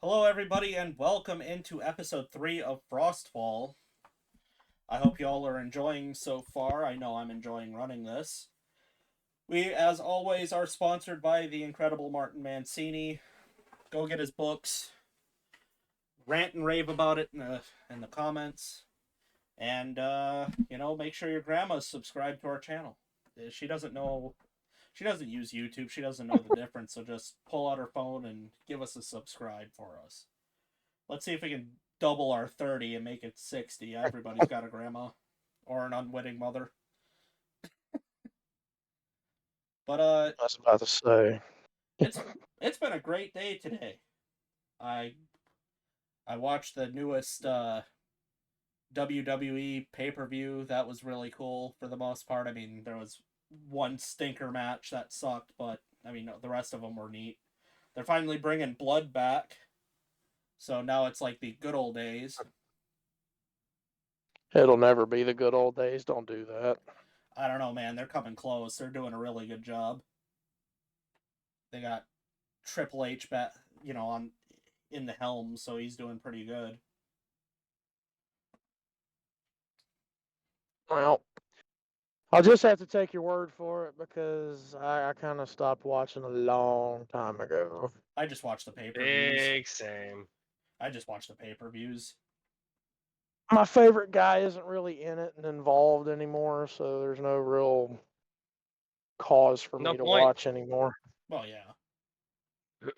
Hello, everybody, and welcome into episode 3 of Frostfall. I hope you all are enjoying so far. I know I'm enjoying running this. We, as always, are sponsored by the incredible Martin Mancini. Go get his books, rant and rave about it in the comments, and make sure your grandma's subscribed to our channel. She doesn't know. She doesn't use YouTube. She doesn't know the difference. So just pull out her phone and give us a subscribe for us. Let's see if we can double our 30 and make it 60. Everybody's got a grandma or an unwitting mother. But I was about to say. it's it's been a great day today. I I watched the newest WWE pay-per-view. That was really cool for the most part. I mean, there was one stinker match that sucked, but I mean, the rest of them were neat. They're finally bringing blood back. So now it's like the good old days. It'll never be the good old days. Don't do that. I don't know, man. They're coming close. They're doing a really good job. They got Triple H on in the helm, so he's doing pretty good. Well, I'll just have to take your word for it because I kind of stopped watching a long time ago. I just watched the pay-per-views. Big same. I just watched the pay-per-views. My favorite guy isn't really in it and involved anymore, so there's no real cause for No me to point. watch anymore. Well, yeah.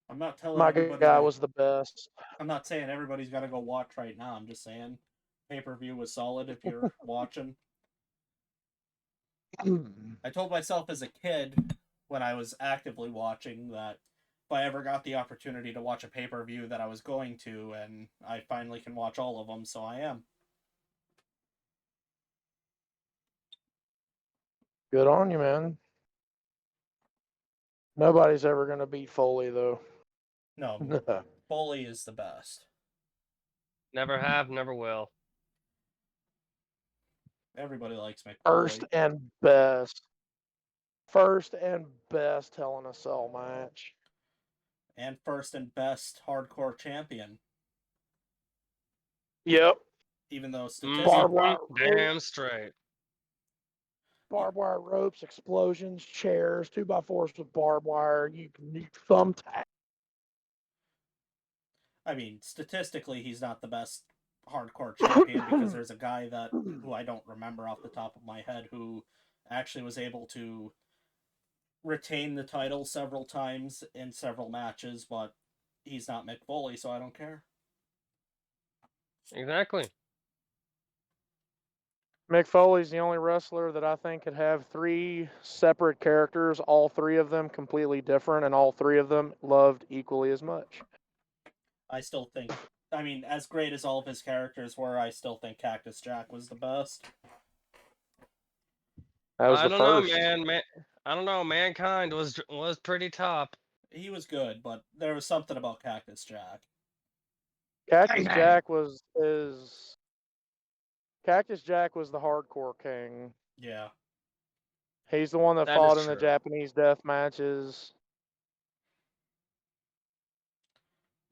I'm not telling My everybody guy to. was the best. I'm not saying everybody's got to go watch right now. I'm just saying pay-per-view was solid if you're watching. I told myself as a kid when I was actively watching that if I ever got the opportunity to watch a pay-per-view that I was going to, and I finally can watch all of them, so I am. Good on you, man. Nobody's ever going to beat Foley, though. No, Foley is the best. Never have, never will. Everybody likes Mick First Foley. and best. First and best Hell in a Cell match. And first and best hardcore champion. Yep. Even though Barbed statistically, wire Damn straight. barbed wire ropes, explosions, chairs, 2x4s with barbed wire. You thumbtack. I mean, statistically, he's not the best hardcore champion because there's a guy who I don't remember off the top of my head who actually was able to retain the title several times in several matches, but he's not Mick Foley, so I don't care. Exactly. Mick Foley's the only wrestler that I think could have three separate characters, all three of them completely different, and all three of them loved equally as much. I still think, I mean, as great as all of his characters were, I still think Cactus Jack was the best. That was I the don't know, first. man. I don't know. Mankind was pretty top. He was good, but there was something about Cactus Jack. Cactus Jack was the hardcore king. Yeah. He's the one that That is fought in the true. Japanese death matches.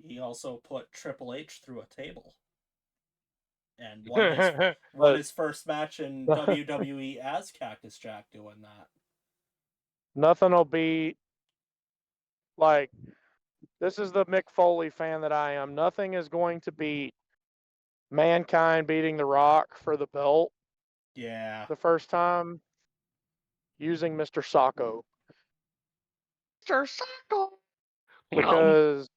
He also put Triple H through a table and won his first match in WWE as Cactus Jack doing that. Nothing will beat, like, this is the Mick Foley fan that I am. Nothing is going to beat Mankind beating The Rock for the belt Yeah. the first time using Mr. Sacco. Mr. Sacco. Because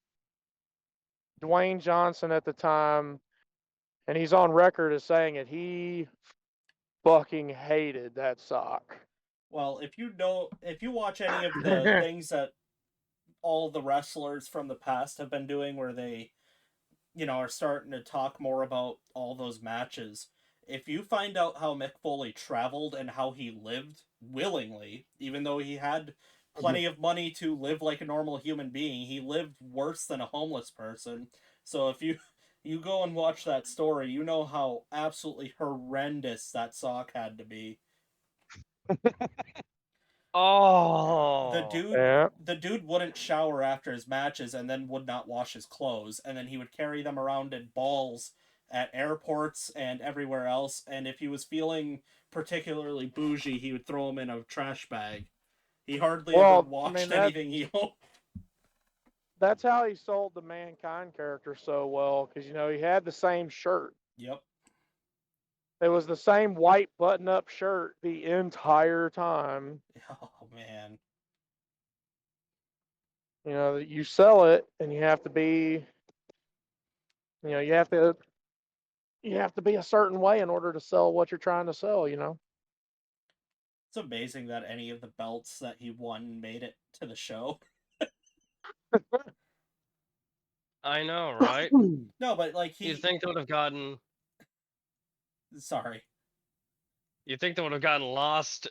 Dwayne Johnson at the time, and he's on record as saying it, he fucking hated that sock. Well, if you watch any of the things that all the wrestlers from the past have been doing where they, are starting to talk more about all those matches, if you find out how Mick Foley traveled and how he lived willingly, even though he had plenty of money to live like a normal human being, he lived worse than a homeless person. So if you go and watch that story, you know how absolutely horrendous that sock had to be. Oh, Yeah. The dude wouldn't shower after his matches and then would not wash his clothes, and then he would carry them around in balls at airports and everywhere else, and if he was feeling particularly bougie, he would throw them in a trash bag. He hardly ever Well, I mean washed anything he owned. that's how he sold the Mankind character so well, because he had the same shirt. Yep. It was the same white button-up shirt the entire time. Oh man. You sell it, and you have to be, you have to be a certain way in order to sell what you're trying to sell. It's amazing that any of the belts that he won made it to the show. I know, right? No, but like You he think they would have gotten? sorry. You think they would have gotten lost,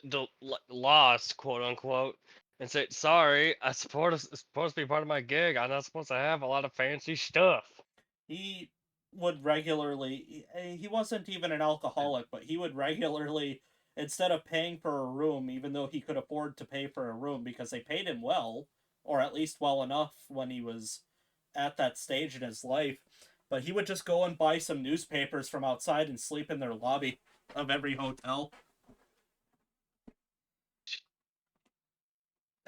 quote unquote, and said, "Sorry, it's supposed to be part of my gig. I'm not supposed to have a lot of fancy stuff." He would regularly he wasn't even an alcoholic, but he would regularly, instead of paying for a room, even though he could afford to pay for a room because they paid him well, or at least well enough when he was at that stage in his life, but he would just go and buy some newspapers from outside and sleep in their lobby of every hotel.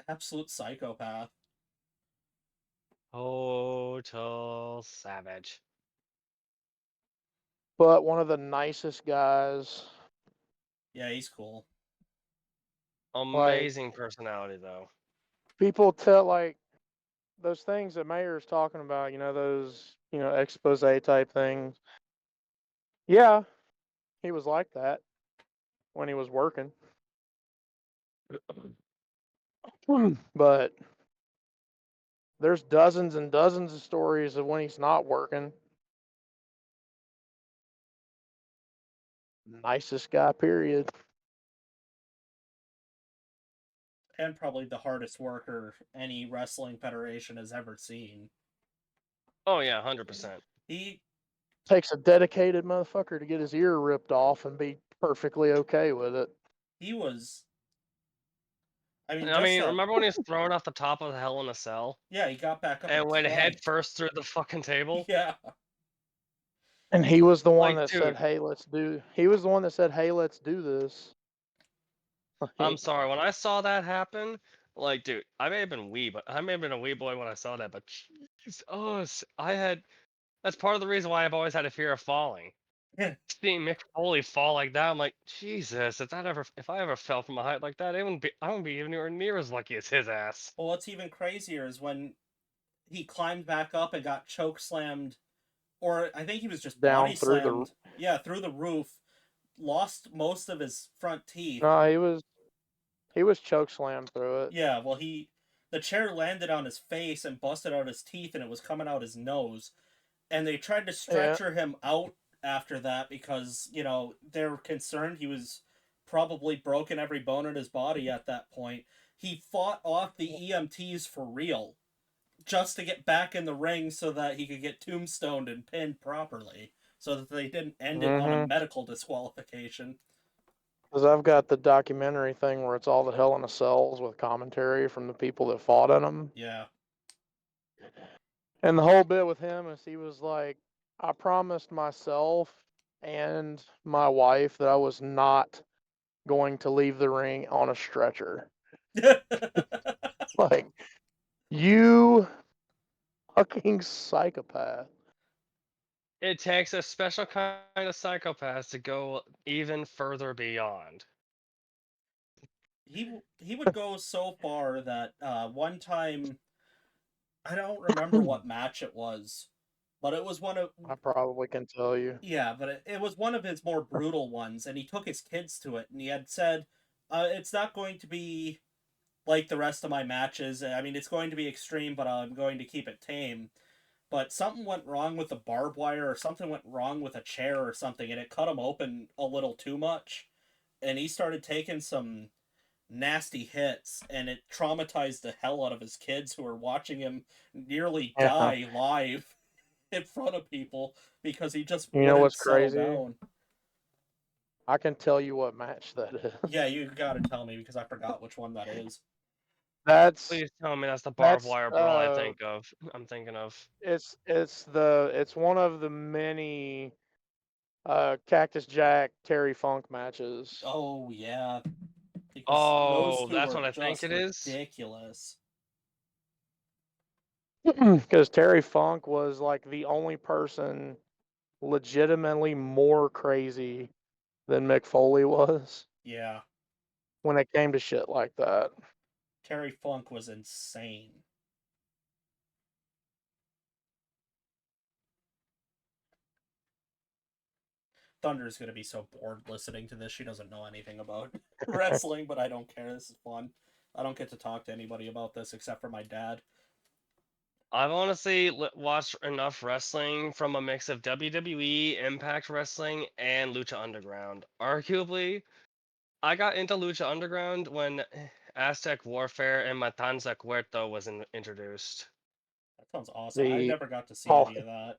Absolute psychopath. Total savage. But one of the nicest guys. Yeah, he's cool. Like, Amazing personality, though. people tell, like, those things that Mayor's talking about, those, expose type things. Yeah, he was like that when he was working. But there's dozens and dozens of stories of when he's not working. Nicest guy, period. And probably the hardest worker any wrestling federation has ever seen. Oh yeah, 100%. He Takes a dedicated motherfucker to get his ear ripped off and be perfectly okay with it. he was I mean I just mean, that remember when he was thrown off the top of the Hell in a Cell yeah, he got back up and and went head climbed. first through the fucking table? Yeah. And he was the one Like, that said, dude, "Hey, let's do." He was the one that said, "Hey, let's do this." I'm sorry. When I saw that happen, like, dude, I may have been a wee boy when I saw that, but Jesus, I had. That's part of the reason why I've always had a fear of falling. Seeing Mick Foley fall like that, I'm like, Jesus, if I ever fell from a height like that, I wouldn't be anywhere near as lucky as his ass. Well, what's even crazier is when he climbed back up and got choke slammed, or I think he was just body Down through the. slammed. Yeah, through the roof. Lost most of his front teeth. No, he was choke slammed through it. Yeah, well, the chair landed on his face and busted out his teeth, and it was coming out his nose. And they tried to Yeah. stretcher him out after that because they're concerned he was probably broken every bone in his body at that point. He fought off the EMTs for real just to get back in the ring so that he could get tombstoned and pinned properly so that they didn't end it on a medical disqualification. Because I've got the documentary thing where it's all the Hell in a Cells with commentary from the people that fought in them. Yeah. And the whole bit with him is he was like, I promised myself and my wife that I was not going to leave the ring on a stretcher. Like, you fucking psychopath. It takes a special kind of psychopath to go even further beyond. He would go so far that one time I don't remember what match it was, but it was one of I probably can tell you. yeah, but it was one of his more brutal ones, and he took his kids to it, and he had said, "It's not going to be like the rest of my matches. I mean, it's going to be extreme, but I'm going to keep it tame." But something went wrong with the barbed wire, or something went wrong with a chair or something, and it cut him open a little too much, and he started taking some nasty hits, and it traumatized the hell out of his kids who were watching him nearly Yeah. die live in front of people because he just You know wouldn't what's settle crazy? down. I can tell you what match that is. Yeah, you gotta tell me because I forgot which one that is. That's Please tell me that's the barbed wire brawl I'm thinking of. it's one of the many Cactus Jack Terry Funk matches. Oh yeah, because those Oh, two that's were what I think just it is. ridiculous. Because Terry Funk was like the only person legitimately more crazy than Mick Foley was Yeah, when it came to shit like that. Terry Funk was insane. Thunder's gonna be so bored listening to this. She doesn't know anything about wrestling, but I don't care. This is fun. I don't get to talk to anybody about this except for my dad. I've honestly watched enough wrestling from a mix of WWE, Impact Wrestling, and Lucha Underground. Arguably, I got into Lucha Underground when Aztec Warfare and Matanza Cuerto was introduced. That sounds awesome. I The never got to see all, any of that. all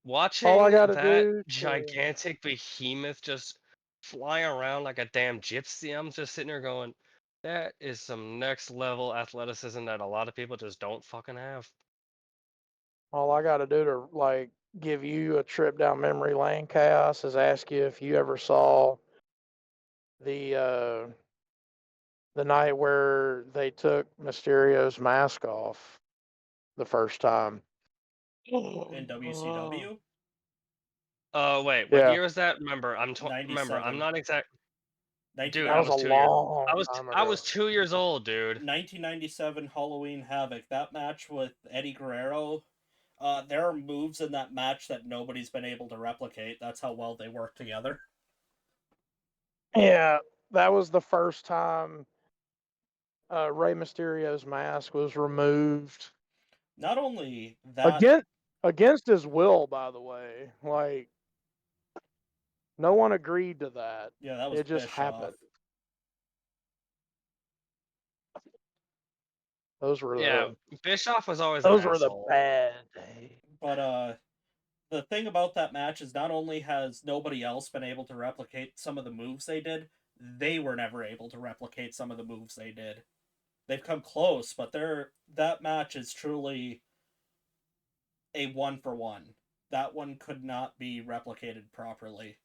I Watching gotta that do to gigantic behemoth just fly around like a damn gypsy, I'm just sitting there going, that is some next level athleticism that a lot of people just don't fucking have. all I gotta do to like give you a trip down memory lane, Chaos, is ask you if you ever saw the the night where they took Mysterio's mask off the first time. In WCW, Wait, what Yeah, year was that? Remember, remember, I'm 97, not exact. Dude, that I was a was 1990, 2 years. long time I was ago. 2 years old, dude. 1997 Halloween Havoc. That match with Eddie Guerrero. There are moves in that match that nobody's been able to replicate. That's how well they work together. Yeah, that was the first time Rey Mysterio's mask was removed Not only that, against his will. By the way, like no one agreed to that. yeah, that was It just Bischoff. happened. Those were Yeah, the Bischoff was always an asshole. bad days. But the thing about that match is not only has nobody else been able to replicate some of the moves they did, they were never able to replicate some of the moves they did. They've come close, but that match is truly a one for one. That one could not be replicated properly.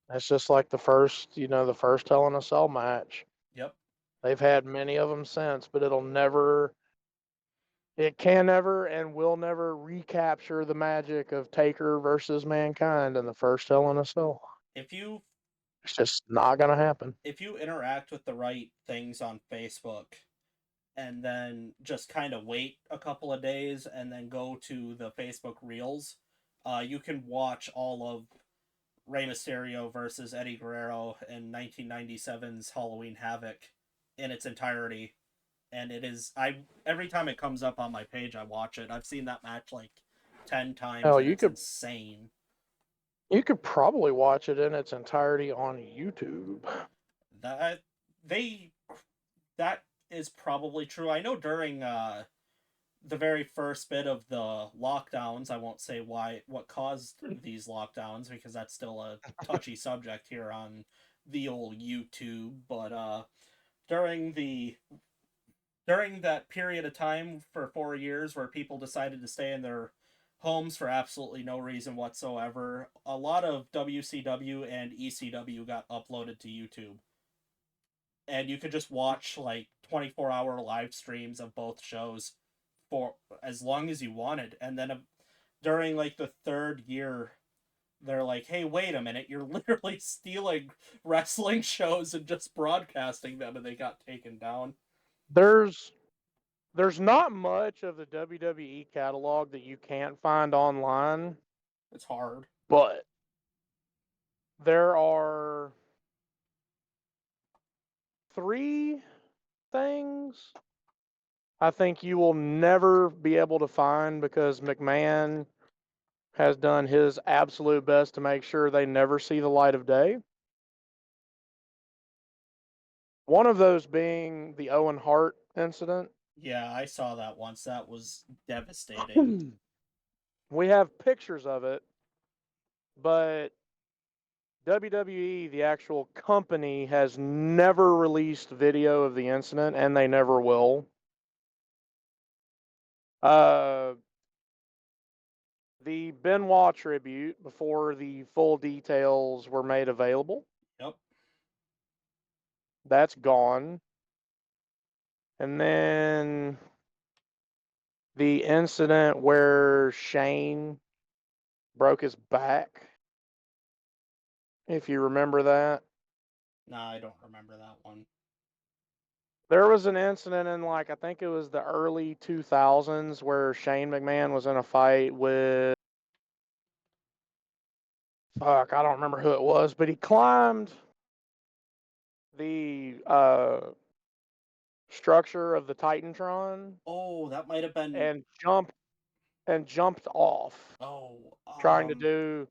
That's just like the first Hell in a Cell match. Yep. They've had many of them since, but it can never and will never recapture the magic of Taker versus Mankind in the first Hell in a Cell. If you It's just not gonna happen. if you interact with the right things on Facebook and then just kind of wait a couple of days and then go to the Facebook Reels, you can watch all of Rey Mysterio versus Eddie Guerrero in 1997's Halloween Havoc in its entirety. And it is every time it comes up on my page, I watch it. I've seen that match like 10 times, Hell, and it's insane. you could probably watch it in its entirety on YouTube. That they that is probably true. I know during the very first bit of the lockdowns, I won't say what caused these lockdowns because that's still a touchy subject here on the old YouTube, but during the during that period of time for 4 years where people decided to stay in their homes for absolutely no reason whatsoever, a lot of WCW and ECW got uploaded to YouTube. And you could just watch like 24-hour live streams of both shows for as long as you wanted. And then during like the third year, they're like, hey, wait a minute, you're literally stealing wrestling shows and just broadcasting them, and they got taken down. There's not much of the WWE catalog that you can't find online, It's hard. but there are 3 things I think you will never be able to find because McMahon has done his absolute best to make sure they never see the light of day. One of those being the Owen Hart incident. Yeah, I saw that once. That was devastating. We have pictures of it, But WWE, the actual company, has never released video of the incident, and they never will. The Benoit tribute, before the full details were made available, Yep. that's gone. And then the incident where Shane broke his back, if you remember that. Nah, I don't remember that one. There was an incident in, like, I think it was the early 2000s where Shane McMahon was in a fight with, fuck, I don't remember who it was, but he climbed the structure of the Titantron Oh, that might have been. and jumped off, Oh, trying to do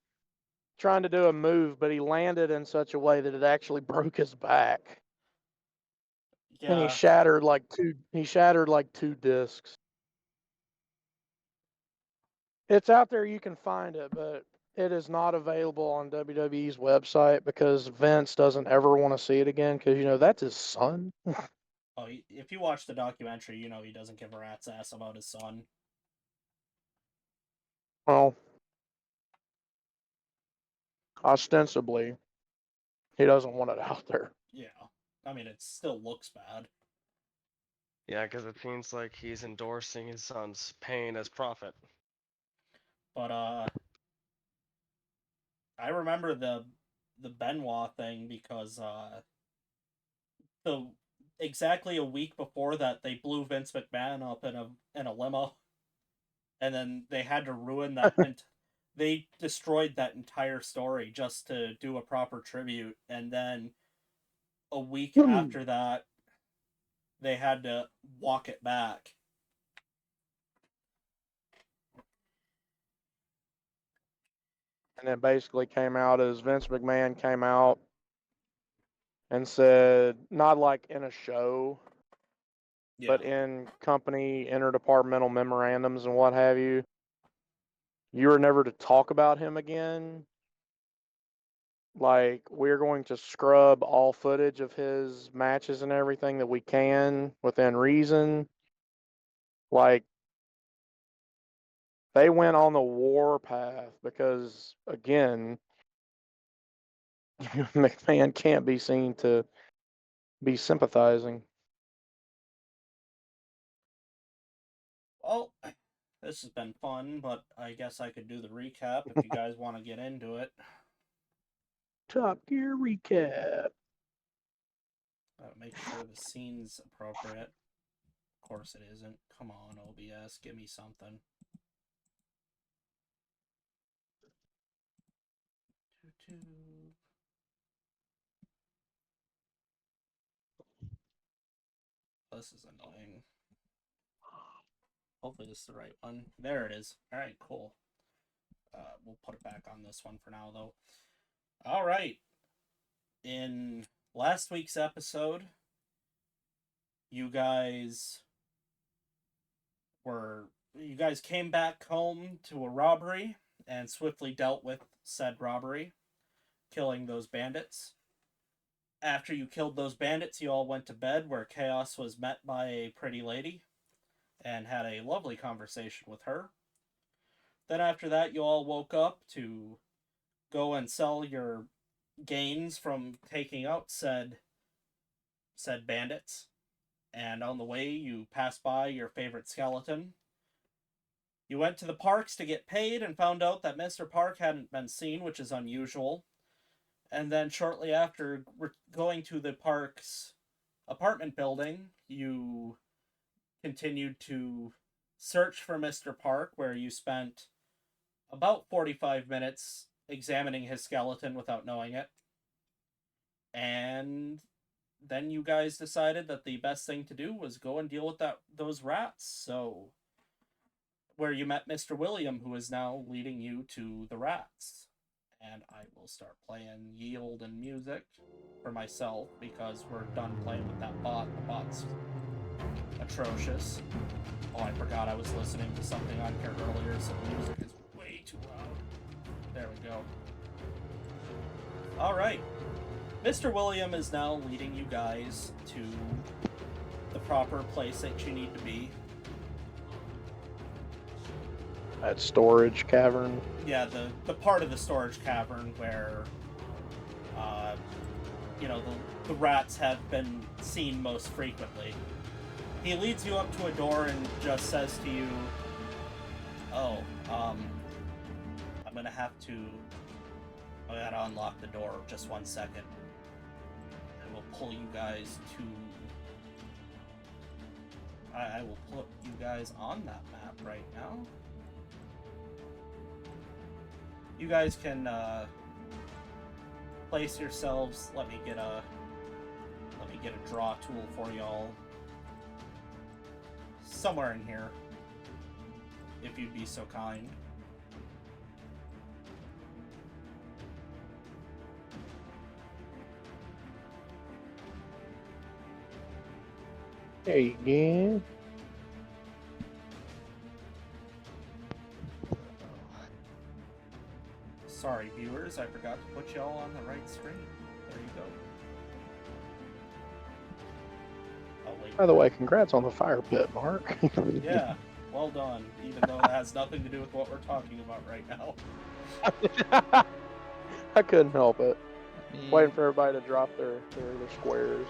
a move, but he landed in such a way that it actually broke his back. And he yeah. shattered like two discs. It's out there, you can find it, but it is not available on WWE's website because Vince doesn't ever want to see it again because, that's his son. Oh, if you watch the documentary, you know he doesn't give a rat's ass about his son. Well, ostensibly, he doesn't want it out there. Yeah. I mean, it still looks bad. Yeah, because it seems like he's endorsing his son's pain as profit. But I remember the Benoit thing because the exactly a week before that they blew Vince McMahon up in a limo, and then they had to ruin that. They destroyed that entire story just to do a proper tribute, and then a week after that, they had to walk it back. And it basically came out as Vince McMahon came out and said, not like in a show, but in company interdepartmental memorandums and what have you, you are never to talk about him again. Like, we're going to scrub all footage of his matches and everything that we can within reason. Like, they went on the war path because, again, McMahon can't be seen to be sympathizing. Well, this has been fun, but I guess I could do the recap if you guys want to get into it. Top Gear recap. Make sure the scene's appropriate. Of course it isn't. Come on, OBS, give me something. This is annoying. Hopefully this is the right one. There it is. Alright, cool. We'll put it back on this one for now, though. Alright. In last week's episode, you guys came back home to a robbery and swiftly dealt with said robbery, killing those bandits. After you killed those bandits, you all went to bed, where Chaos was met by a pretty lady and had a lovely conversation with her. Then after that, you all woke up to go and sell your gains from taking out said bandits. And on the way, you passed by your favorite skeleton. You went to the parks to get paid and found out that Mr. Park hadn't been seen, which is unusual. And then shortly after going to the park's apartment building, you continued to search for Mr. Park, where you spent about 45 minutes examining his skeleton without knowing it. And then you guys decided that the best thing to do was go and deal with those rats. So, where you met Mr. William, who is now leading you to the rats. And I will start playing Yield and music for myself because we're done playing with that bot. The bot's atrocious. Oh, I forgot I was listening to something on here earlier, so the music is way too loud. There we go. Alright. Mr. William is now leading you guys to the proper place that you need to be. That storage cavern. Yeah, the part of the storage cavern where, the rats have been seen most frequently. He leads you up to a door and just says to you, I'm gonna have to... I gotta unlock the door. Just 1 second. I will pull you guys to... I will put you guys on that map right now. You guys can place yourselves. Let me get a draw tool for y'all. Somewhere in here, if you'd be so kind. There you go. Sorry, viewers, I forgot to put y'all on the right screen. There you go. Oh, wait. By the way, congrats on the fire pit, Mark. Yeah, well done, even though it has nothing to do with what we're talking about right now. I couldn't help it. Waiting for everybody to drop their squares.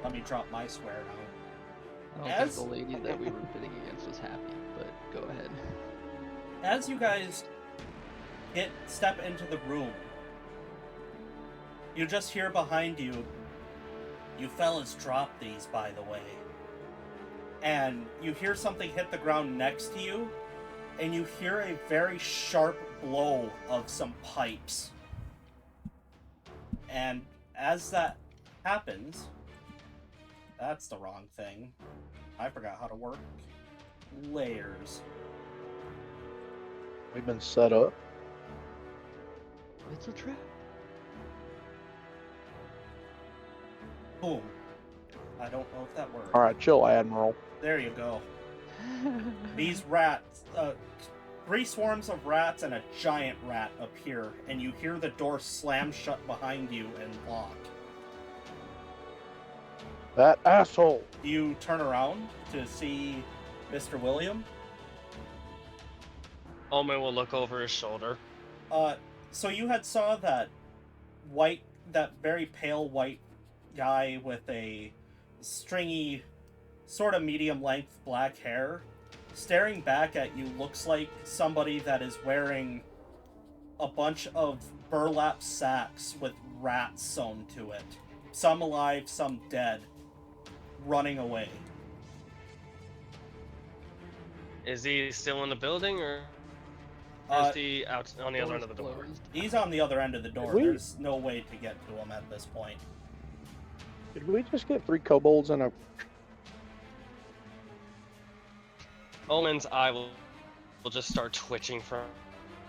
Let me drop my square now. I don't think the lady that we were bidding against was happy, but go ahead. As you guys step into the room, you just hear behind you, "You fellas dropped these, by the way." And you hear something hit the ground next to you, and you hear a very sharp blow of some pipes. And as that happens, that's the wrong thing. I forgot how to work layers. We've been set up. It's a trap. Boom. I don't know if that works. Alright, chill, Admiral. There you go. These rats, 3 swarms of rats and a giant rat appear, and you hear the door slam shut behind you and lock. That asshole! You turn around to see Mr. William. Omen will look over his shoulder. So you had saw that very pale white guy with a stringy, sort of medium-length black hair. Staring back at you looks like somebody that is wearing a bunch of burlap sacks with rats sewn to it. Some alive, some dead. Running away. Is he still in the building, or is he out on the other end of the door? Closed. He's on the other end of the door. There's no way to get to him at this point. Did we just get 3 kobolds and a... Omen's eye will just start twitching for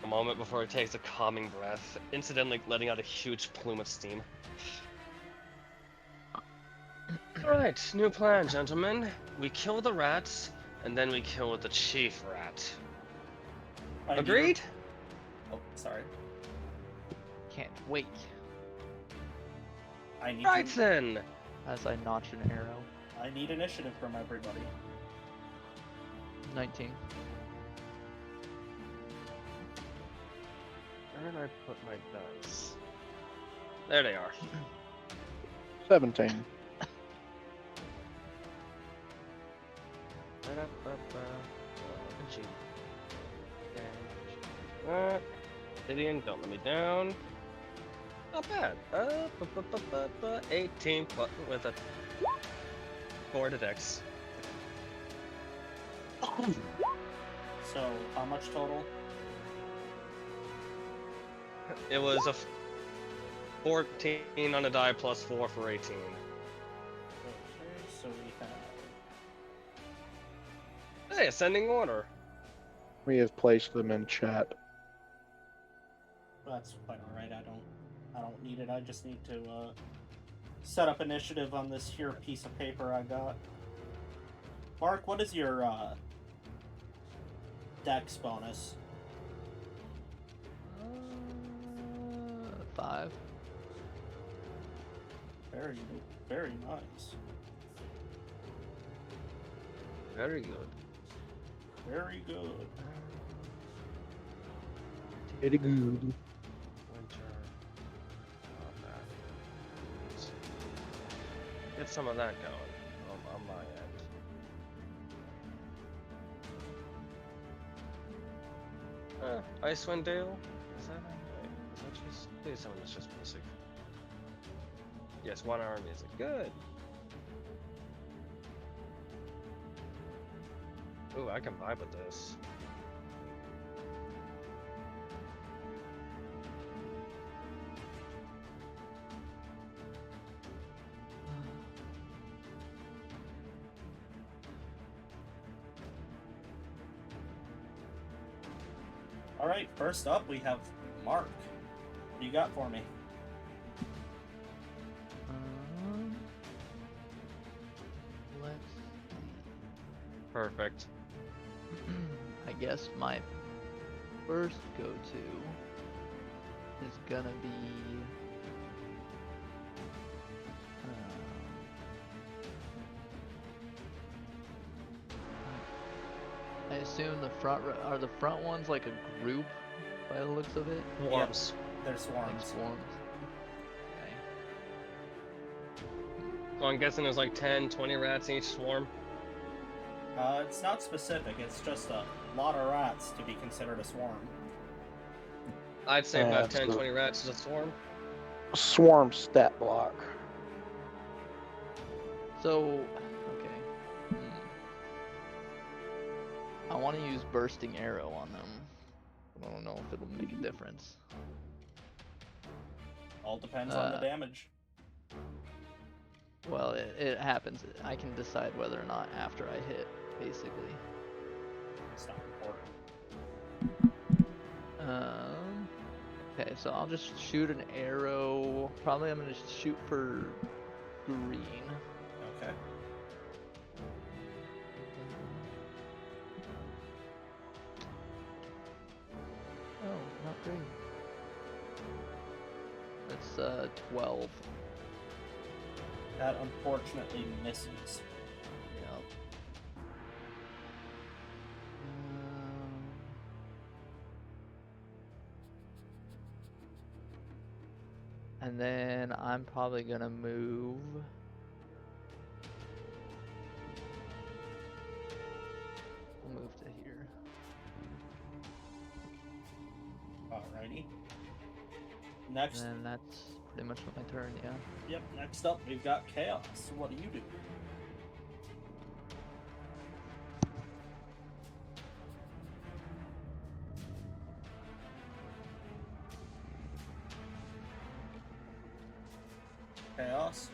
a moment before it takes a calming breath, incidentally letting out a huge plume of steam. Alright, new plan, gentlemen. We kill the rats, and then we kill the chief rat. Agreed? Oh, sorry. Can't wait. I need Right then! As I notch an arrow. I need initiative from everybody. 19. Where did I put my dice? There they are. 17. Gideon, don't let me down. Not bad. 18 with a 4 to dex. So, how much total? It was a 14 on a die plus 4 for 18. Okay, so we have... Hey, ascending order. We have placed them in chat. That's quite alright, I don't need it. I just need to set up initiative on this here piece of paper I got. Mark, what is your dex bonus? 5. Very, very nice. Very good. Very good. Very good. Winter. Not bad. Get some of that going on my end. Icewind Dale? Is that wait, is that just please tell me that's just music. Yes, 1 hour music. Good. Ooh, I can vibe with this. Alright, first up we have Mark. What do you got for me? Let's Perfect. see. I guess my first go-to is gonna be I assume the are the front ones like a group by the looks of it? Swarms. They're Like swarms. swarms. Okay. So I'm guessing there's like 10, 20 rats in each swarm. It's not specific, it's just a lot of rats to be considered a swarm. I'd say about That's 10, the 20 rats is a swarm. swarm stat block. So, okay. I want to use bursting arrow on them. I don't know if it'll make a difference. All depends on the damage. Well, it happens. I can decide whether or not after I hit, basically. It's not important. Okay, so I'll just shoot an arrow. Probably I'm gonna shoot for green. Okay. Oh, not green. It's 12. That unfortunately misses. Yep. And then I'm probably gonna move. I'll move to here. Alrighty. Next. And then that's pretty much my turn, yeah. Yep, next up we've got Chaos. What do you do? Chaos?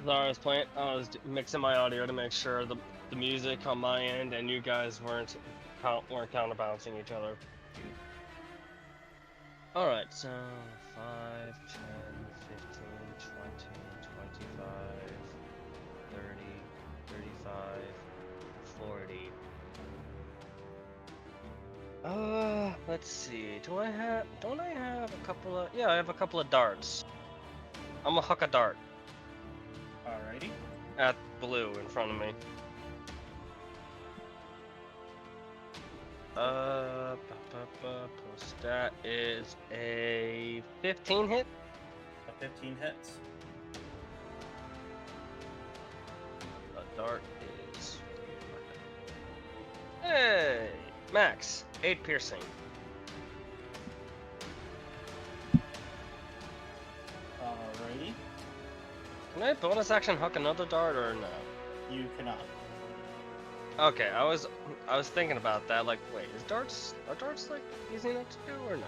Sorry, I was mixing my audio to make sure the music on my end and you guys weren't counterbalancing each other. Alright, so 5, 10, 15, 20, 25, 30, 35, 40. Let's see. Don't I have a couple of, yeah, I have a couple of darts. I'm gonna huck a dart Alrighty. at blue in front of me. Stat is a 15 hit. A 15 hits. A dart is, hey, max 8 piercing. Alrighty. Can I bonus action huck another dart or no? You cannot. Okay, I was thinking about that. Like, wait, are darts like easy enough to do or no?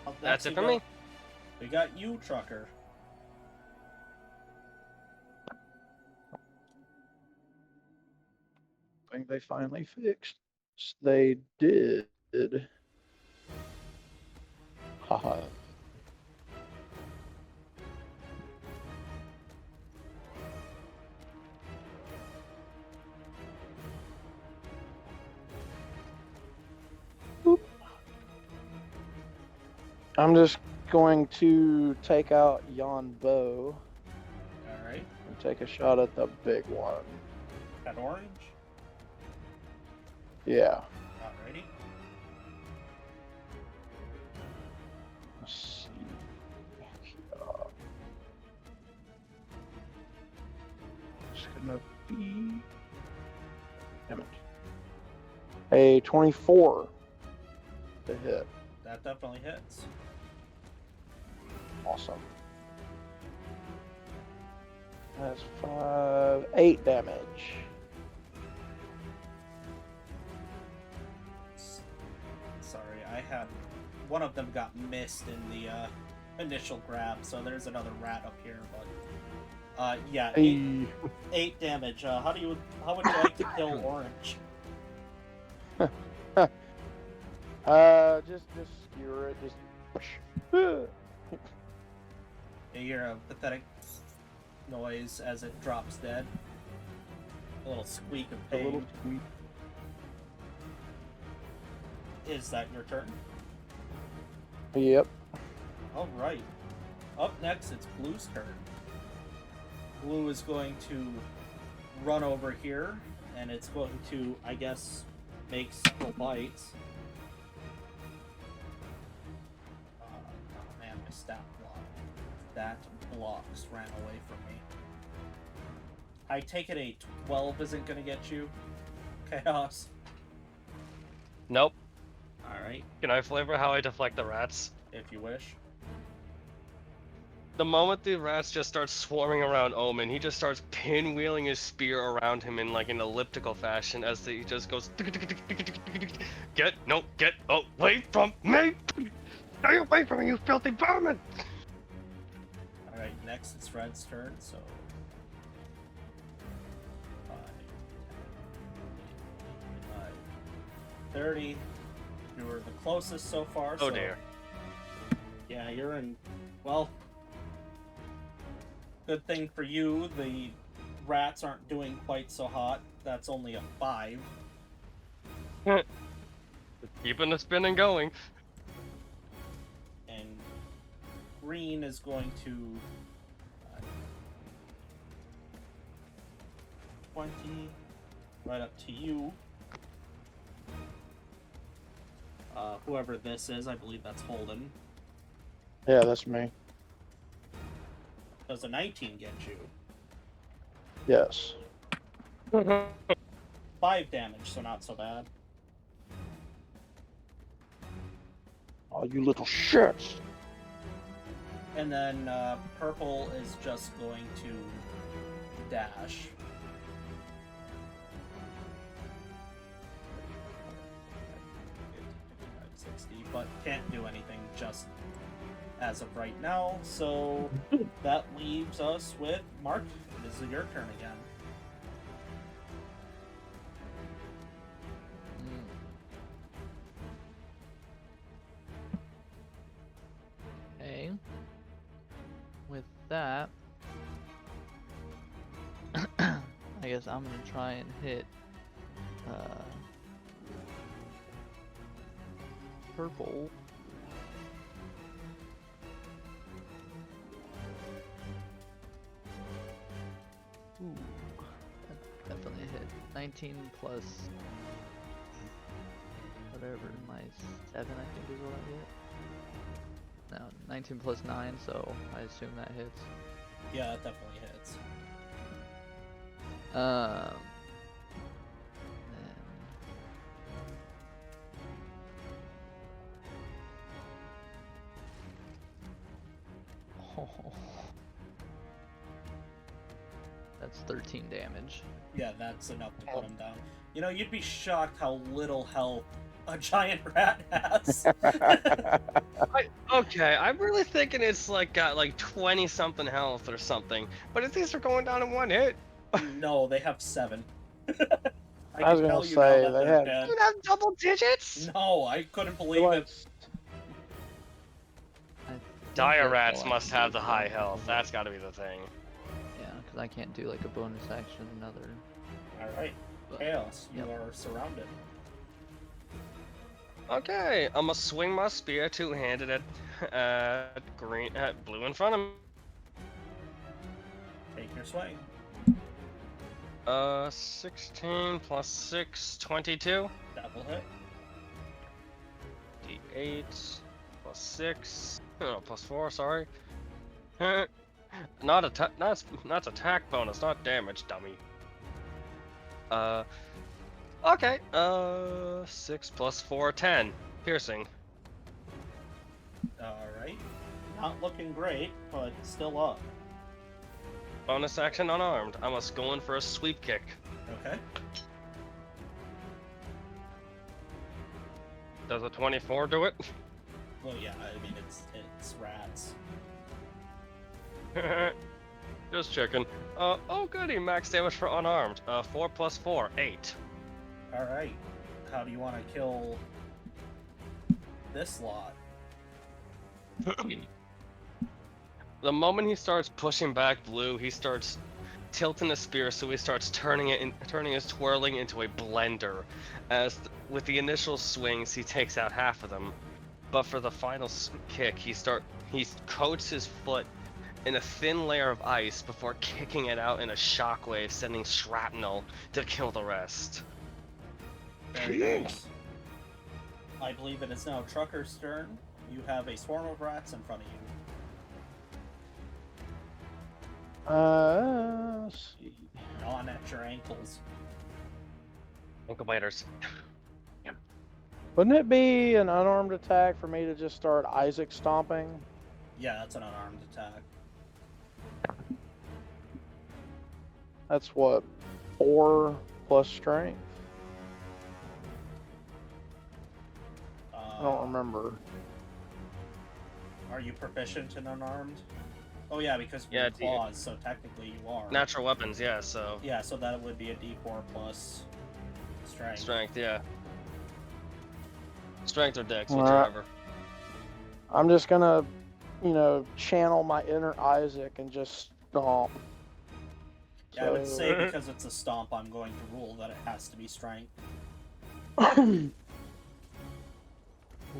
Up That's next it we for got- me. We got you, Trucker. I think they finally fixed. They did. Haha. I'm just going to take out yon bow Alright. and take a shot at the big one. That orange? Yeah. Alrighty. Let's see. It's gonna be damage. A 24 to hit. That definitely hits. Awesome. That's 8 damage. Sorry, I had one of them got missed in the initial grab, so there's another rat up here, but yeah, Hey. 8 damage. How would you like to kill Orange? Just skewer it, just You hear a pathetic noise as it drops dead. A little squeak of a pain. little squeak. Is that your turn? Yep. Alright. Up next, it's Blue's turn. Blue is going to run over here, and it's going to, I guess, make several bites. Oh man, my stat block. That blocks ran away from me. I take it a 12 isn't going to get you, Chaos. Nope. Alright, Can I flavor how I deflect the rats? if you wish. The moment the rats just start swarming around Omen, he just starts pinwheeling his spear around him in like an elliptical fashion as he just goes get away from me! Stay away from me, you filthy vermin! Alright, next it's Red's turn, so 5, 10, 30. You were the closest so far. Oh so, dear. Yeah, you're in. Well, good thing for you, the rats aren't doing quite so hot. That's only a 5. Keeping the spinning going. And green is going to 20 right up to you. Whoever this is, I believe that's Holden. Yeah, that's me. Does a 19 get you? Yes. 5 damage, so not so bad. Oh, you little shits. And then purple is just going to dash. But can't do anything just as of right now. So that leaves us with Mark. It is your turn again. Okay. With that, I guess I'm gonna try and hit purple. Ooh, that definitely hit. 19 plus whatever my 7, I think is what I get. No, 19 plus 9, so I assume that hits. Yeah, it definitely hits. Then that's 13 damage. Yeah, that's enough to put him down. You know, you'd be shocked how little health a giant rat has. Okay, I'm really thinking it's like got like 20 something health or something. But if these are going down in one hit, No, they have 7. I was can gonna tell you now say, that they they're have- dead. you have double digits? No, I couldn't believe Like, it. I think Dire that's rats all I must can have do the for high it. health. That's got to be the thing. Yeah, because I can't do like a bonus action another. Alright, But, Chaos, you yep. are surrounded. Okay, I'm gonna swing my spear two-handed at at blue in front of me. Take your swing. 16 plus 6, 22. That will hit. D8 plus 6. Oh, plus 4, sorry. Not attack bonus, not damage, dummy. Okay. 6 plus 4, 10. Piercing. Alright. Not looking great, but still up. Bonus action unarmed. I must go in for a sweep kick. Okay. Does a 24 do it? Well, yeah, I mean, it's rats. Just checking. Oh goody, max damage for unarmed. 4 plus 4, 8. Alright. How do you want to kill this lot? The moment he starts pushing back blue, he starts tilting the spear, so he starts turning his twirling into a blender. As with the initial swings, he takes out half of them, but for the final kick, he coats his foot in a thin layer of ice before kicking it out in a shockwave, sending shrapnel to kill the rest. Very nice. I believe it is now Trucker's turn. You have a swarm of rats in front of you. Let's see. Gnawing at your ankles. Ankle biters. Wouldn't it be an unarmed attack for me to just start Isaac stomping? Yeah, that's an unarmed attack. That's what, 4 plus strength? I don't remember. Are you proficient in unarmed? Oh yeah, because Yeah, your claws, so technically you are. Natural weapons, yeah, so. Yeah, so that would be a d4 plus strength. Strength, yeah. Strength or dex, Alright. whichever. I'm just gonna, channel my inner Isaac and just stomp. Yeah, I would say because it's a stomp, I'm going to rule that it has to be strength.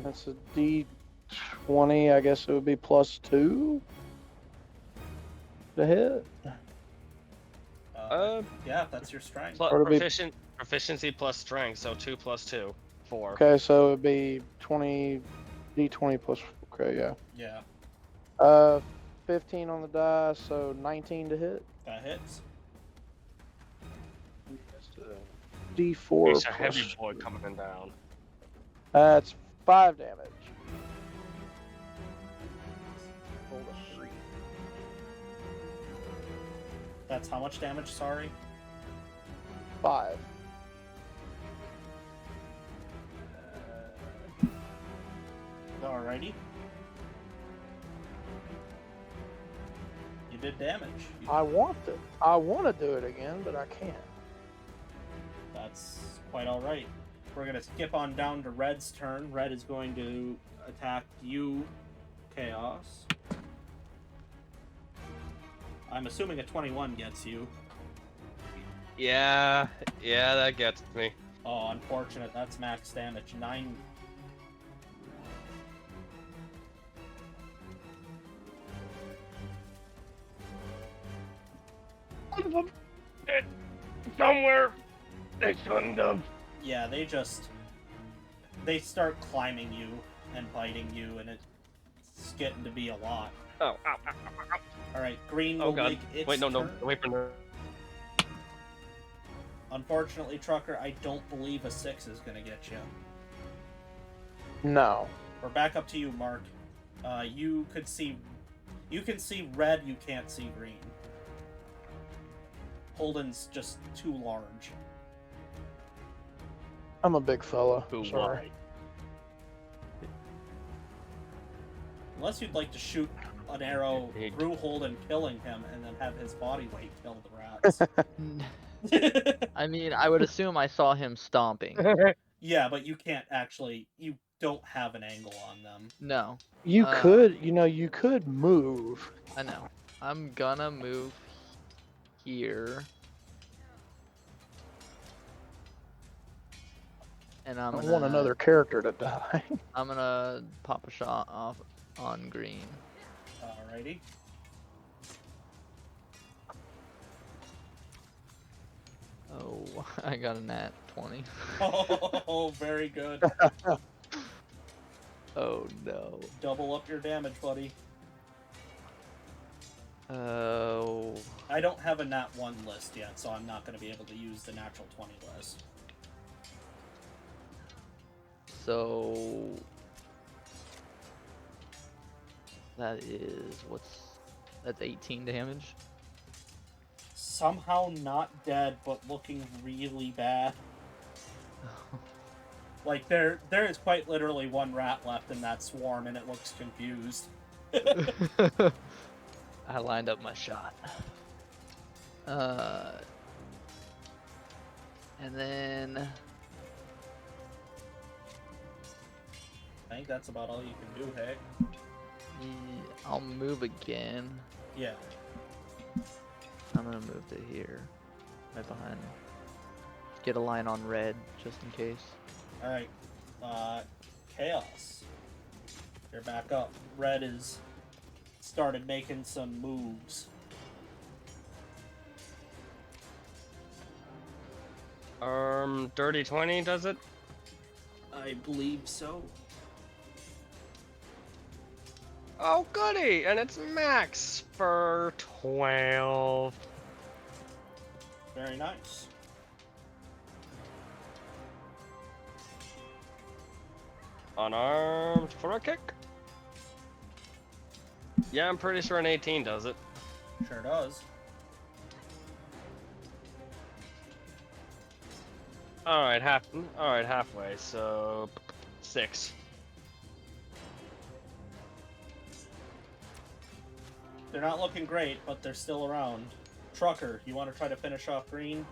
That's a D20, I guess it would be plus 2 to hit. Yeah, if that's your strength. Or it'd be- Proficiency plus strength, so 2 plus 2, 4. Okay, so it'd be 20, D20 plus, okay, yeah. Yeah, 15 on the die, so 19 to hit. that hits. D4 He's a plus, heavy boy coming down. that's 5 damage. Roll a 3. That's how much damage, sorry? 5. Alrighty. You did damage. I want to do it again, but I can't. That's quite alright. We're going to skip on down to Red's turn. Red is going to attack you, Chaos. I'm assuming a 21 gets you. Yeah, that gets me. Oh, unfortunate. That's max damage. 9. Somewhere they shouldn't have. Yeah, they start climbing you and biting you, and it's getting to be a lot. Oh, ow, ow, ow, ow. Alright, green Oh will god. make its Wait, no, turn. wait for no. Unfortunately, Trucker, I don't believe a 6 is going to get you. No. We're back up to you, Mark. You can see red, you can't see green. Holden's just too large. I'm a big fella. Who Sorry. Unless you'd like to shoot an arrow through Holden, killing him, and then have his body weight kill the rats. I mean, I would assume I saw him stomping. Yeah, but you can't actually. You don't have an angle on them. No, You could move. I know. I'm gonna move here. And I don't want another character to die. I'm gonna pop a shot off on green. Alrighty. Oh, I got a nat 20. Oh, very good. Oh no. Double up your damage, buddy. Oh. I don't have a nat 1 list yet, so I'm not going to be able to use the natural 20 list. So that is that's 18 damage. Somehow not dead, but looking really bad. Like, there is quite literally one rat left in that swarm, and it looks confused. I lined up my shot. And then I think that's about all you can do, hey? I'll move again. Yeah. I'm gonna move to here, right behind. Get a line on red, just in case. Alright. Chaos. You're back up. Red is started making some moves. Dirty 20 does it? I believe so. Oh, goody! And it's max for 12. Very nice. Unarmed for a kick. Yeah, I'm pretty sure an 18 does it. Sure does. Alright, halfway, so 6. They're not looking great, but they're still around. Trucker, you want to try to finish off green?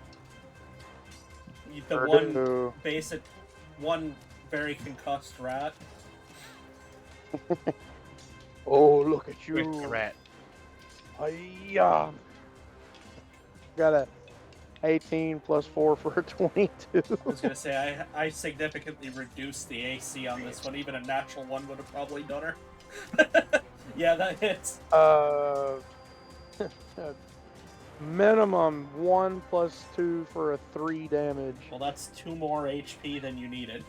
The one basic, one very concussed rat. Oh, look at you. With the rat. Hiya. Got a 18 plus 4 for a 22. I was gonna say, I significantly reduced the AC on this one. Even a natural one would have probably done her. Yeah, that hits. Minimum 1 plus 2 for a 3 damage. Well, that's 2 more HP than you needed.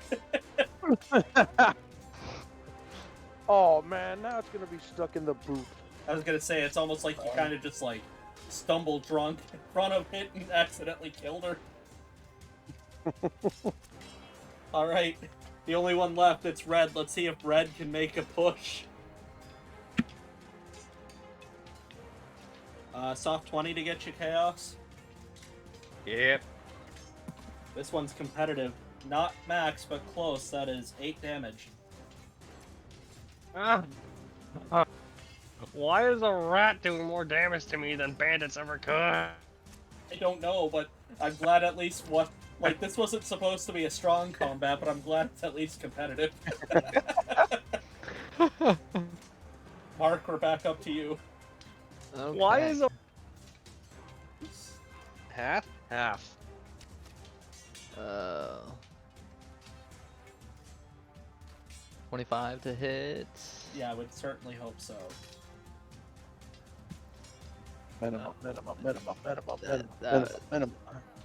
Oh man, now it's gonna be stuck in the boot. I was gonna say, it's almost like you kind of just like stumbled drunk in front of it and accidentally killed her. Alright, the only one left, it's red. Let's see if red can make a push. Soft 20 to get you chaos. Yep. This one's competitive. Not max, but close. That is 8 damage. Why is a rat doing more damage to me than bandits ever could? I don't know, but I'm glad at least what... Like, this wasn't supposed to be a strong combat, but I'm glad it's at least competitive. Mark, we're back up to you. Okay. Why is a... Half? Half. 25 to hit. Yeah, I would certainly hope so. Minimum.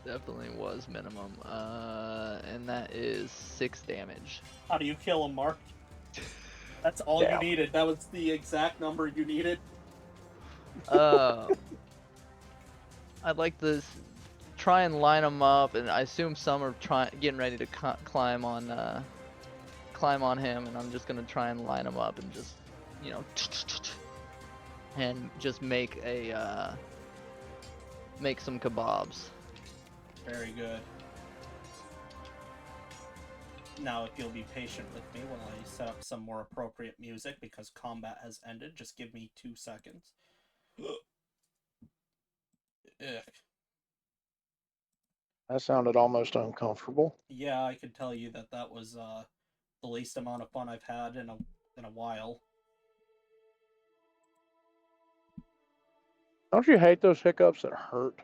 Definitely was minimum. And that is 6 damage. How do you kill him, Mark? That's all you needed. That was the exact number you needed. I'd like to try and line them up, and I assume some are getting ready to climb on him, and I'm just gonna try and line them up and just, you know, and just make some kebabs. Very good. Now, if you'll be patient with me while I set up some more appropriate music, because combat has ended, just give me 2 seconds. Ugh. That sounded almost uncomfortable. Yeah, I could tell you that was the least amount of fun I've had in a while. Don't you hate those hiccups that hurt?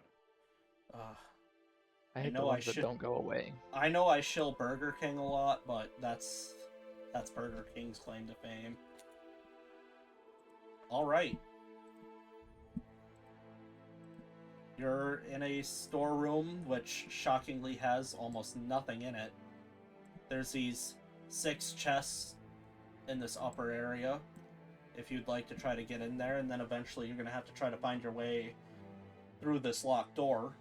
I hate the ones that don't go away. I know I shill Burger King a lot, but that's Burger King's claim to fame. All right. You're in a storeroom which shockingly has almost nothing in it. There's these 6 chests in this upper area if you'd like to try to get in there, and then eventually you're going to have to try to find your way through this locked door.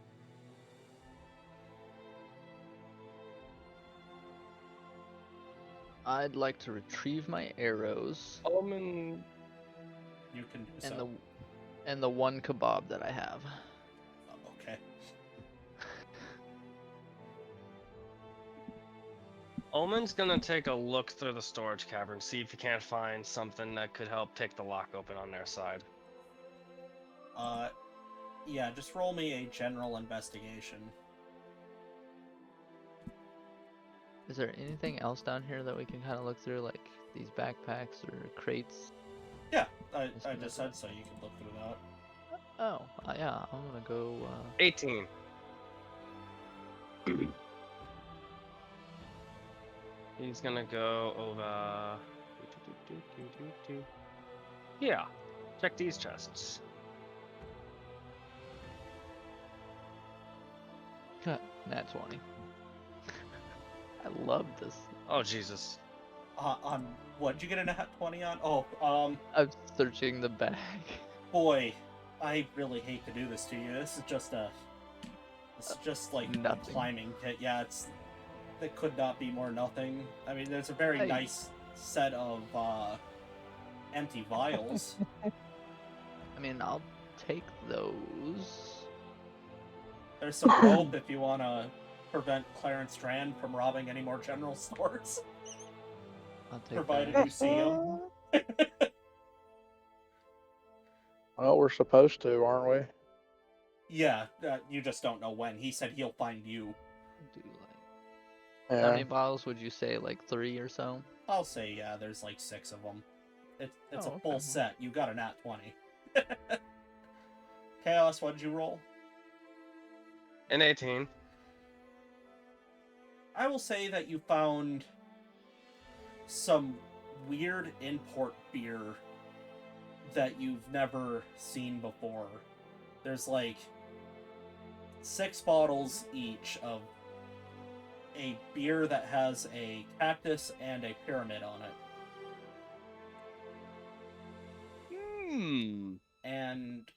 I'd like to retrieve my arrows Omen. You can do and so. the one kebab that I have. Okay. Omen's gonna take a look through the storage cavern, see if he can't find something that could help take the lock open on their side. Yeah, just roll me a general investigation. Is there anything else down here that we can kind of look through, like these backpacks or crates? Yeah, I just said so. You can look through that. Oh, yeah, I'm gonna go. 18. He's gonna go over. Yeah, check these chests. Nat 20. I love this. Oh Jesus! What'd you get a nat 20 on? Oh, I'm searching the bag. boy, I really hate to do this to you. This is just like a Nothing. climbing kit. Yeah, it could not be more nothing. I mean, there's a very Hey. nice set of empty vials. I mean, I'll take those. There's some rope if you want to prevent Clarence Strand from robbing any more general stores, I'll take provided that. you see him. Well, we're supposed to, aren't we? Yeah, you just don't know when. He said he'll find you. Do like how Yeah. many bottles would you say? Like 3 or so? I'll say, yeah, there's like 6 of them. It's Oh, a full okay. set. You got a nat 20. Chaos, what did you roll? An 18. I will say that you found some weird import beer that you've never seen before. There's like 6 bottles each of a beer that has a cactus and a pyramid on it. And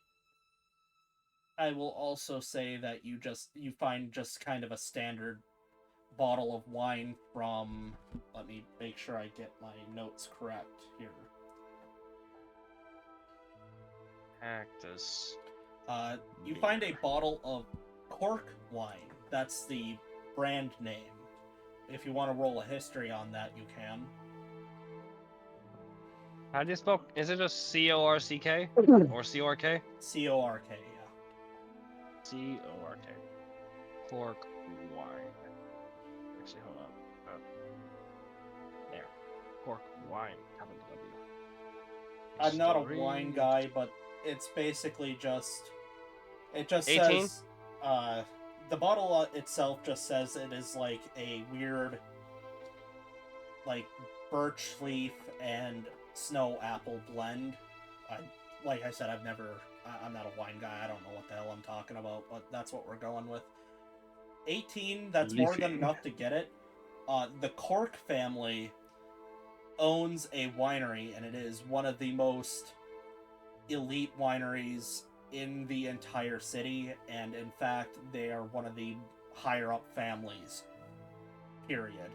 I will also say that you find just kind of a standard bottle of wine from, let me make sure I get my notes correct here. Cactus. You find a bottle of cork wine. That's the brand name. If you want to roll a history on that, you can. How do you spell? Is it just C-O-R-C-K or C-O-R-K? C-O-R-K, yeah. C-O-R-K. Cork wine. Actually, hold on. There. Cork wine. Capital W. I'm not a History. wine guy, but it's basically just... It just 18? says... the bottle itself just says it is like a weird... like birch leaf and snow apple blend. Like I said, I'm not a wine guy. I don't know what the hell I'm talking about, but that's what we're going with. 18, that's more than enough to get it. The Cork family owns a winery, and it is one of the most elite wineries in the entire city, and in fact, they are one of the higher up families. Period.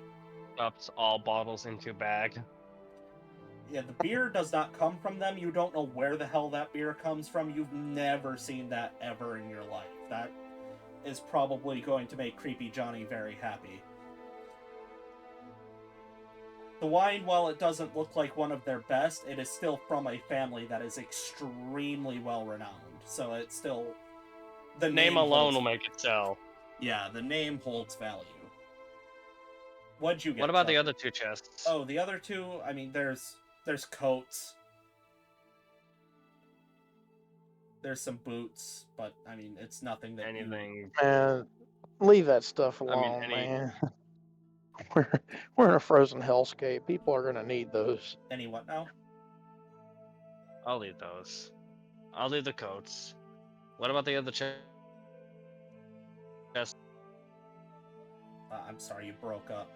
Ups all bottles into bag. Yeah, the beer does not come from them. You don't know where the hell that beer comes from. You've never seen that ever in your life. That is probably going to make Creepy Johnny very happy. The wine, while it doesn't look like one of their best, it is still from a family that is extremely well renowned. So it's still... The name alone will make it sell. Yeah, the name holds value. What'd you get? What about the Chuck? other 2 chests? Oh, the other 2, I mean, there's coats. There's some boots, but I mean, it's nothing that Anything. Man, leave that stuff I alone, mean, man. We're in a frozen hellscape. People are gonna need those. Any what now? I'll leave those. I'll leave the coats. What about the other chest? I'm sorry, you broke up.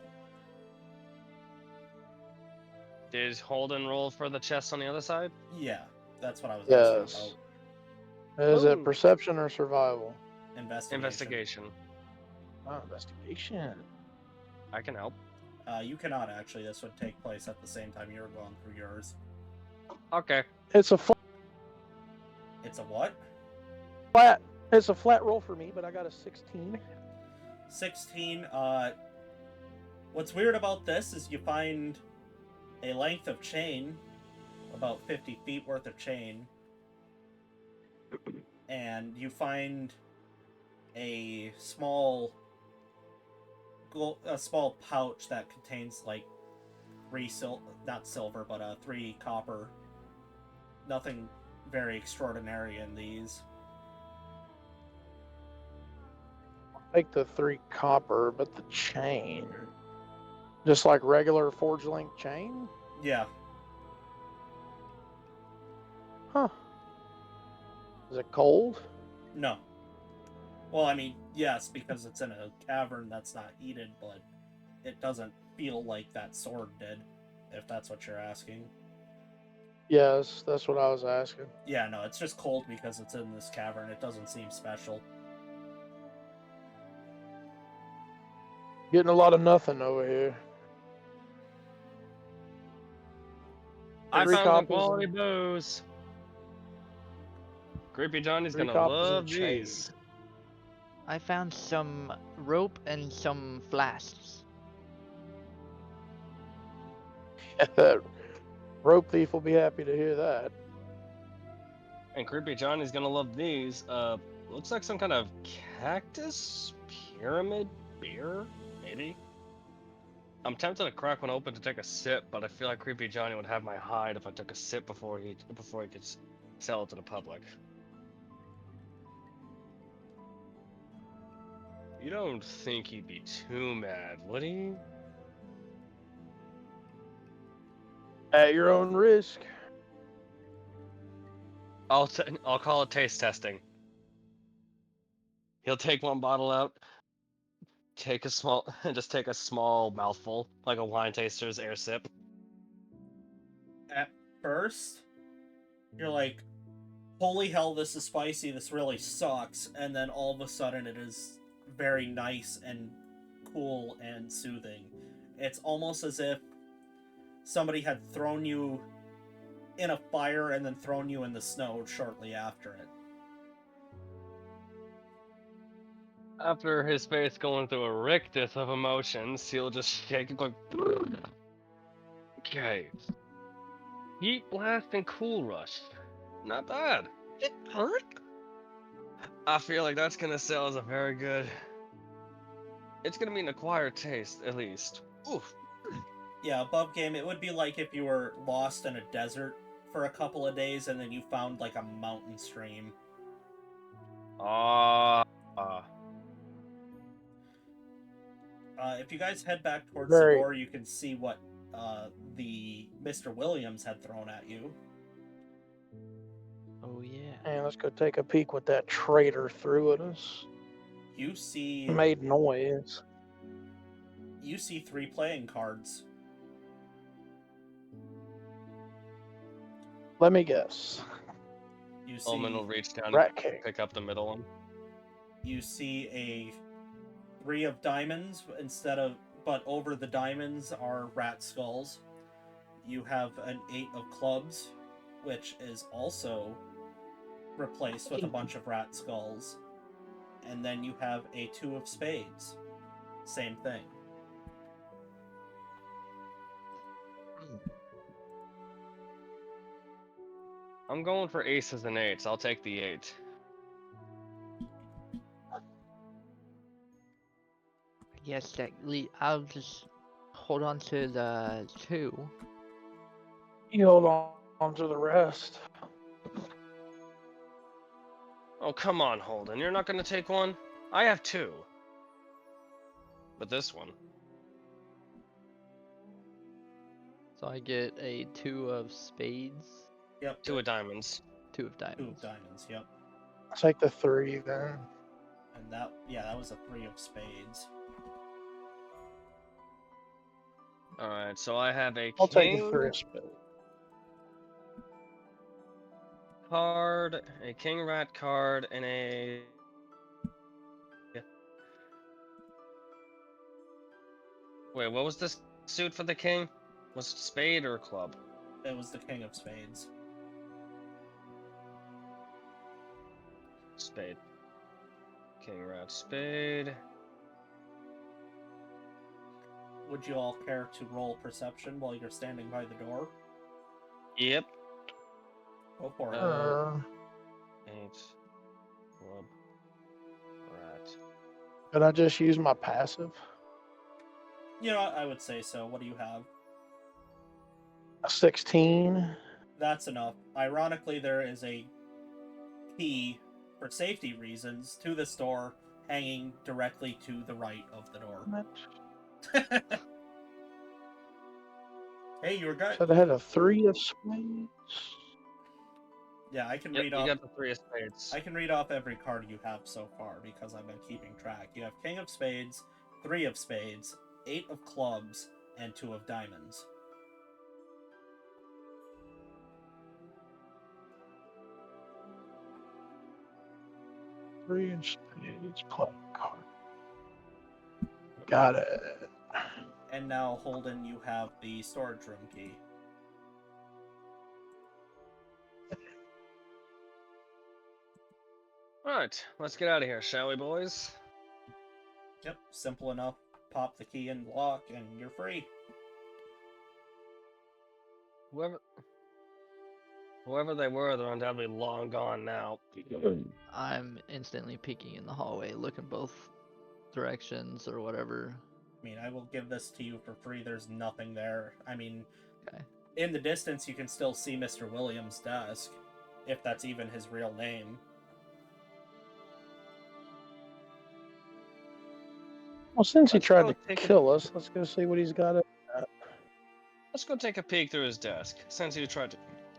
Did Holden roll for the chest on the other side? Yeah, that's what I was asking Yes. about. Is it Ooh. perception or survival? Investigation. Oh, investigation. I can help. You cannot actually. This would take place at the same time you were going through yours. Okay. It's a It's a what? flat. It's a flat roll for me, but I got a 16. 16. What's weird about this is you find a length of chain, about 50 feet worth of chain, and you find a small pouch that contains like not silver, but 3 copper. Nothing very extraordinary in these. Take the 3 copper, but the chain. Just like regular forge link chain? Yeah. Huh. Is it cold? No. Well, I mean, yes, because it's in a cavern that's not heated, but it doesn't feel like that sword did, if that's what you're asking. Yes, that's what I was asking. Yeah, no, it's just cold because it's in this cavern. It doesn't seem special. Getting a lot of nothing over here. I Three found some copies quality and- booze. Creepy Johnny's 3 gonna copies love and chain. these. I found some rope and some flasks. That rope thief will be happy to hear that. And Creepy Johnny's gonna love these. Looks like some kind of cactus pyramid beer, maybe. I'm tempted to crack one open to take a sip, but I feel like Creepy Johnny would have my hide if I took a sip before he could sell it to the public. You don't think he'd be too mad, would he? At your own risk. I'll call it taste testing. He'll take one bottle out, take a small mouthful, like a wine taster's air sip. At first, you're like, holy hell, this is spicy, this really sucks, and then all of a sudden it is very nice and cool and soothing. It's almost as if somebody had thrown you in a fire and then thrown you in the snow shortly after it. After his face going through a rictus of emotions, he'll just shake and go, okay. Heat blast and cool rush. Not bad. It hurt? I feel like that's gonna sell as a very good. It's gonna be an acquired taste, at least. Oof. Yeah, above game, it would be like if you were lost in a desert for a couple of days and then you found like a mountain stream. If you guys head back towards the door, you can see what the Mr. Williams had thrown at you. Oh yeah. And let's go take a peek what that traitor threw at us. You see Made noise. You see 3 playing cards. Let me guess. You see Omen will reach down Rat and cake. pick up the middle one. You see a 3 of diamonds but over the diamonds are rat skulls. You have an 8 of clubs, which is also replaced with a bunch of rat skulls. And then you have a 2 of spades. Same thing. I'm going for aces and eights. I'll take the 8. Yes, I'll just hold on to the 2. You hold on to the rest. Oh, come on, Holden. You're not gonna take one? I have 2. But this one. So I get a 2 of spades. Yep. 2 of diamonds. 2 of 2 diamonds. of diamonds. Yep. I'll take the 3 then. And that was a 3 of spades. Alright, so I have a I'll take the king 3 of spades. card, a king rat card, and a... Wait, what was this suit for the king? Was it spade or club? It was the king of spades. Spade. King rat spade. Would you all care to roll perception while you're standing by the door? Yep. Go for it. 8. Club. Rat. Could I just use my passive? You know what? I would say so. What do you have? A 16. That's enough. Ironically, there is a key, for safety reasons, to this door hanging directly to the right of the door. Hey, you were good. So they had a 3 of spades. Yeah, I can Yep, read you off. got the 3 of spades. I can read off every card you have so far because I've been keeping track. You have king of spades, 3 of spades, 8 of clubs, and 2 of diamonds. Three of spades. Play card. Got it. And now, Holden, you have the storage room key. Alright, let's get out of here, shall we, boys? Yep, simple enough. Pop the key in the lock, and you're free. Whoever they were, they're undoubtedly long gone now. I'm instantly peeking in the hallway, looking both directions or whatever. I mean, I will give this to you for free. There's nothing there. I mean, Okay. in the distance, you can still see Mr. Williams' desk, if that's even his real name. Well, since he Let's tried go to take a- kill us, let's go see what he's got. Let's go take a peek through his desk. Since he tried to...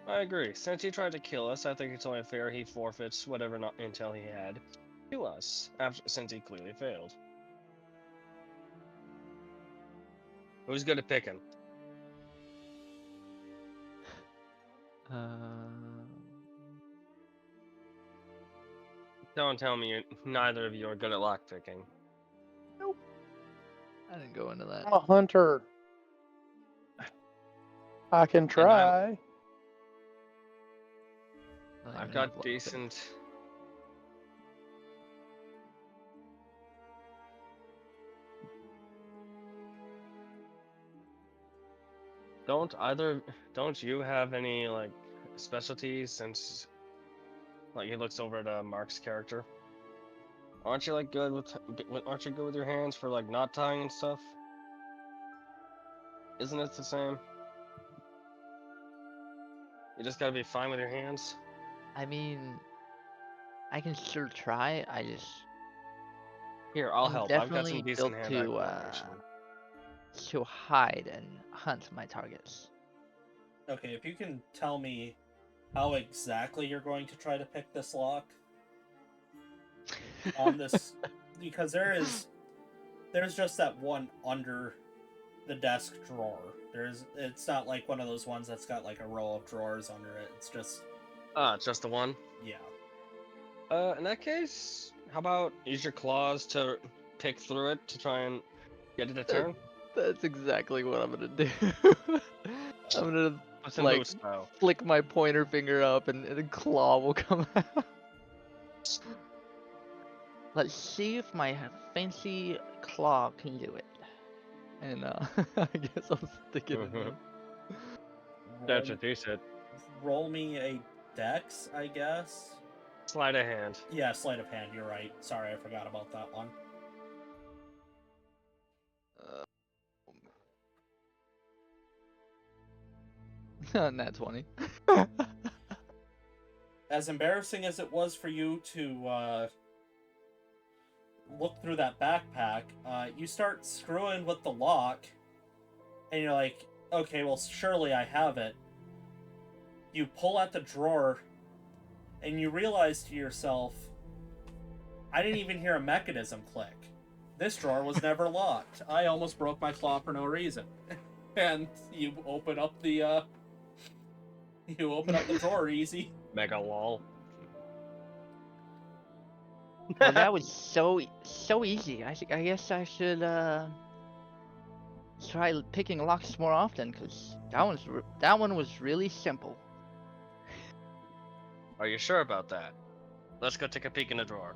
I agree. Since he tried to kill us, I think it's only fair he forfeits whatever intel he had to us, since he clearly failed. Who's good at picking? Don't tell me neither of you are good at lockpicking. I didn't go into that. I'm a hunter. I can try. I don't I've even got have luck. decent... Don't you have any, like, specialties since, like, he looks over at Mark's character? Aren't you, like, aren't you good with your hands for, like, knot tying and stuff? Isn't it the same? You just gotta be fine with your hands? I mean, I can sure try. Here, I'll I'm help. I've got some definitely decent built hand-eye coordination. to hide and hunt my targets. Okay, if you can tell me how exactly you're going to try to pick this lock on this, because there's just that one under the desk drawer. It's not like one of those ones that's got like a row of drawers under it. It's just Just the one? yeah. In that case, how about use your claws to pick through it to try and get it to turn? That's exactly what I'm gonna do. I'm gonna Puss in like Boots style. flick my pointer finger up and a claw will come out. Let's see if my fancy claw can do it. And I guess I'll stick it in there. That's what they said. Roll me a dex, I guess. Sleight of hand. Yeah, sleight of hand. You're right. Sorry, I forgot about that one. Nat 20. As embarrassing as it was for you to look through that backpack, you start screwing with the lock, and you're like, okay, well, surely I have it. you pull at the drawer, and you realize to yourself, I didn't even hear a mechanism click. This drawer was never locked. I almost broke my claw for no reason. And you open up the drawer easy. Mega lol. Well, that was so easy. I guess I should try picking locks more often, cause that one was really simple. Are you sure about that? Let's go take a peek in the drawer.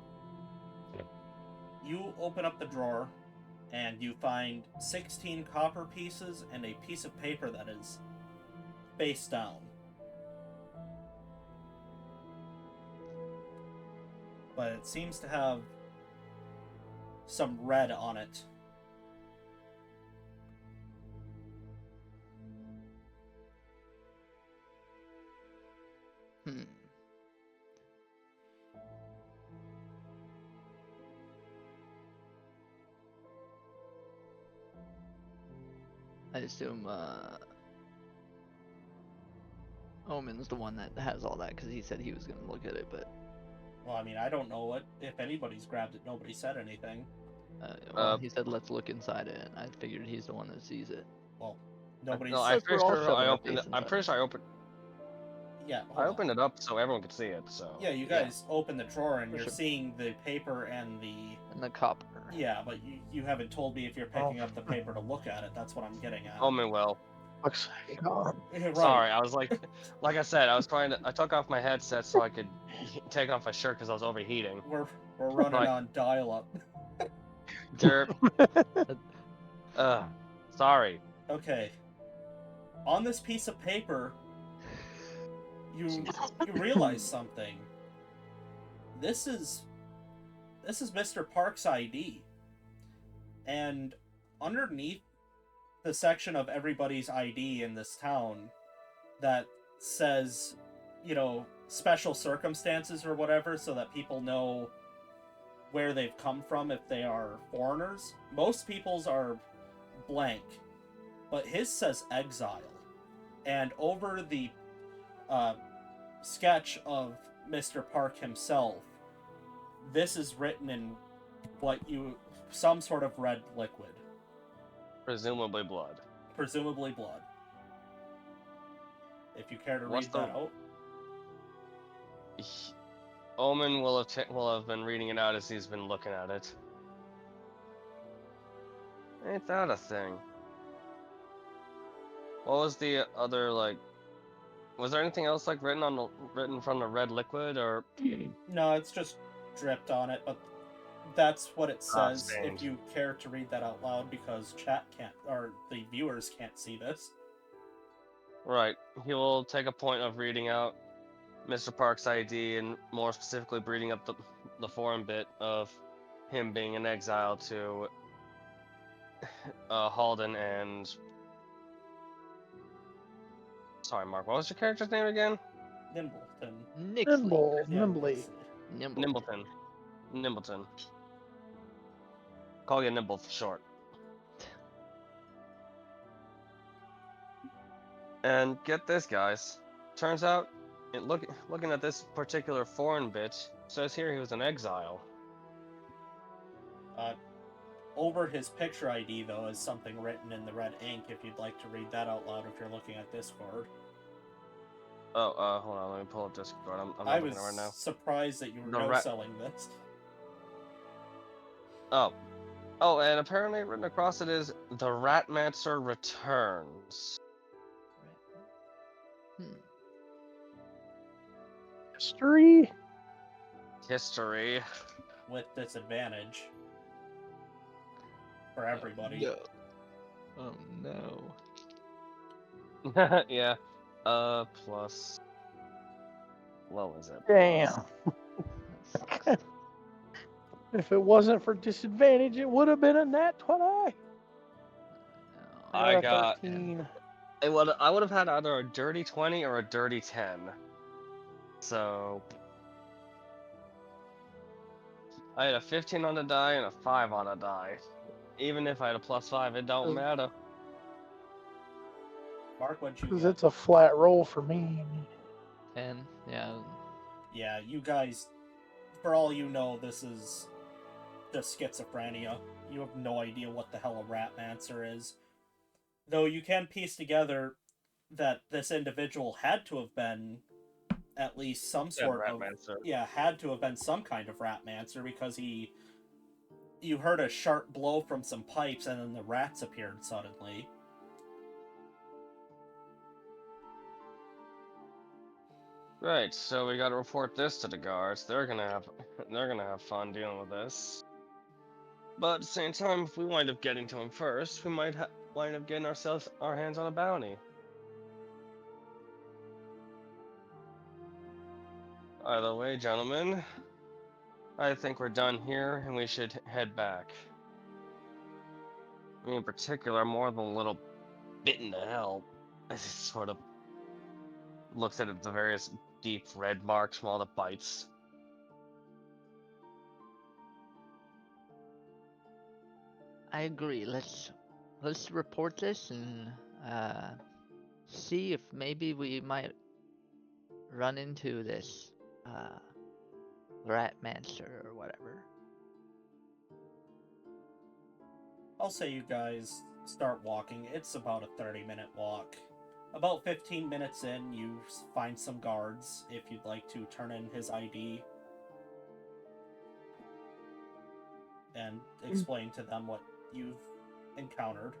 You open up the drawer, and you find 16 copper pieces and a piece of paper that is face down. But it seems to have some red on it. Hmm. I assume Omen's the one that has all that, because he said he was gonna look at it, but Well, I mean, I don't know if anybody's grabbed it. Nobody said anything. well, he said let's look inside it, and I figured he's the one that sees it. Well, nobody's. No, I'm Says we're pretty all sure shoving I our opened face it. I'm inside. pretty sure I opened. Yeah, I hold on. opened it up so everyone could see it. So. Yeah, you guys open the drawer and For you're sure. seeing the paper and the. And the copper. Yeah, but you haven't told me if you're picking up the paper to look at it. That's what I'm getting at. Well. Looks like, oh, Right. Sorry, I was like I said, I was trying to. I took off my headset so I could take off my shirt because I was overheating. We're running Right. on dial-up. Derp. Sorry. Okay. On this piece of paper, you realize something. This is Mr. Park's ID. And underneath the section of everybody's ID in this town that says, special circumstances or whatever, so that people know where they've come from if they are foreigners. Most people's are blank, but his says exile. And over the sketch of Mr. Park himself, this is written in some sort of red liquid. Presumably blood. Presumably blood. If you care to What's read that out. Omen will have been reading it out as he's been looking at it. Ain't that a thing? What was the other Was there anything else written from the red liquid or? No, it's just dripped on it, but that's what it says. Stained. If you care to read that out loud, because chat can't, or the viewers can't see this. Right. He will take a point of reading out Mr. Park's ID and more specifically reading up the foreign bit of him being in exile to Halden and. Sorry, Mark. What was your character's name again? Nimbleton. nimble, Yeah, nimbly. Nimbleton. Nimbleton. Call you Nimble for short. And get this, guys. Turns out, looking at this particular foreign bit, says here he was in exile. Over his picture ID, though, is something written in the red ink, if you'd like to read that out loud if you're looking at Discord. Oh, hold on, let me pull up Discord. I'm I not was looking at it right now. surprised that you were The no-selling this. Oh, and apparently written across it is The Ratmancer Returns. History? History. With disadvantage. For everybody. No. Oh no. Yeah. Plus. What was it? Damn. If it wasn't for disadvantage, it would have been a nat 20. I Or a got. 13. I would have had either a dirty 20 or a dirty 10. So. I had a 15 on the die and a 5 on the die. Even if I had a +5, it don't matter. Mark, what'd you Because get? it's a flat roll for me. And yeah, Yeah, you guys, for all you know, this is just schizophrenia. You have no idea what the hell a Ratmancer is. Though you can piece together that this individual had to have been at least some sort of... Ratmancer. Yeah, had to have been some kind of Ratmancer, because you heard a sharp blow from some pipes and then the rats appeared suddenly. Right, so we gotta report this to the guards. They're gonna have fun dealing with this. But at the same time, if we wind up getting to him first, we might wind up getting our hands on a bounty. Either way, gentlemen, I think we're done here, and we should head back. Me in particular, more than a little bitten to hell. As he sort of looks at the various deep red marks from all the bites. I agree. Let's report this and see if maybe we might run into this Ratmancer or whatever. I'll say you guys start walking. It's about a 30-minute walk. About 15 minutes in, you find some guards if you'd like to turn in his ID and explain to them what you've encountered.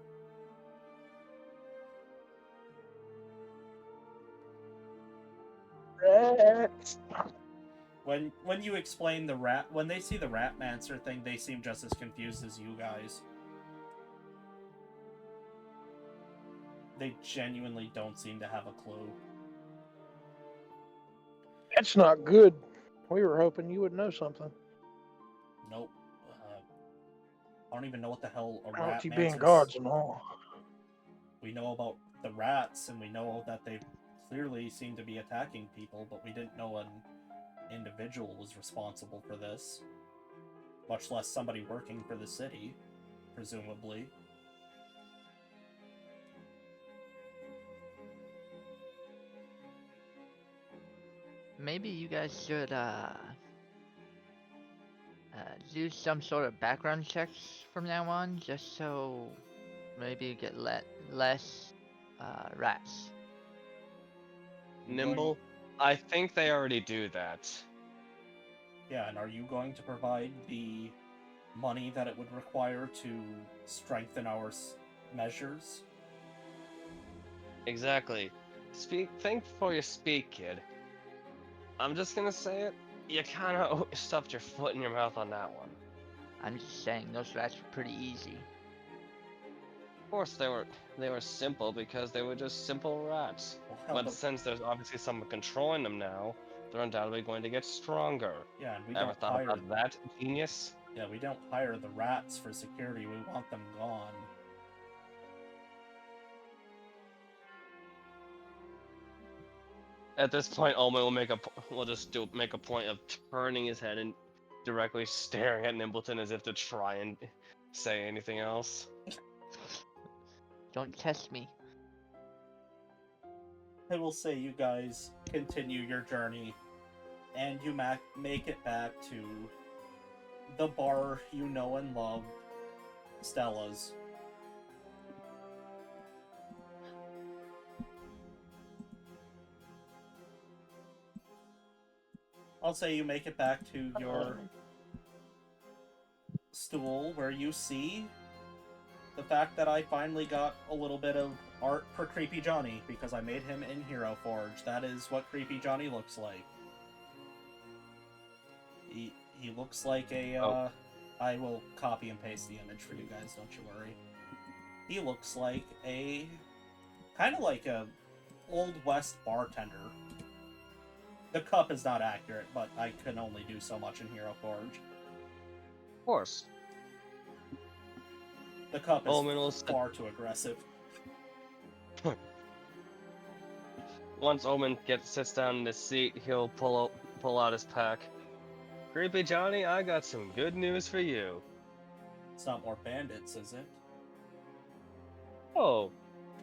Rats. When you explain when they see the Ratmancer thing, they seem just as confused as you guys. They genuinely don't seem to have a clue. That's not good. We were hoping you would know something. Nope. I don't even know what the hell a About you Ratmancer being is. guards and all. We know about the rats, and we know that they clearly seem to be attacking people, but we didn't know an individual was responsible for this. Much less somebody working for the city, presumably. Maybe you guys should do some sort of background checks from now on, just so maybe you get less rats. Nimble, I think they already do that. Yeah, and are you going to provide the money that it would require to strengthen our measures? Exactly. Think before you speak, kid. I'm just gonna say it. You kind of stuffed your foot in your mouth on that one. I'm just saying, those rats were pretty easy. Of course, they were simple because they were just simple rats. Well, hell, But since there's obviously someone controlling them now, they're undoubtedly going to get stronger. yeah, and we Ever don't thought hire... about that, genius? Yeah, we don't hire the rats for security. We want them gone. At this point, Omen will just make a point of turning his head and directly staring at Nimbleton as if to try and say anything else. Don't test me. I will say you guys continue your journey, and you make it back to the bar you know and love, Stella's. I'll say you make it back to your stool, where you see the fact that I finally got a little bit of art for Creepy Johnny, because I made him in Hero Forge. That is what Creepy Johnny looks like. He looks like a, I will copy and paste the image for you guys, don't you worry. He looks like a... kind of like a Old West bartender. The cup is not accurate, but I can only do so much in Hero Forge. Of course. The cup Omen will is far too aggressive. Once Omen sits down in his seat, he'll pull out his pack. Creepy Johnny, I got some good news for you. It's not more bandits, is it? Oh.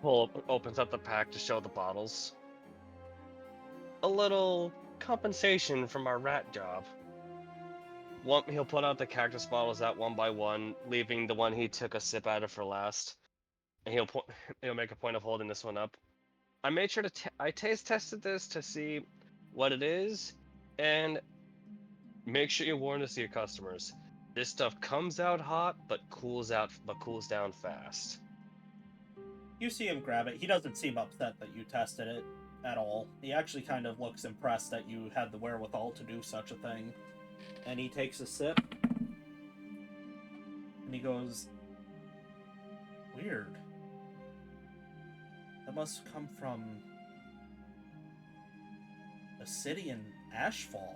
Opens up the pack to show the bottles. a little compensation from our rat job. He'll put out the cactus bottles out one by one, leaving the one he took a sip out of for last. And he'll make a point of holding this one up. I made sure I taste tested this to see what it is, and make sure you warn this to your customers. This stuff comes out hot, but cools down fast. You see him grab it. He doesn't seem upset that you tested it at all. He actually kind of looks impressed that you had the wherewithal to do such a thing. And he takes a sip. And he goes, weird. That must come from a city in Ashfall.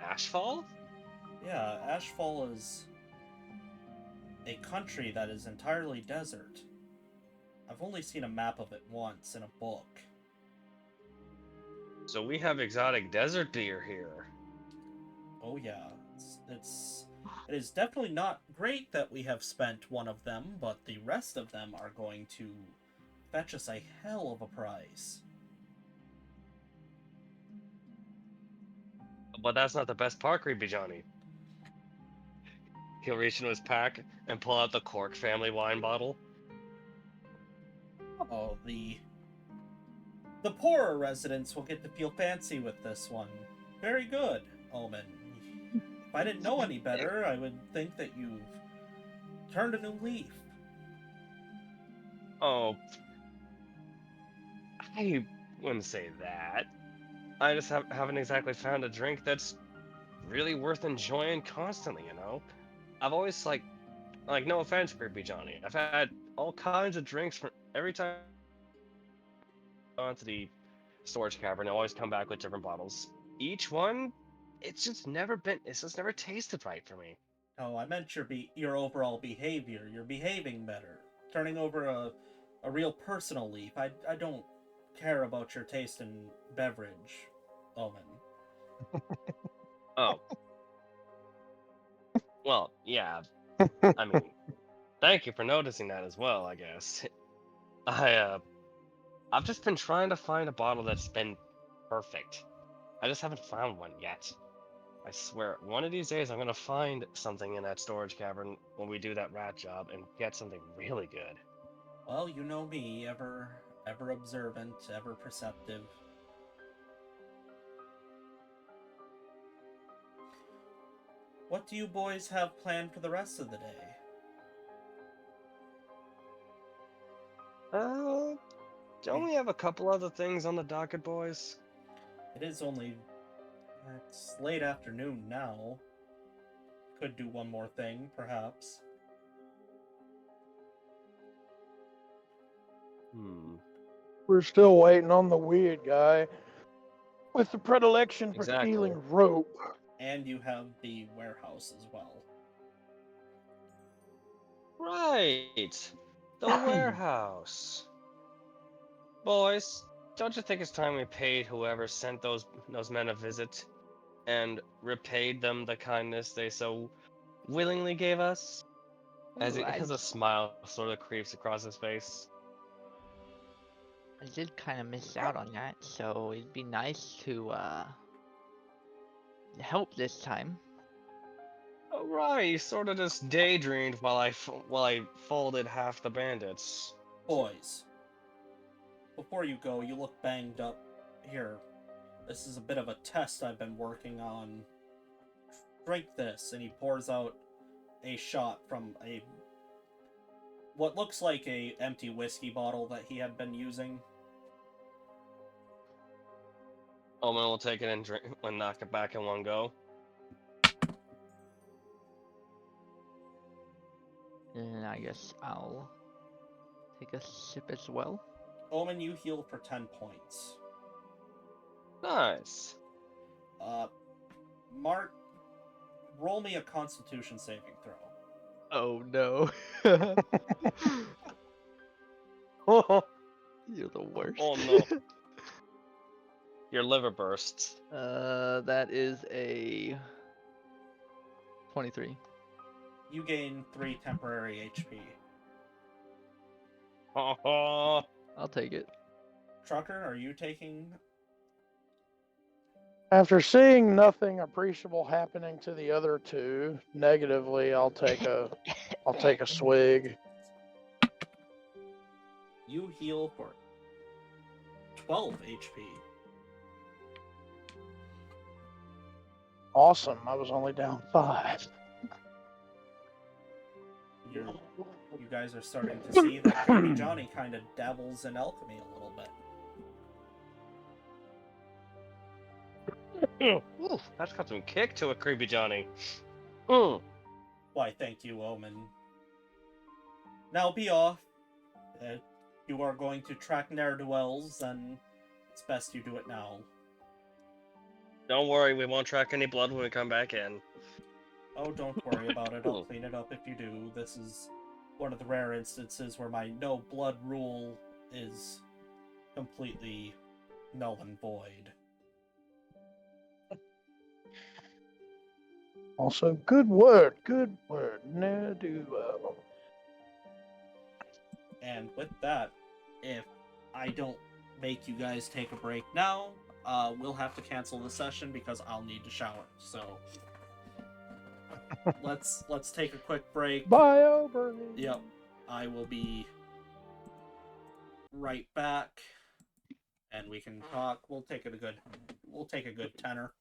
Ashfall? Yeah, Ashfall is a country that is entirely desert. I've only seen a map of it once in a book. So we have exotic desert deer here. Oh yeah, it is definitely not great that we have spent one of them, but the rest of them are going to fetch us a hell of a price. But that's not the best part, Creepy Johnny. He'll reach into his pack and pull out the Cork family wine bottle. Oh, the poorer residents will get to feel fancy with this one. Very good, Omen. If I didn't know any better, I would think that you've turned a new leaf. Oh, I wouldn't say that. I just haven't exactly found a drink that's really worth enjoying constantly, you know? I've always, no offense, Creepy Johnny. I've had all kinds of drinks from every time I go to the storage cavern. I always come back with different bottles. Each one, it's just never tasted right for me. Oh, I meant your overall behavior. You're behaving better. Turning over a real personal leaf. I don't care about your taste in beverage, Omen. Oh. Well, yeah. I mean, thank you for noticing that as well, I guess. I've just been trying to find a bottle that's been perfect. I just haven't found one yet. I swear, one of these days I'm gonna find something in that storage cavern when we do that rat job and get something really good. Well, you know me, ever observant, ever perceptive. What do you boys have planned for the rest of the day? Don't we have a couple other things on the docket, boys? It's late afternoon now. Could do one more thing, perhaps. We're still waiting on the weird guy with the predilection for Exactly. stealing rope. And you have the warehouse as well. Right! The warehouse. Boys, don't you think it's time we paid whoever sent those men a visit and repaid them the kindness they so willingly gave us? As a smile sort of creeps across his face. I did kind of miss out on that, so it'd be nice to help this time. Oh, right, you sort of just daydreamed while I folded half the bandits. Boys, before you go, you look banged up. Here, this is a bit of a test I've been working on. Drink this, and he pours out a shot from what looks like a empty whiskey bottle that he had been using. Omen will take it and drink and knock it back in one go. And I guess I'll take a sip as well. Omen, you heal for 10 points. Nice. Mark, roll me a Constitution saving throw. Oh no. Oh You're the worst. no. Your liver bursts. That is a 23. You gain 3 temporary HP. Oh, I'll take it. Trucker, are you taking? After seeing nothing appreciable happening to the other two negatively, I'll take a swig. You heal for 12 HP. Awesome. I was only down 5. You guys are starting to see that Creepy Johnny kind of dabbles in alchemy a little bit. Ooh, that's got some kick to it, Creepy Johnny. Mm. Why, thank you, Omen. Now be off. You are going to track ne'er-do-wells, and it's best you do it now. Don't worry, we won't track any blood when we come back in. Oh, don't worry about it. I'll clean it up if you do. This is one of the rare instances where my no blood rule is completely null and void. Also, good word. Ne'er do well. And with that, if I don't make you guys take a break now, we'll have to cancel the session because I'll need to shower. So let's take a quick break. Bio burning. Yep, I will be right back, and we can talk. We'll take a good tenor.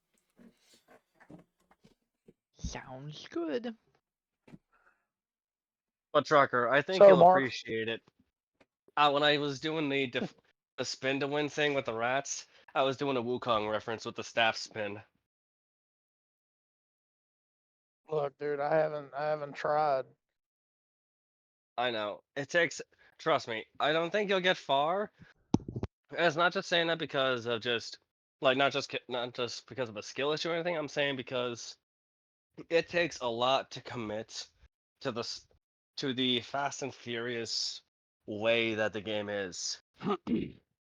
Sounds good. But Trucker, I think So, you'll Mark? appreciate it. When I was doing the spin to win thing with the rats, I was doing a Wukong reference with the staff spin. Look, dude, I haven't tried. I know. It takes, trust me, I don't think you'll get far. And it's not just saying that because of just, like, not just because of a skill issue or anything. I'm saying because it takes a lot to commit to the Fast and Furious way that the game is.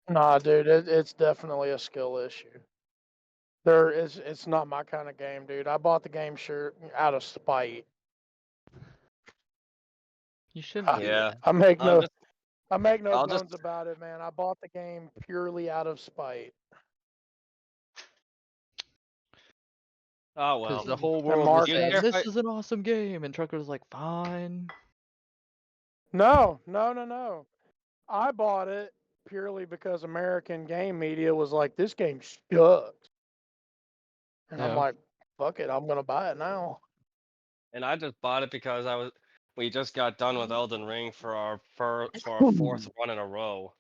Nah, dude, it's definitely a skill issue. It's not my kind of game, dude. I bought the game shirt out of spite. You shouldn't do Yeah. that. I make I'm no just, I make no I'll bones just, about it, man. I bought the game purely out of spite. oh Because well. the whole And world was Mark, You saying, care if that's this I, is an awesome game. And Trucker was like, fine. no. I bought it purely because American game media was like, this game sucks. And I'm Yeah. like, fuck it, I'm gonna buy it now. and I just bought it because we just got done with Elden Ring for our fourth run in a row,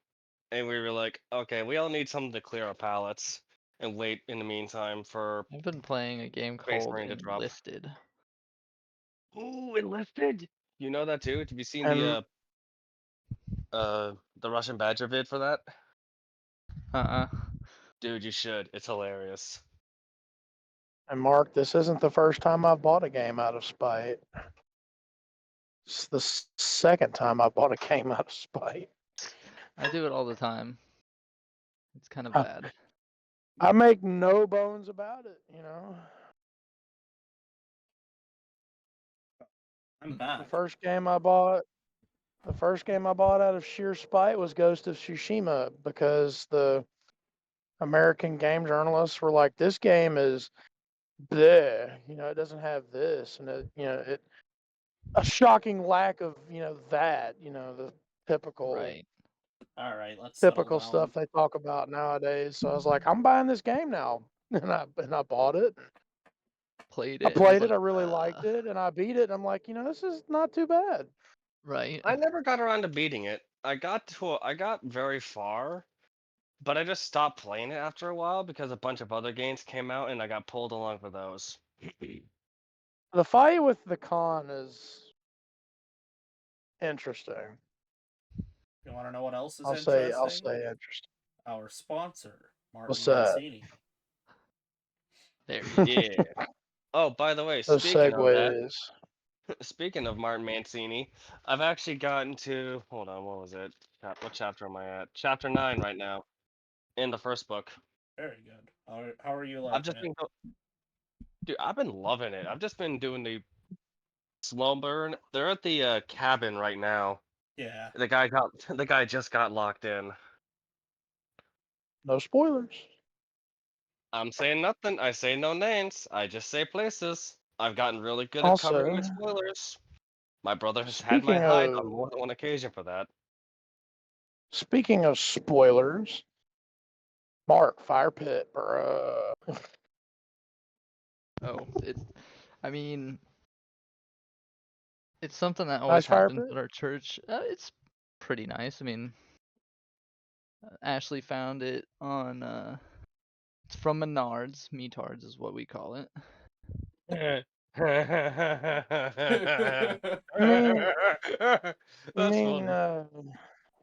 and we were like, okay, we all need something to clear our palates and wait in the meantime for I've been playing a game Space called Marine to drop. Enlisted. Ooh, enlisted. You know that too? Have you seen And the Russian Badger vid for that? Uh-uh. Dude, you should. It's hilarious. and Mark, this isn't the first time I've bought a game out of spite. It's the second time I bought a game out of spite. I do it all the time. It's kind of Huh. bad. I make no bones about it, you know. I'm The back. first game I bought out of sheer spite was Ghost of Tsushima because the American game journalists were like, this game is bleh, you know, it doesn't have this, and a shocking lack of, that, the typical Right. All right, let's settle typical down. stuff they talk about nowadays. So I was like, I'm buying this game now. And I bought it. Played I it and was played it, like, I really liked it, and I beat it. I'm like, this is not too bad. right. I never got around to beating it. I got very far, but I just stopped playing it after a while because a bunch of other games came out and I got pulled along for those. The fight with the Khan is interesting. You want to know what else is I'll interesting? say interesting. Our sponsor, Martin What's that? Mancini. There you go. Yeah. Oh, by the way, Those speaking of that, segues. speaking of Martin Mancini, I've actually gotten to, hold on, what was it? What chapter am I at? Chapter 9 right now in the first book. Very good. How are you I've liking just it? been Dude, I've been loving it. I've just been doing the slow burn. They're at the cabin right now. Yeah. The guy just got locked in. No spoilers. I'm saying nothing. I say no names. I just say places. I've gotten really good at covering Also, my spoilers. My brother has had my speaking hide on of more than one occasion for that. speaking of spoilers, Mark, Fire Pit, bruh. Oh, I mean, it's something that Nice always fire happens pit? at our church. It's pretty nice. I mean, Ashley found it on, it's from Menards. Metards is what we call it. You mean you That's mean funny.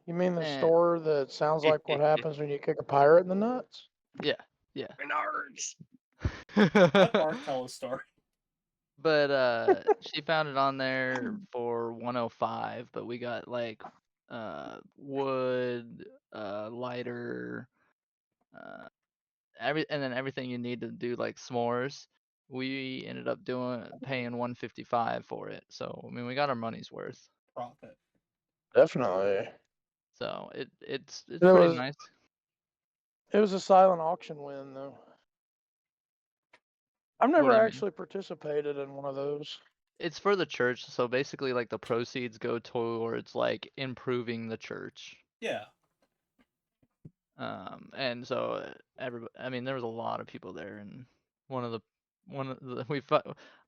you mean the And store that sounds like what happens when you kick a pirate in the nuts? yeah, yeah. Menards. Let Mark tell his story. But she found it on there for 105, but we got like wood, lighter, uh and then everything you need to do like s'mores. We ended up paying 155 for it. So I mean we got our money's worth. Profit. Definitely. So it's It pretty was nice. it was a silent auction win though. I've What never do you mean? actually participated in one of those. It's for the church, so basically like the proceeds go towards like improving the church. Yeah. And so everybody, I mean, there was a lot of people there, and one of the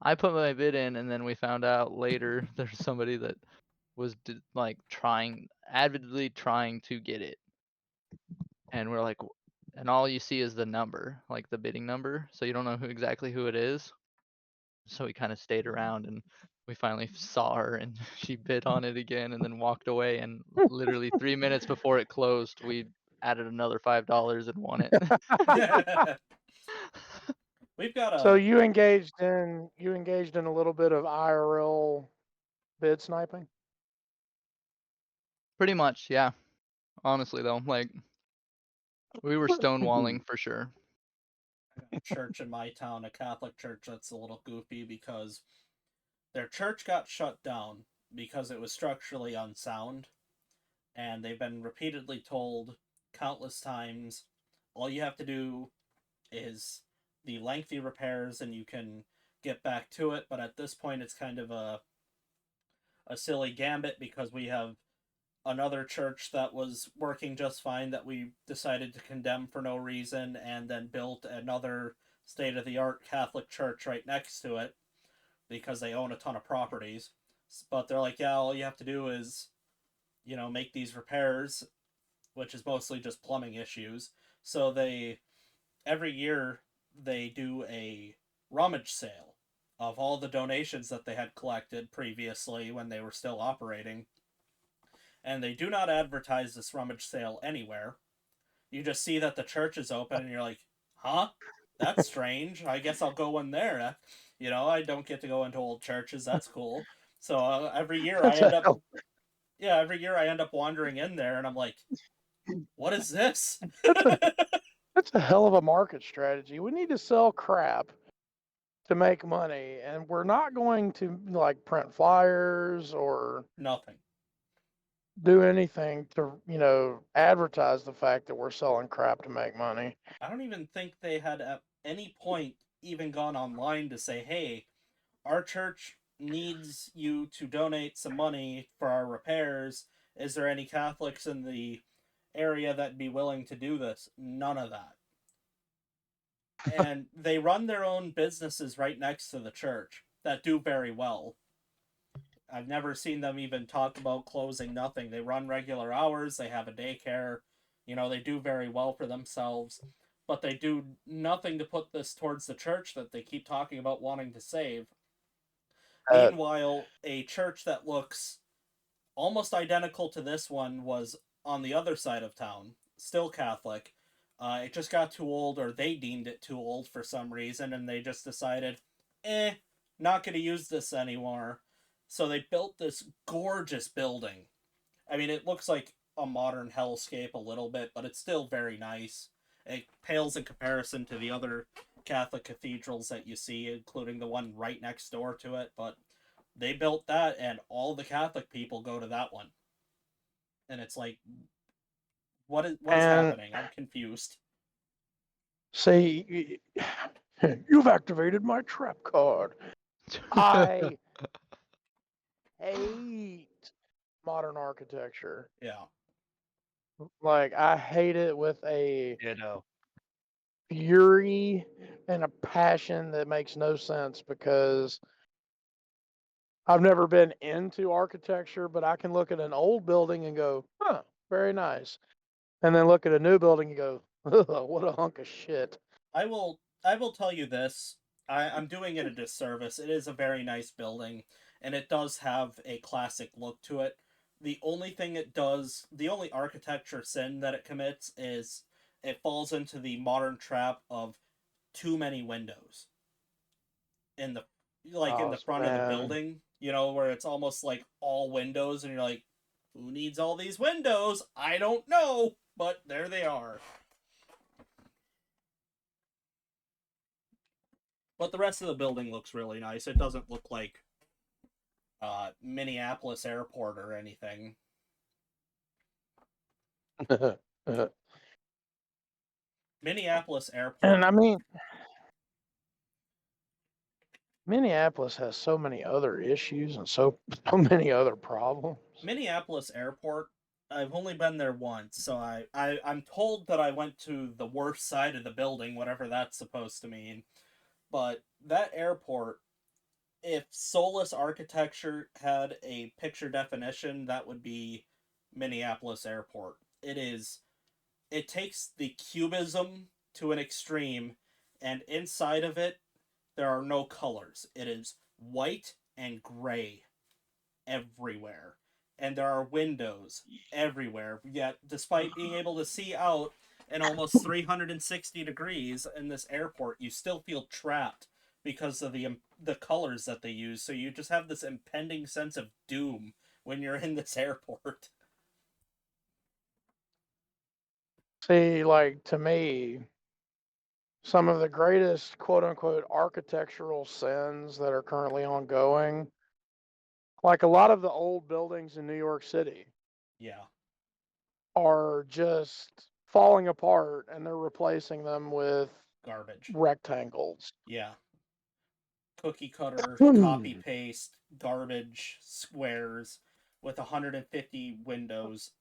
I put my bid in, and then we found out later there's somebody that was like avidly trying to get it, and we're like, and all you see is the number, like the bidding number, so you don't know exactly who it is. So we kind of stayed around, and we finally saw her, and she bid on it again, and then walked away. And literally 3 minutes before it closed, we added another $5 and won it. We've got So a you engaged in a little bit of IRL bid sniping? Pretty much, yeah. Honestly, though, like we were stonewalling for sure. church in my town, a Catholic church that's a little goofy because their church got shut down because it was structurally unsound, and they've been repeatedly told countless times all you have to do is the lengthy repairs and you can get back to it. But at this point, it's kind of a silly gambit because we have another church that was working just fine that we decided to condemn for no reason, and then built another state of the art Catholic church right next to it because they own a ton of properties. But they're like, yeah, all you have to do is, make these repairs, which is mostly just plumbing issues. So every year they do a rummage sale of all the donations that they had collected previously when they were still operating. And they do not advertise this rummage sale anywhere. You just see that the church is open and you're like, huh? That's strange. I guess I'll go in there. I don't get to go into old churches. That's cool. So every year I That's end a up, hell, yeah, every year I end up wandering in there and I'm like, what is this? that's a hell of a market strategy. We need to sell crap to make money, and we're not going to like print flyers or Nothing. do anything to, advertise the fact that we're selling crap to make money. I don't even think they had at any point even gone online to say, hey, our church needs you to donate some money for our repairs. Is there any Catholics in the area that'd be willing to do this? None of that. And they run their own businesses right next to the church that do very well. I've never seen them even talk about closing nothing. They run regular hours, they have a daycare, they do very well for themselves, but they do nothing to put this towards the church that they keep talking about wanting to save. Uh, Meanwhile, a church that looks almost identical to this one was on the other side of town, still Catholic. It just got too old, or they deemed it too old for some reason, and they just decided, not going to use this anymore. So they built this gorgeous building. I mean, it looks like a modern hellscape a little bit, but it's still very nice. It pales in comparison to the other Catholic cathedrals that you see, including the one right next door to it. But they built that, and all the Catholic people go to that one. And it's like, what is and happening? I'm confused. See, you've activated my trap card. I hate modern architecture. Yeah. Like, I hate it with a Ditto. fury and a passion that makes no sense because I've never been into architecture, but I can look at an old building and go, huh, very nice. And then look at a new building and go, what a hunk of shit. I will tell you this. I'm doing it a disservice. It is a very nice building, and it does have a classic look to it. The only thing it does, the only architecture sin that it commits is it falls into the modern trap of too many windows in the in Oh, the front of the man. building, where it's almost like all windows and you're like, who needs all these windows? I don't know, but there they are. But the rest of the building looks really nice. It doesn't look like Minneapolis Airport or anything. Minneapolis Airport. And I mean, Minneapolis has so many other issues and so many other problems. Minneapolis Airport. I've only been there once, so I'm told that I went to the worst side of the building, whatever that's supposed to mean. But that airport, if soulless architecture had a picture definition, that would be Minneapolis Airport. It takes the cubism to an extreme, and inside of it, there are no colors. It is white and gray everywhere. And there are windows everywhere. Yet, despite being able to see out in almost 360 degrees in this airport, you still feel trapped because of the colors that they use. So you just have this impending sense of doom when you're in this airport. See, like, to me, some of the greatest quote unquote architectural sins that are currently ongoing, like a lot of the old buildings in New York City, Yeah. are just falling apart and they're replacing them with Garbage. rectangles. Yeah. Cookie cutter, Hmm. copy paste, garbage squares with 150 windows.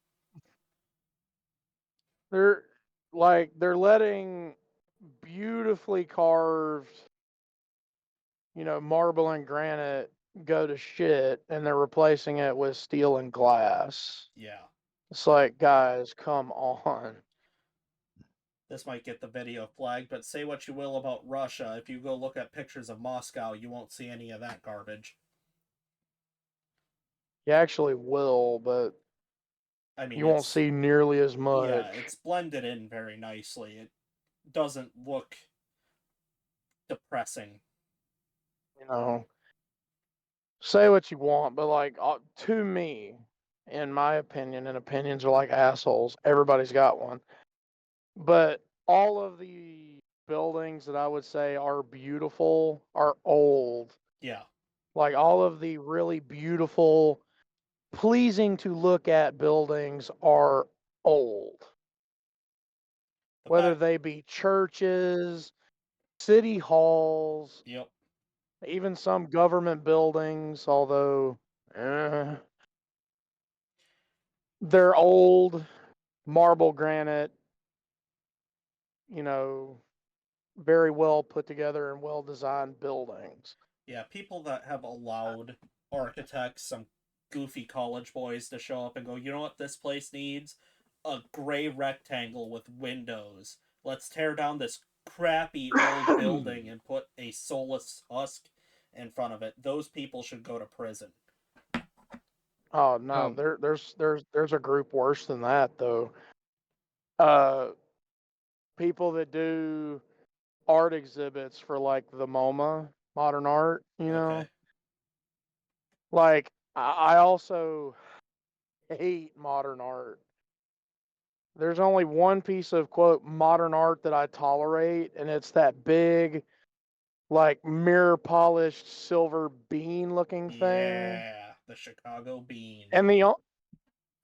They're they're letting beautifully carved, marble and granite go to shit and they're replacing it with steel and glass. Yeah. It's like, guys, come on. This might get the video flagged, but say what you will about Russia, if you go look at pictures of Moscow, you won't see any of that garbage. You actually will, but I mean, you won't see nearly as much. Yeah, it's blended in very nicely. It doesn't look depressing. Say what you want, but like, to me, in my opinion, and opinions are like assholes. Everybody's got one. But all of the buildings that I would say are beautiful are old. Yeah. Like all of the really beautiful, pleasing to look at buildings are old. Whether they be churches, city halls, Yep. even some government buildings, although they're old, marble granite, very well put together and well designed buildings. Yeah, people that have allowed architects, some goofy college boys, to show up and go, you know what this place needs? A gray rectangle with windows. Let's tear down this crappy old building and put a soulless husk in front of it. Those people should go to prison. Oh no, there's a group worse than that though. People that do art exhibits for like the MoMA, modern art, Okay. Like I also hate modern art. There's only one piece of quote modern art that I tolerate, and it's that big, like mirror polished silver bean looking thing. Yeah, the Chicago bean. And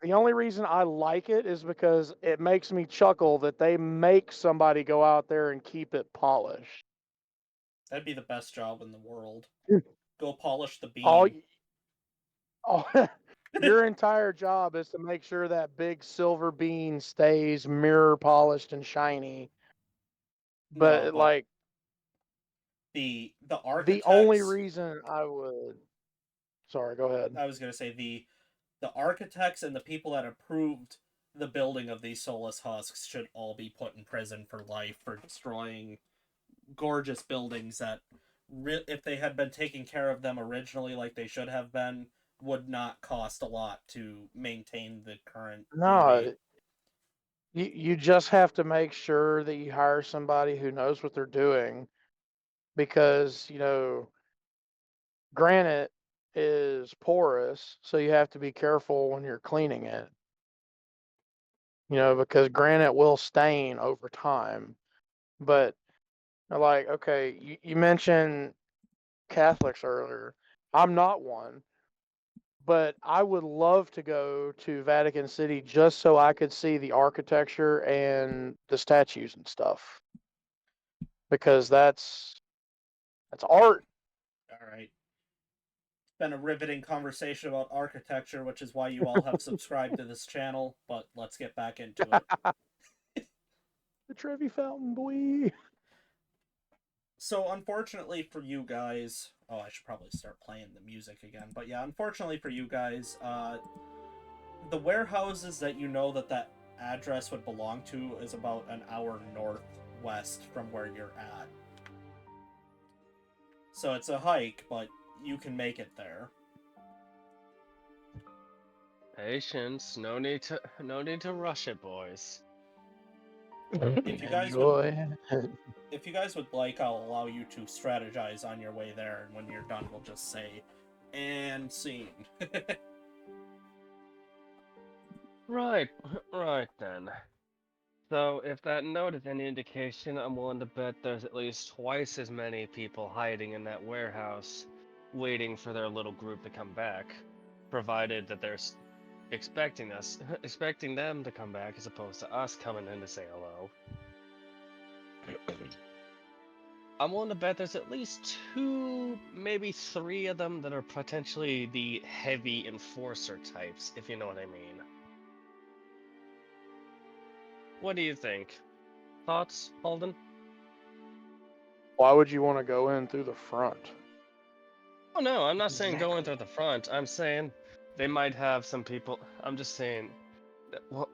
The only reason I like it is because it makes me chuckle that they make somebody go out there and keep it polished. That'd be the best job in the world. Go polish the All, beam. all your entire job is to make sure that big silver bean stays mirror polished and shiny. But, No, but like the the only architects. reason I would, sorry, go ahead. I was gonna say the architects and the people that approved the building of these soulless husks should all be put in prison for life for destroying gorgeous buildings that, if they had been taking care of them originally like they should have been, would not cost a lot to maintain the current No, beauty. you just have to make sure that you hire somebody who knows what they're doing, because granite is porous, so you have to be careful when you're cleaning it. Because granite will stain over time. But, like, okay, you mentioned Catholics earlier. I'm not one, but I would love to go to Vatican City just so I could see the architecture and the statues and stuff, because that's art. All right. It's been a riveting conversation about architecture, which is why you all have subscribed to this channel, but let's get back into it. The Trevi Fountain, boy. So, unfortunately for you guys, oh, I should probably start playing the music again. But yeah, unfortunately for you guys, the warehouses that you know that address would belong to is about an hour northwest from where you're at. So it's a hike, but you can make it there. Patience. No need to rush it, boys. If you guys would, Enjoy. if you guys would like, I'll allow you to strategize on your way there, and when you're done, we'll just say, "And scene." Right then. So, if that note is any indication, I'm willing to bet there's at least twice as many people hiding in that warehouse, waiting for their little group to come back, provided that they're expecting expecting them to come back as opposed to us coming in to say hello. I'm willing to bet there's at least 2, maybe 3 of them that are potentially the heavy enforcer types, if you know what I mean. What do you think? Thoughts, Holden? Why would you want to go in through the front? Oh no, I'm not saying go in through the front. I'm saying they might have some people. I'm just saying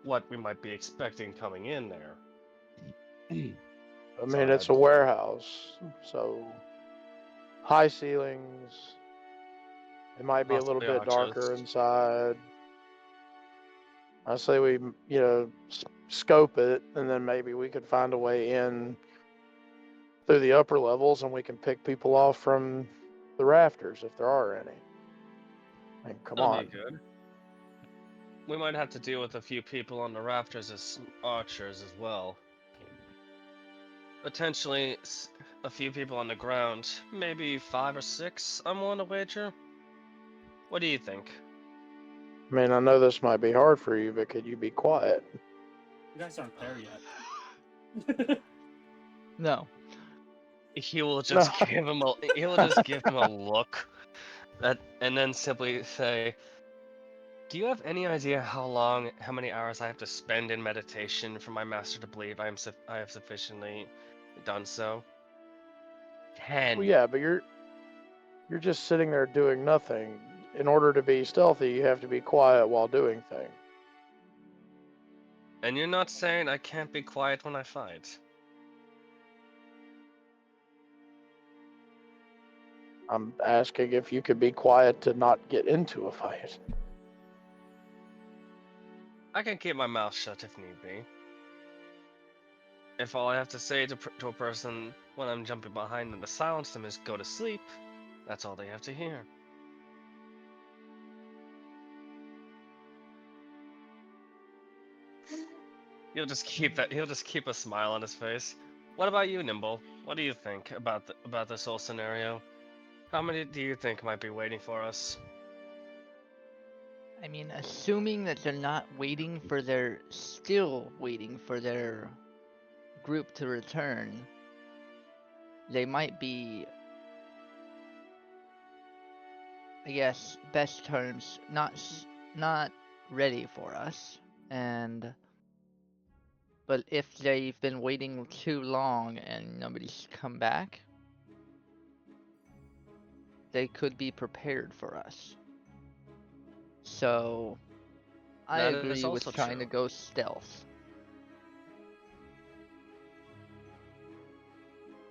what we might be expecting coming in there. I mean, Sorry, it's a warehouse, so high ceilings. It might be a little possibly bit darker arches. inside. I say we, scope it, and then maybe we could find a way in through the upper levels, and we can pick people off from the rafters if there are any. I mean, come That'll on. be good. We might have to deal with a few people on the rafters as archers as well. Potentially a few people on the ground. Maybe 5 or 6, I'm willing to wager. What do you think? I mean, I know this might be hard for you, but could you be quiet? You guys aren't there yet. No. He will just No. he'll just give him a look and then simply say, "Do you have any idea how many hours I have to spend in meditation for my master to believe I have sufficiently done so?" 10. Well, yeah, but you're just sitting there doing nothing. In order to be stealthy, you have to be quiet while doing things. And you're not saying I can't be quiet when I fight? I'm asking if you could be quiet to not get into a fight. I can keep my mouth shut if need be. If all I have to say to a person when I'm jumping behind them to silence them is go to sleep, that's all they have to hear. He'll just keep a smile on his face. What about you, Nimble? What do you think about this whole scenario? How many do you think might be waiting for us? I mean, assuming that they're still waiting for their group to return, they might be, I guess, best terms, not ready for us. But if they've been waiting too long and nobody's come back, they could be prepared for us. So I That is agree with also trying to true. go stealth.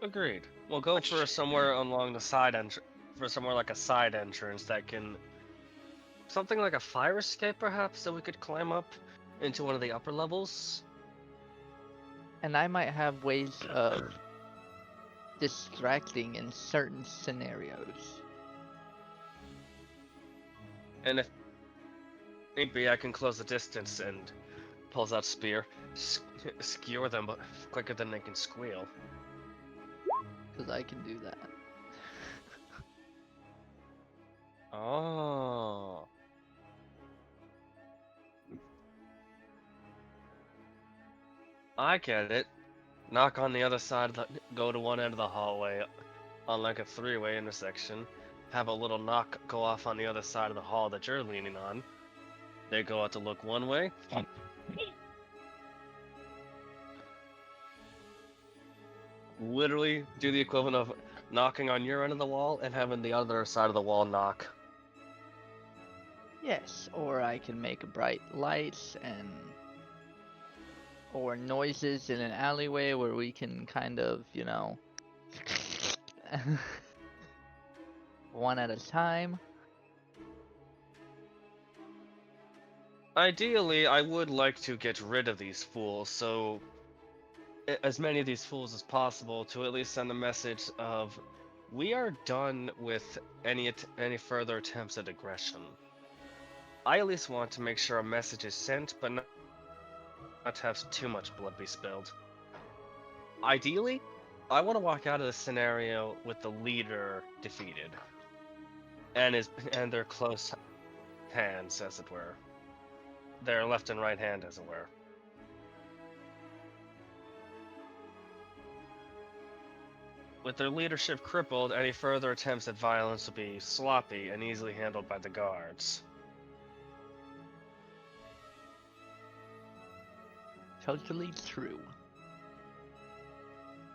Agreed. We'll go for somewhere along the side for somewhere like a side entrance that can, something like a fire escape perhaps that we could climb up into one of the upper levels. And I might have ways of distracting in certain scenarios. And if need be, I can close the distance and pulls out spear, skewer them, but quicker than they can squeal. Because I can do that. Oh. I get it. Knock on the other side of the, go to one end of the hallway on like a three-way intersection. Have a little knock go off on the other side of the hall that you're leaning on. They go out to look one way. Literally do the equivalent of knocking on your end of the wall and having the other side of the wall knock. Yes, or I can make bright lights or noises in an alleyway where we can kind of, one at a time. Ideally, I would like to get rid of these fools, so as many of these fools as possible to at least send a message of we are done with any further attempts at aggression. I at least want to make sure a message is sent, but not to have too much blood be spilled. Ideally, I want to walk out of this scenario with the leader defeated, and their close hands, as it were, their left and right hand, as it were. With their leadership crippled, any further attempts at violence will be sloppy and easily handled by the guards. Totally true.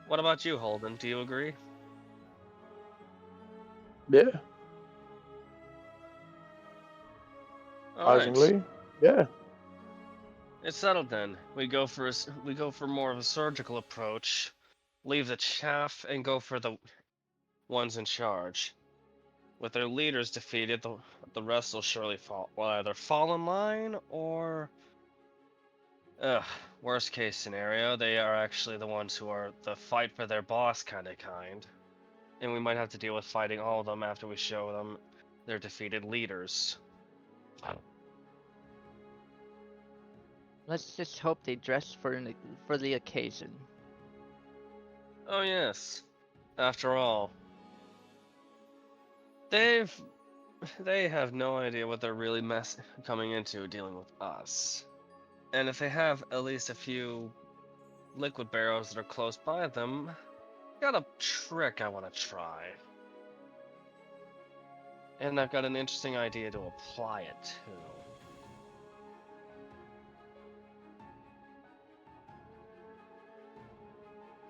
What about you, Holden? Do you agree? Yeah, Alright. surprisingly. Yeah. It's settled then. We go for more of a surgical approach, leave the chaff, and go for the ones in charge. With their leaders defeated, the rest will surely will either fall in line or, worst case scenario, they are actually the ones who are the fight for their boss kind, and we might have to deal with fighting all of them after we show them their defeated leaders. Let's just hope they dress for the occasion. Oh yes. After all, they have no idea what they're really coming into dealing with us. And if they have at least a few liquid barrels that are close by them, got a trick I want to try. And I've got an interesting idea to apply it to.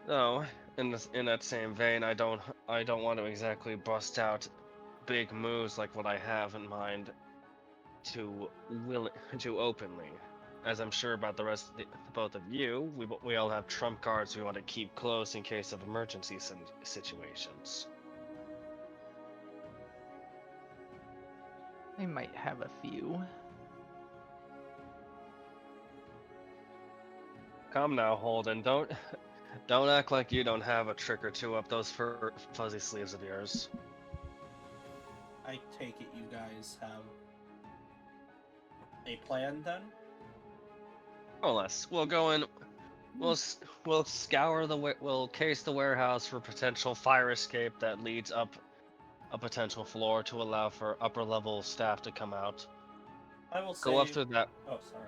Though, in that same vein, I don't want to exactly bust out big moves like what I have in mind to openly. As I'm sure about the rest of both of you, we all have trump cards we want to keep close in case of emergency situations. I might have a few. Come now, Holden. Don't act like you don't have a trick or two up those fuzzy sleeves of yours. I take it you guys have a plan then? More or less. We'll go in. We'll scour we'll case the warehouse for potential fire escape that leads up a potential floor to allow for upper level staff to come out. I will say. Go up through that. Oh, sorry.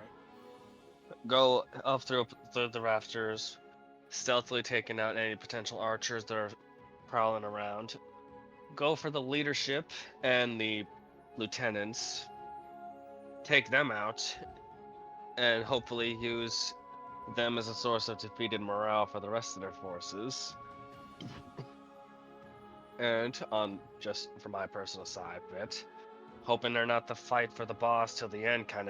Go up through the rafters, stealthily taking out any potential archers that are prowling around. Go for the leadership and the lieutenants. Take them out, and hopefully use them as a source of defeated morale for the rest of their forces. And on just for my personal side of it, hoping they're not the fight for the boss till the end kind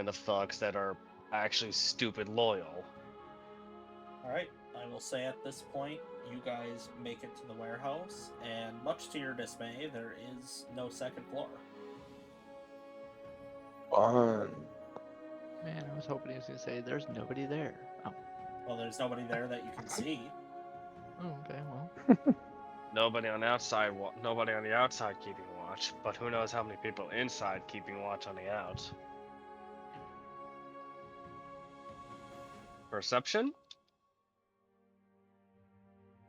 of thugs that are actually stupid loyal. Alright, I will say at this point, you guys make it to the warehouse, and much to your dismay, there is no second floor. Fun. Man, I was hoping he was gonna say there's nobody there. Oh, Well, there's nobody there that you can see. oh okay, well. Nobody on the outside, nobody on the outside keeping watch. But who knows how many people inside keeping watch on the out? Perception?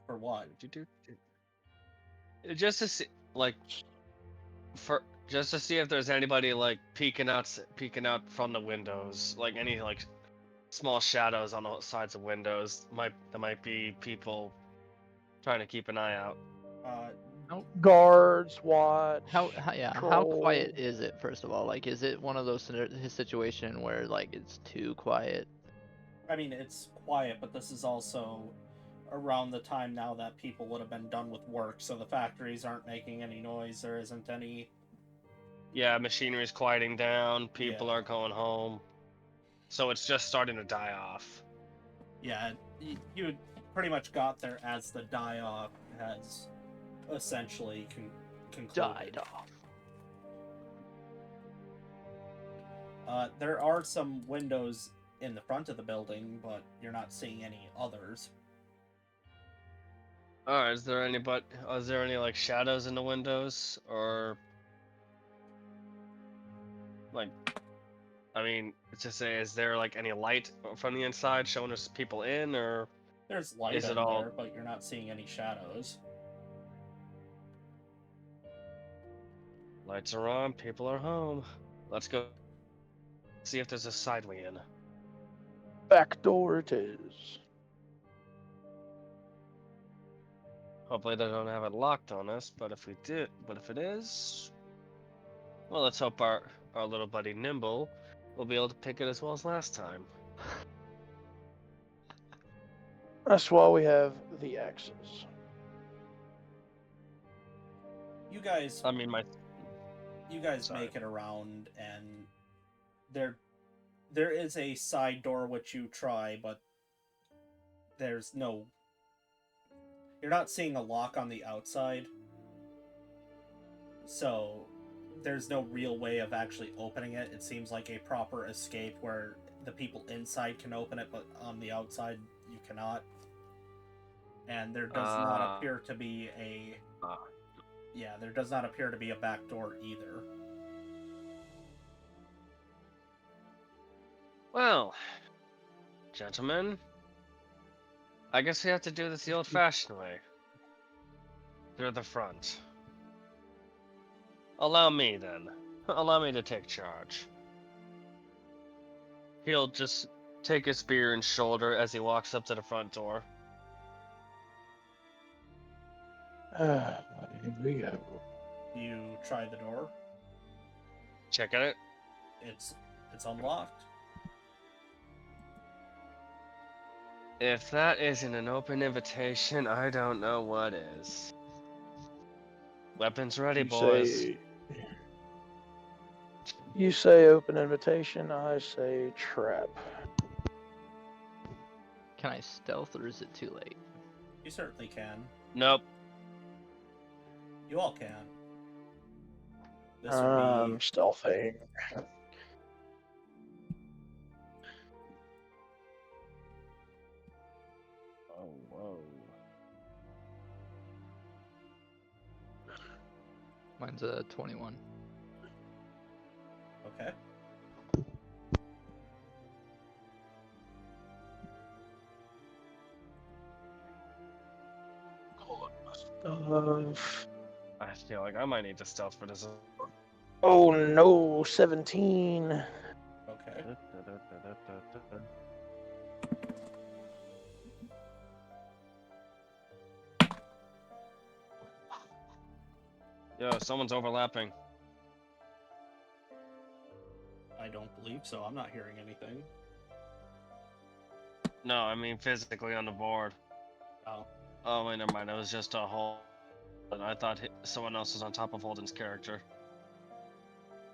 For what? Just to see, just to see if there's anybody peeking out from the windows, like any small shadows on the sides of windows. There might be people trying to keep an eye out. Guards, watch. How quiet troll. is it, first of all? Like, is it one of those situation where like it's too quiet? I mean, it's quiet, but this is also around the time now that people would have been done with work, so the factories aren't making any noise. There isn't any. Yeah, machinery's quieting down. People Yeah. are going home, so it's just starting to die off. Yeah, you pretty much got there as the die-off has essentially concluded. Died off. There are some windows in the front of the building, but you're not seeing any others. Alright, is there any like shadows in the windows, or like, I mean, to say, is there like any light from the inside showing us people in, or There's light is in it all there, but you're not seeing any shadows. lights are on, people are home? Let's go see if there's a side way in. Back door it is. Hopefully they don't have it locked on us, but if it is, well, let's hope our little buddy Nimble will be able to pick it as well as last time. That's why we have the axes. You guys I mean, sorry. make it around, and there is a side door which you try, but there's no. You're not seeing a lock on the outside, so there's no real way of actually opening it. It seems like a proper escape where the people inside can open it, but on the outside you cannot. And there does not appear to be a. There does not appear to be a back door either. Well, gentlemen, I guess we have to do this the old-fashioned way. Through the front. Allow me, then. Allow me to take charge. He'll just take his spear and shoulder as he walks up to the front door. Here we go. You try the door. Checking it. It's unlocked. If that isn't an open invitation, I don't know what is. Weapons ready, boys. You say open invitation, I say trap. Can I stealth, or is it too late? You certainly can. Nope. You all can. This would be Stealthing. Oh, whoa. Mine's a 21. okay. Stuff. I feel like I might need to stealth for this. Oh no, 17. Okay. Yo, someone's overlapping. I don't believe so. I'm not hearing anything. No, I mean physically on the board. Oh. Oh wait, never mind. It was just a hole. And I thought someone else was on top of Holden's character.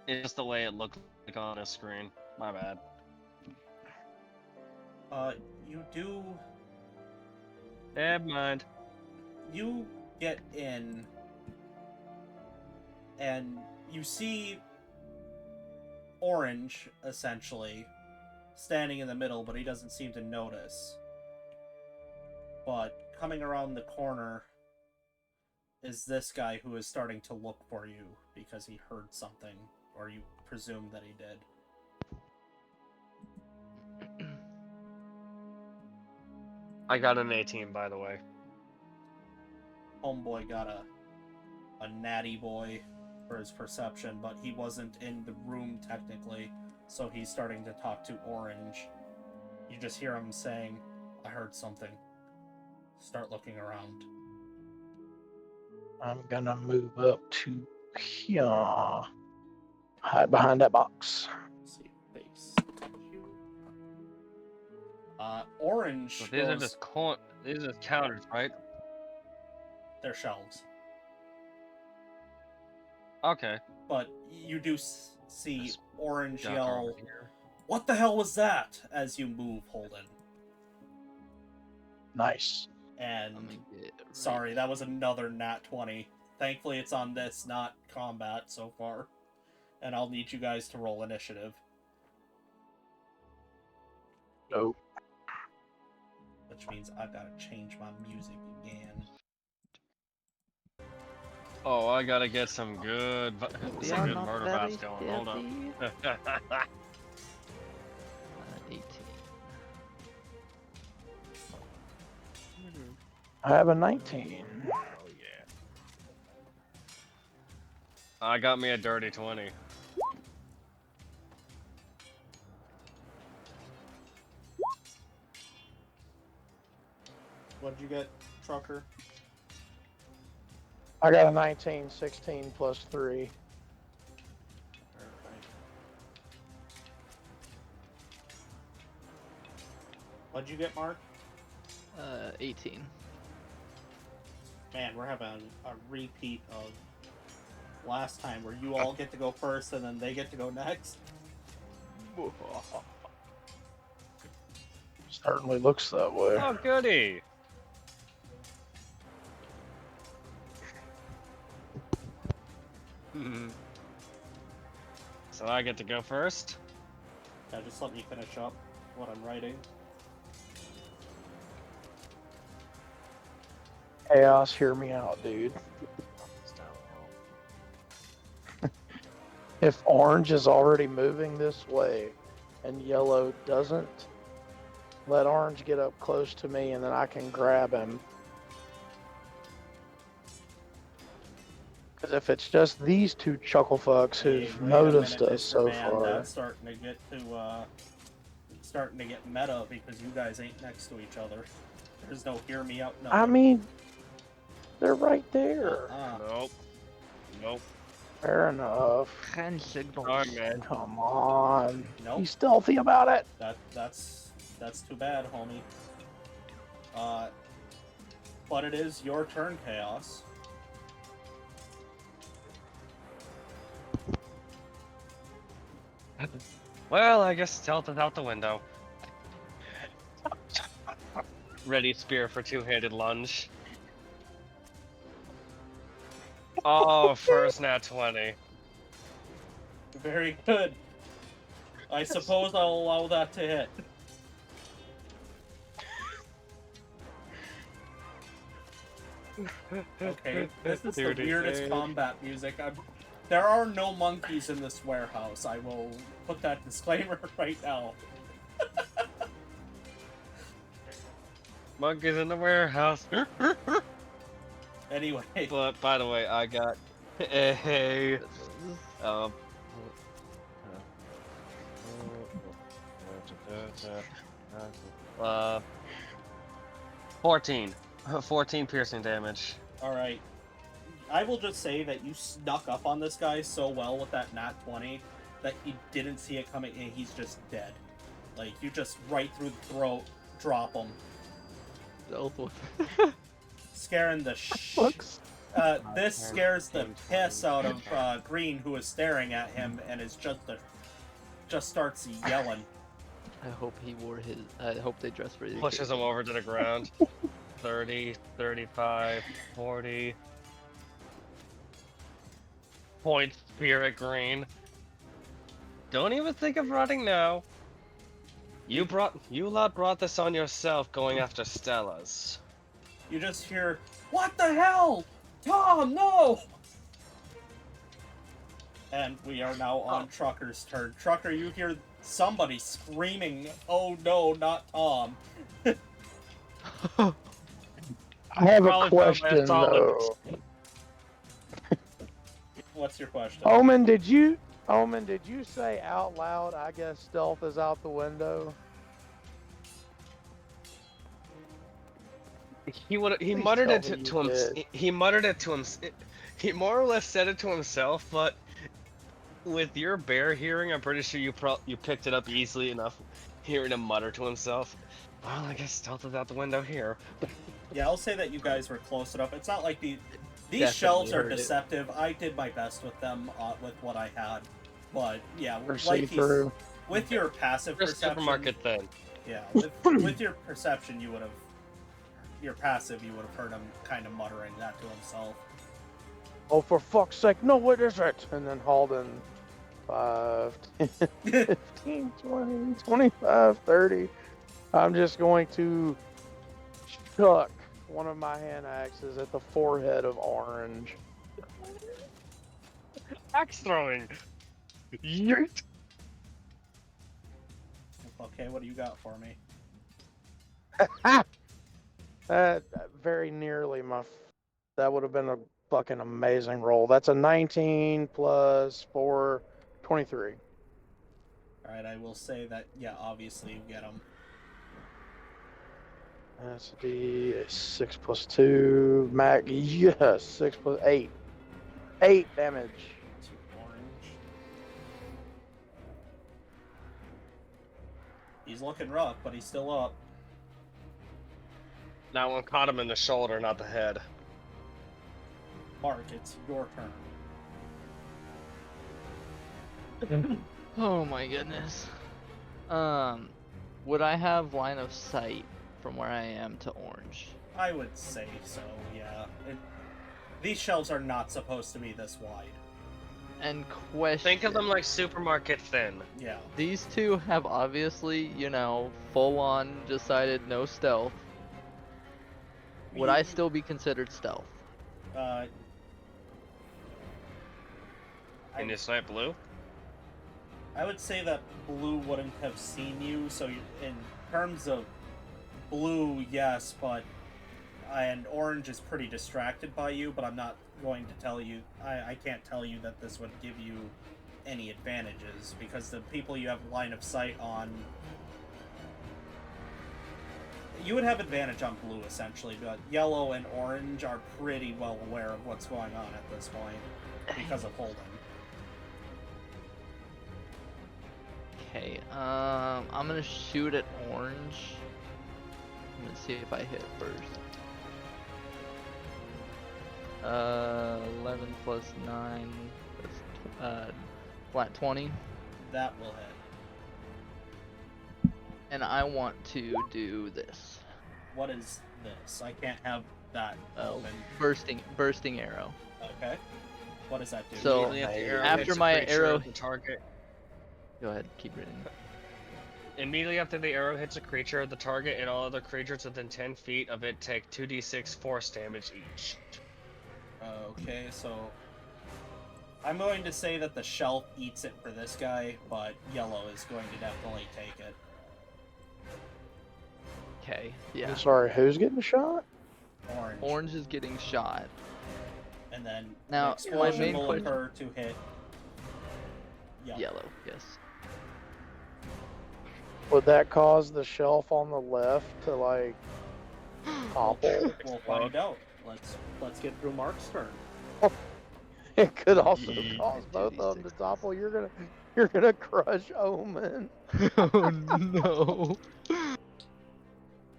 It's just the way it looked like on a screen. My bad. You do. Never mind. You get in, and you see Orange, essentially, standing in the middle, but he doesn't seem to notice. But coming around the corner is this guy who is starting to look for you because he heard something, or you presume that he did. I got an 18, by the way. Homeboy got a natty boy for his perception, but he wasn't in the room technically, so he's starting to talk to Orange. You just hear him saying, "I heard something. Start looking around." I'm gonna move up to here. Hide behind that box. See face. Orange So these are goes, just these are counters, right? they're shelves. Okay. But you do see Just Orange Duck yell, over here. "What the hell was that?" as you move, Holden. Nice. And Let me get sorry, that was another nat 20. Thankfully it's on this, not combat so far. And I'll need you guys to roll initiative. Nope. Which means I've got to change my music again. Oh, I gotta get some good, We some are good not murder very vibes going. Hold up. stealthy. 18. I have a 19. Oh yeah. I got me a dirty 20. What'd you get, Trucker? I got a 19, 16 plus 3. Alright. What'd you get, Mark? 18. Man, we're having a repeat of last time where you all get to go first and then they get to go next. Certainly looks that way. Oh goody. So I get to go first? Yeah, just let me finish up what I'm writing. Chaos, hear me out, dude. If orange is already moving this way and yellow doesn't, let orange get up close to me and then I can grab him. Because if it's just these two chuckle fucks who've Hey, wait a noticed minute, us Mr. so Man, far. that's starting to get meta because you guys ain't next to each other. There's no hear me out. I mean, they're right there. Nope. Nope. Fair enough. Hand signals. Sorry, man. Come on. Nope. Be stealthy about it. That's too bad, homie. But it is your turn, Chaos. Well, I guess stealth is out the window. Ready spear for two-handed lunge. Oh, first nat 20. Very good. I suppose I'll allow that to hit. Okay, this is the 30 weirdest save. combat music. There are no monkeys in this warehouse. I will put that disclaimer right now. Monkeys in the warehouse. Anyway, But by the way, I got Hey. Um. 14. 14 piercing damage. Alright. I will just say that you snuck up on this guy so well with that nat 20 that he didn't see it coming and he's just dead. Like, you just right through the throat, drop him. Stealth with Scaring the this scares the piss out of Green, who is staring at him and is just starts yelling. I hope he wore his. I hope they dressed for the Pushes him over to the ground. 30, 35, 40. Point Spirit Green. Don't even think of running now. You lot brought this on yourself going after Stella's. You just hear, "What the hell? Tom, no!" And we are now on Trucker's turn. Trucker, you hear somebody screaming, "Oh no, not Tom." I have a Probably question solid. though. What's your question? Omen, did you say out loud, I guess stealth is out the window? He Please muttered tell it me to you him. did. He muttered it to him. He more or less said it to himself, but with your bear hearing, I'm pretty sure you picked it up easily enough, hearing him mutter to himself. Well, I guess stealth is out the window here. Yeah, I'll say that you guys were close enough. It's not like these Definitely shelves are heard it. deceptive. I did my best with them, with what I had. But yeah, Or like see-through? with your passive First perception, supermarket then. yeah, with your perception, your passive, you would have heard him kind of muttering that to himself. Oh, for fuck's sake, no, what is it? And then Halden, 5, 10, 15, 20, 25, 30. I'm just going to chuck one of my hand axes at the forehead of Orange. Axe throwing. Yeet. Okay, what do you got for me? Very nearly that would have been a fucking amazing roll. That's a 19 plus 4, 23. Alright, I will say that, yeah, obviously you get him. That's the 6 plus 2. Mac, yes, 6 plus 8. 8 damage. To Orange. He's looking rough, but he's still up. That one caught him in the shoulder, not the head. Mark, it's your turn. Oh my goodness. Would I have line of sight from where I am to Orange? I would say so, yeah. These shelves are not supposed to be this wide. And question. Think of them like supermarket thin. Yeah. These two have obviously, full on decided no stealth. Would I still be considered stealth? Can you snipe blue? I would say that Blue wouldn't have seen you, so in terms of Blue, yes, and Orange is pretty distracted by you, but I'm not going to tell you, I can't tell you that this would give you any advantages, because the people you have line of sight on, you would have advantage on Blue, essentially, but Yellow and Orange are pretty well aware of what's going on at this point, because of Holden. Okay, I'm gonna shoot at Orange. I'm gonna see if I hit first. 11 plus 9, that's flat 20. That will hit. And I want to do this. What is this? I can't have that open. Bursting arrow. Okay. What does that do? So, Immediately if the arrow after hits a my creature arrow- at the target. Go ahead, keep reading. Immediately after the arrow hits a creature at the target, and all other creatures within 10 feet of it take 2d6 force damage each. Okay, so I'm going to say that the shelf eats it for this guy, but Yellow is going to definitely take it. Okay, yeah. I'm sorry, who's getting shot? Orange. Orange is getting shot. And then Now, an my explosion main will question- occur to hit yellow. Yellow, yes. Would that cause the shelf on the left to like topple? We'll find out. Let's get through Mark's turn. It could also Yee. cause both of them to 2d6. topple. You're gonna crush Omen. Oh no.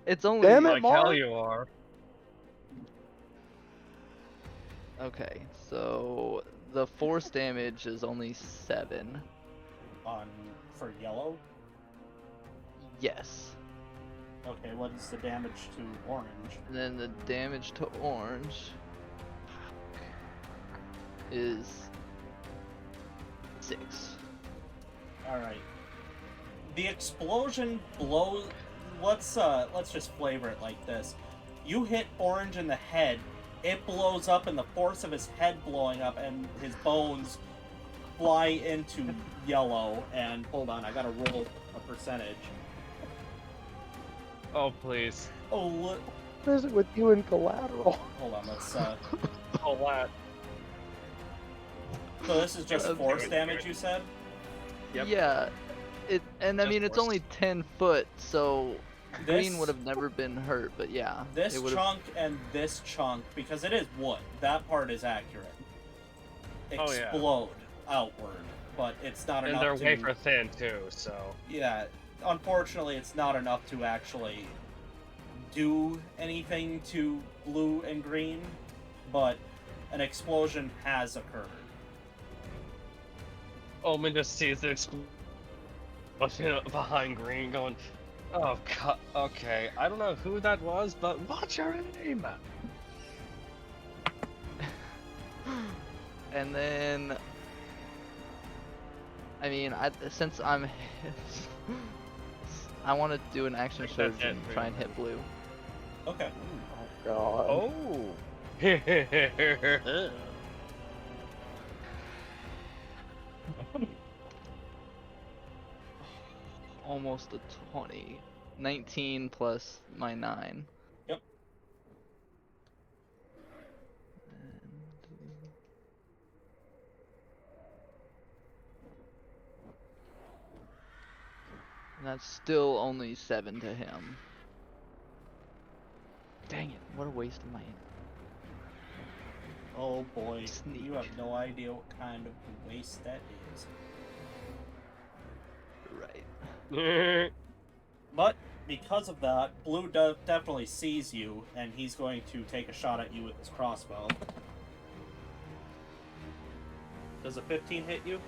It's only Damn it, Like hell Mark. you are. okay. So the force damage is only 7. For yellow. Yes. Okay, what is the damage to orange? And then the damage to orange is 6. Alright. The explosion blows. Let's just flavor it like this. You hit orange in the head, it blows up, and the force of his head blowing up and his bones fly into yellow. And hold on, I gotta roll a percentage. Oh please. Oh, What is it with you and Collateral? hold on, let's Oh what? so this is just Okay. force damage, you said? Yep. Yeah. I Just mean, it's force. only 10 foot, so green This- would have never been hurt, but yeah. This it would've- chunk and this chunk, because it is wood, that part is accurate. Oh, yeah. Explode outward, but it's not And enough they're to... wafer thin too, so. Yeah, unfortunately, it's not enough to actually do anything to blue and green, but an explosion has occurred. Omen just sees the explosion behind green going, oh god, okay, I don't know who that was, but what's your name? And then, I mean, since I'm, I want to do an action Take that surge hit, and try and hit blue. Okay. God. Oh. Almost a 20. 19 plus my 9. Yep. And that's still only 7 to him. Dang it, what a waste of my... Oh boy, Sneak. you have no idea what kind of waste that is. Right. But because of that, blue definitely sees you, and he's going to take a shot at you with his crossbow. Does a 15 hit you?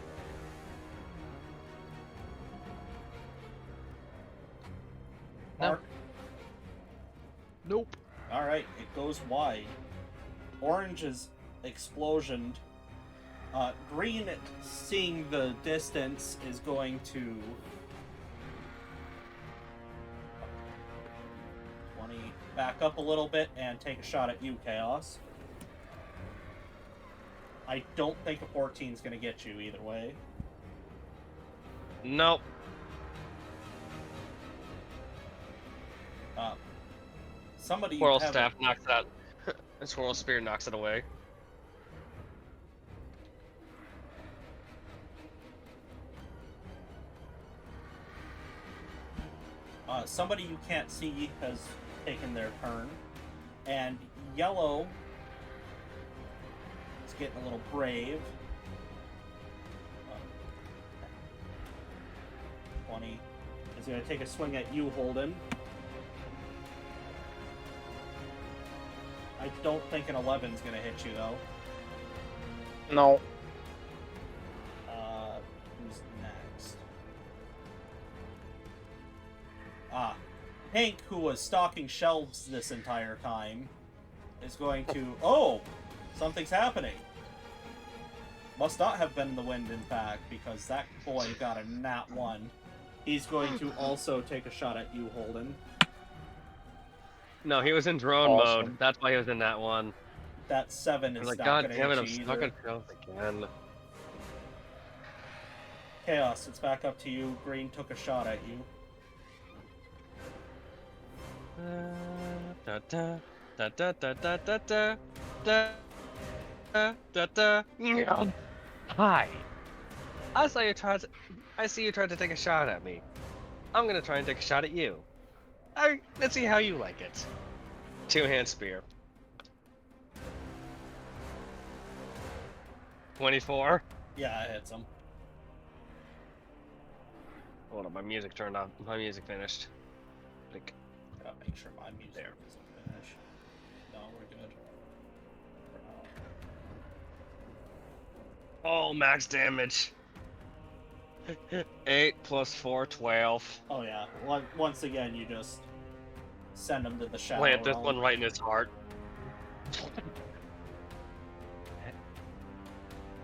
No. Mark? Nope. Alright, it goes wide. Orange's explosion. Green, seeing the distance, is going to... 20, back up a little bit and take a shot at you, Chaos. I don't think a 14 is going to get you either way. Nope. Somebody Squirrel have staff knocks it out. The squirrel spear knocks it away. somebody you can't see has taken their turn, and yellow is getting a little brave. 20 is going to take a swing at you, Holden. I don't think an 11 is going to hit you, though. No. Who's next? Hank, who was stocking shelves this entire time, is going to... Oh! Something's happening. Must not have been the wind, in fact, because that boy got a nat 1. He's going to also take a shot at you, Holden. No, he was in drone Awesome. mode. That's why he was in that one. That 7 I is was like, not God going to damn it, hit I'm you stuck either. in shells again. Chaos, it's back up to you. Green took a shot at you. Da, da, da, da, da, da, da, da, da. Hi. I see you tried to take a shot at me. I'm gonna try and take a shot at you. Let's see how you like it. Two-hand spear. 24. Yeah, it hits him. Hold on, my music turned off. My music finished. Like, Gotta make sure my music isn't finished. No, we're good. For now. oh, max damage. 8 plus 4, 12. Oh yeah. Once again, you just send him to the shadow Plant this realm. one right in his heart.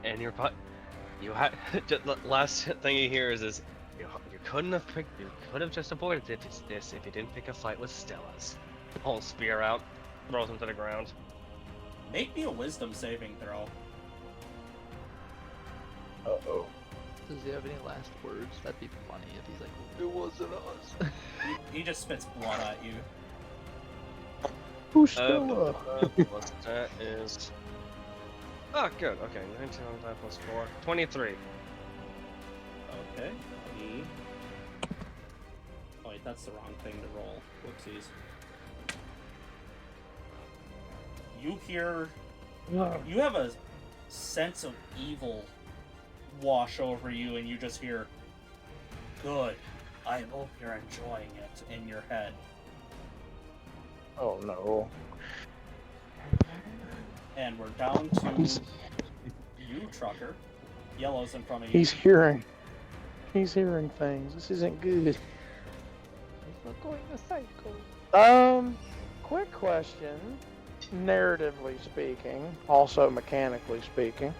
And your butt. You had the last thing you hear is you couldn't have picked. You could have just avoided this if you didn't pick a fight with Stella's. Pulls spear out, throws him to the ground. Make me a wisdom saving throw. Uh-oh. Does he have any last words? That'd be funny if he's like, "It wasn't us." He just spits blood at you. Who's Stella? That is. Oh, good. Okay, 19 on 5 plus 4. 23. Okay. Oh wait, that's the wrong thing to roll. Whoopsies. You hear. You have a sense of evil wash over you, and you just hear, "Good. I hope you're enjoying it," in your head. Oh no. And we're down to you, Trucker. Yellow's in front of you. He's hearing things. This isn't good. He's not going to cycle. Quick question. Narratively speaking, also mechanically speaking.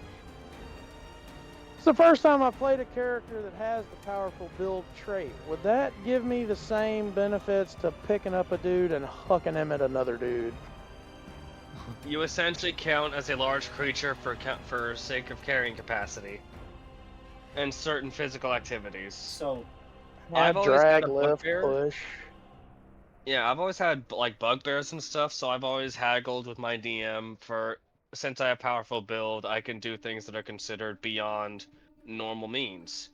It's the first time I played a character that has the powerful build trait. Would that give me the same benefits to picking up a dude and hucking him at another dude? You essentially count as a large creature for sake of carrying capacity and certain physical activities. So, I've always drag, had a lift, bugbear. push. Yeah, I've always had like bugbears and stuff, so I've always haggled with my DM for since I have powerful build, I can do things that are considered beyond normal means.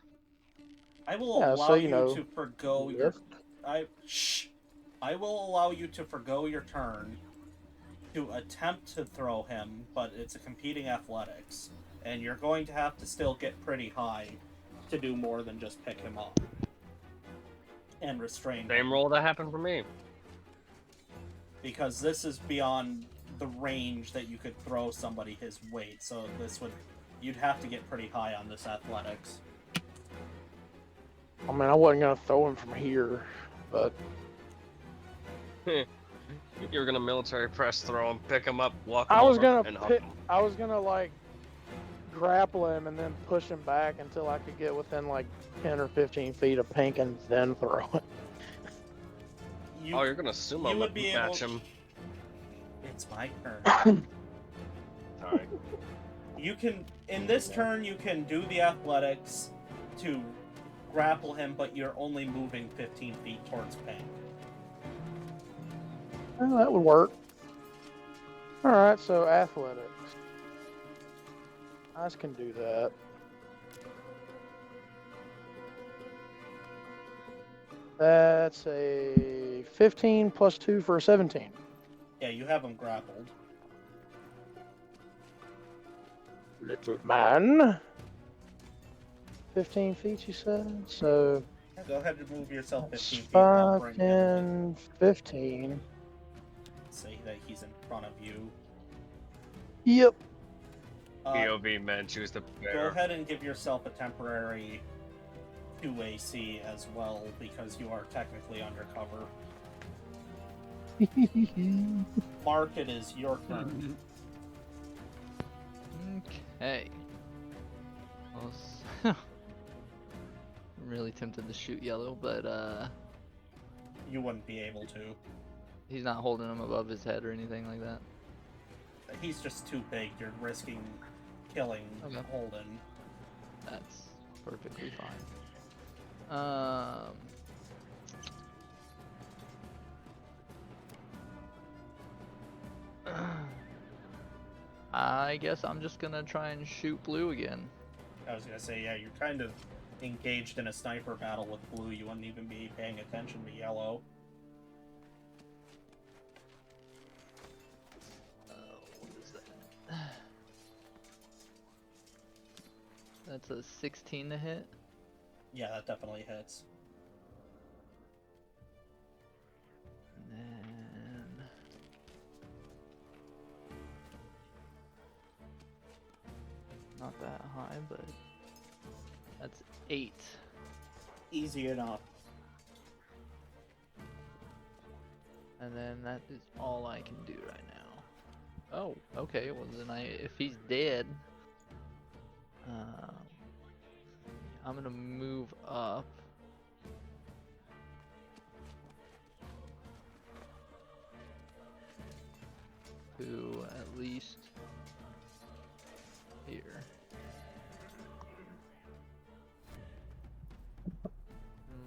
I will Yeah, allow so, you know, to forgo your. I will allow you to forgo your turn to attempt to throw him, but it's a competing athletics, and you're going to have to still get pretty high to do more than just pick him up and restrain him. Same roll that happened for me. Because this is beyond the range that you could throw somebody his weight, so you'd have to get pretty high on this athletics. I mean, I wasn't gonna throw him from here, but You're gonna military press throw him, pick him up, walk him I was over, gonna and huck him. I was gonna like grapple him and then push him back until I could get within like 10 or 15 feet of Pink and then throw it. You're gonna sumo you would be match able... him. It's my turn. Sorry. You can, in this turn, you can do the athletics to grapple him, but you're only moving 15 feet towards Pink. Well, that would work. Alright, so athletics. I can do that. That's a 15 plus 2 for a 17. Yeah, you have him grappled. Little man. 15 feet, you said? So, Go ahead and move yourself 15 feet. 5, 10, 15. Say that he's in front of you. Yep. POV men choose the Go bear. ahead and give yourself a temporary 2 AC as well, because you are technically undercover. Mark, it is your turn. Okay. Well, I'm really tempted to shoot Yellow, but You wouldn't be able to. he's not holding him above his head or anything like that. He's just too big. You're risking killing Okay. Holden. That's perfectly fine. I guess I'm just gonna try and shoot blue again. I was gonna say, yeah, you're kind of engaged in a sniper battle with blue. You wouldn't even be paying attention to yellow. What is that? That's a 16 to hit. Yeah, that definitely hits. And then not that high, but that's 8. Easy enough. And then that is all I can do right now. Oh, okay. Well, then if he's dead, I'm gonna move up. To at least here.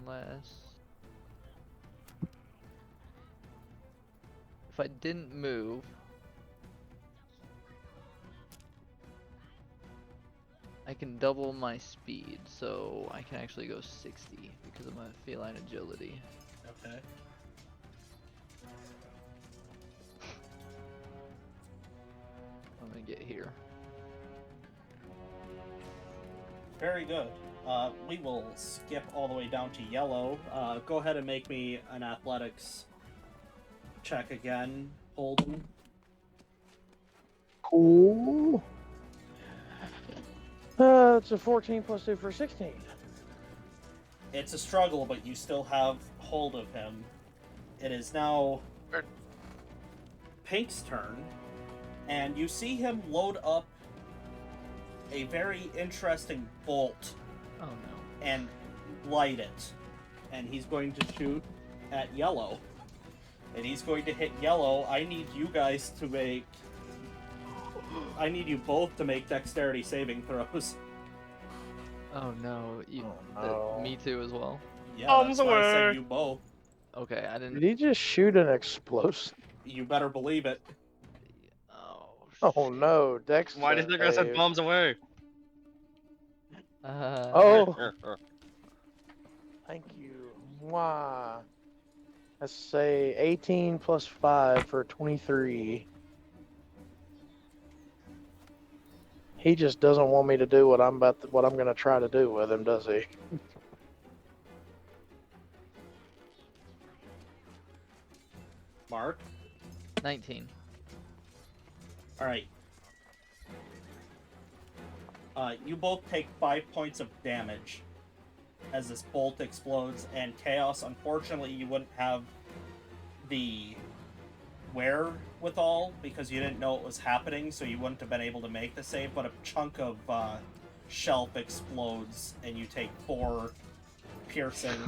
Unless if I didn't move, I can double my speed, so I can actually go 60 because of my feline agility. Okay. I'm gonna get here. Very good. We will skip all the way down to yellow. Go ahead and make me an athletics check again, Holden. Cool. It's a 14 plus 2 for 16. It's a struggle, but you still have hold of him. It is now Pink's turn, and you see him load up a very interesting bolt Oh no. and light it. And he's going to shoot at yellow. And he's going to hit yellow. I need you both to make dexterity saving throws. Oh no. Oh, no. Me too as well. Yeah, Bombs that's why I said away. you both. Okay, I didn't. Did he just shoot an explosive? You better believe it. Oh. Oh shit. no, Dex. Why did you guys have bombs away? Oh, thank you. Mwah. Let's say 18 plus 5 for 23. He just doesn't want me to do what I'm gonna try to do with him, does he? Mark? 19. Alright. You both take 5 points of damage as this bolt explodes, and Chaos, unfortunately, you wouldn't have the wherewithal because you didn't know it was happening, so you wouldn't have been able to make the save, but a chunk of shelf explodes, and you take 4 piercing.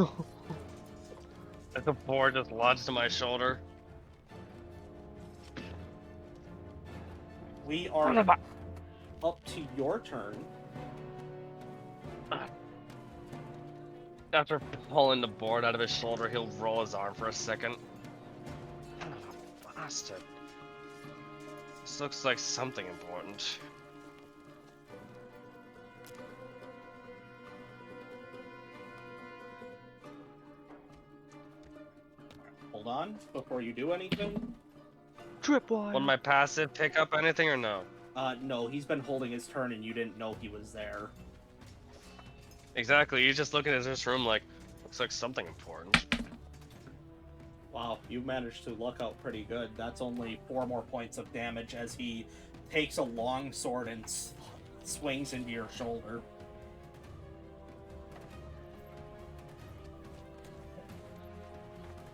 As the board just launched to my shoulder. We are up to your turn. After pulling the board out of his shoulder, he'll roll his arm for a second. Bastard. This looks like something important. Hold on, before you do anything. Tripwire. Will my passive pick up anything or no? No, he's been holding his turn and you didn't know he was there. Exactly, he's just looking at this room like, looks like something important. Wow, you managed to luck out pretty good. That's only 4 more points of damage as he takes a long sword and swings into your shoulder.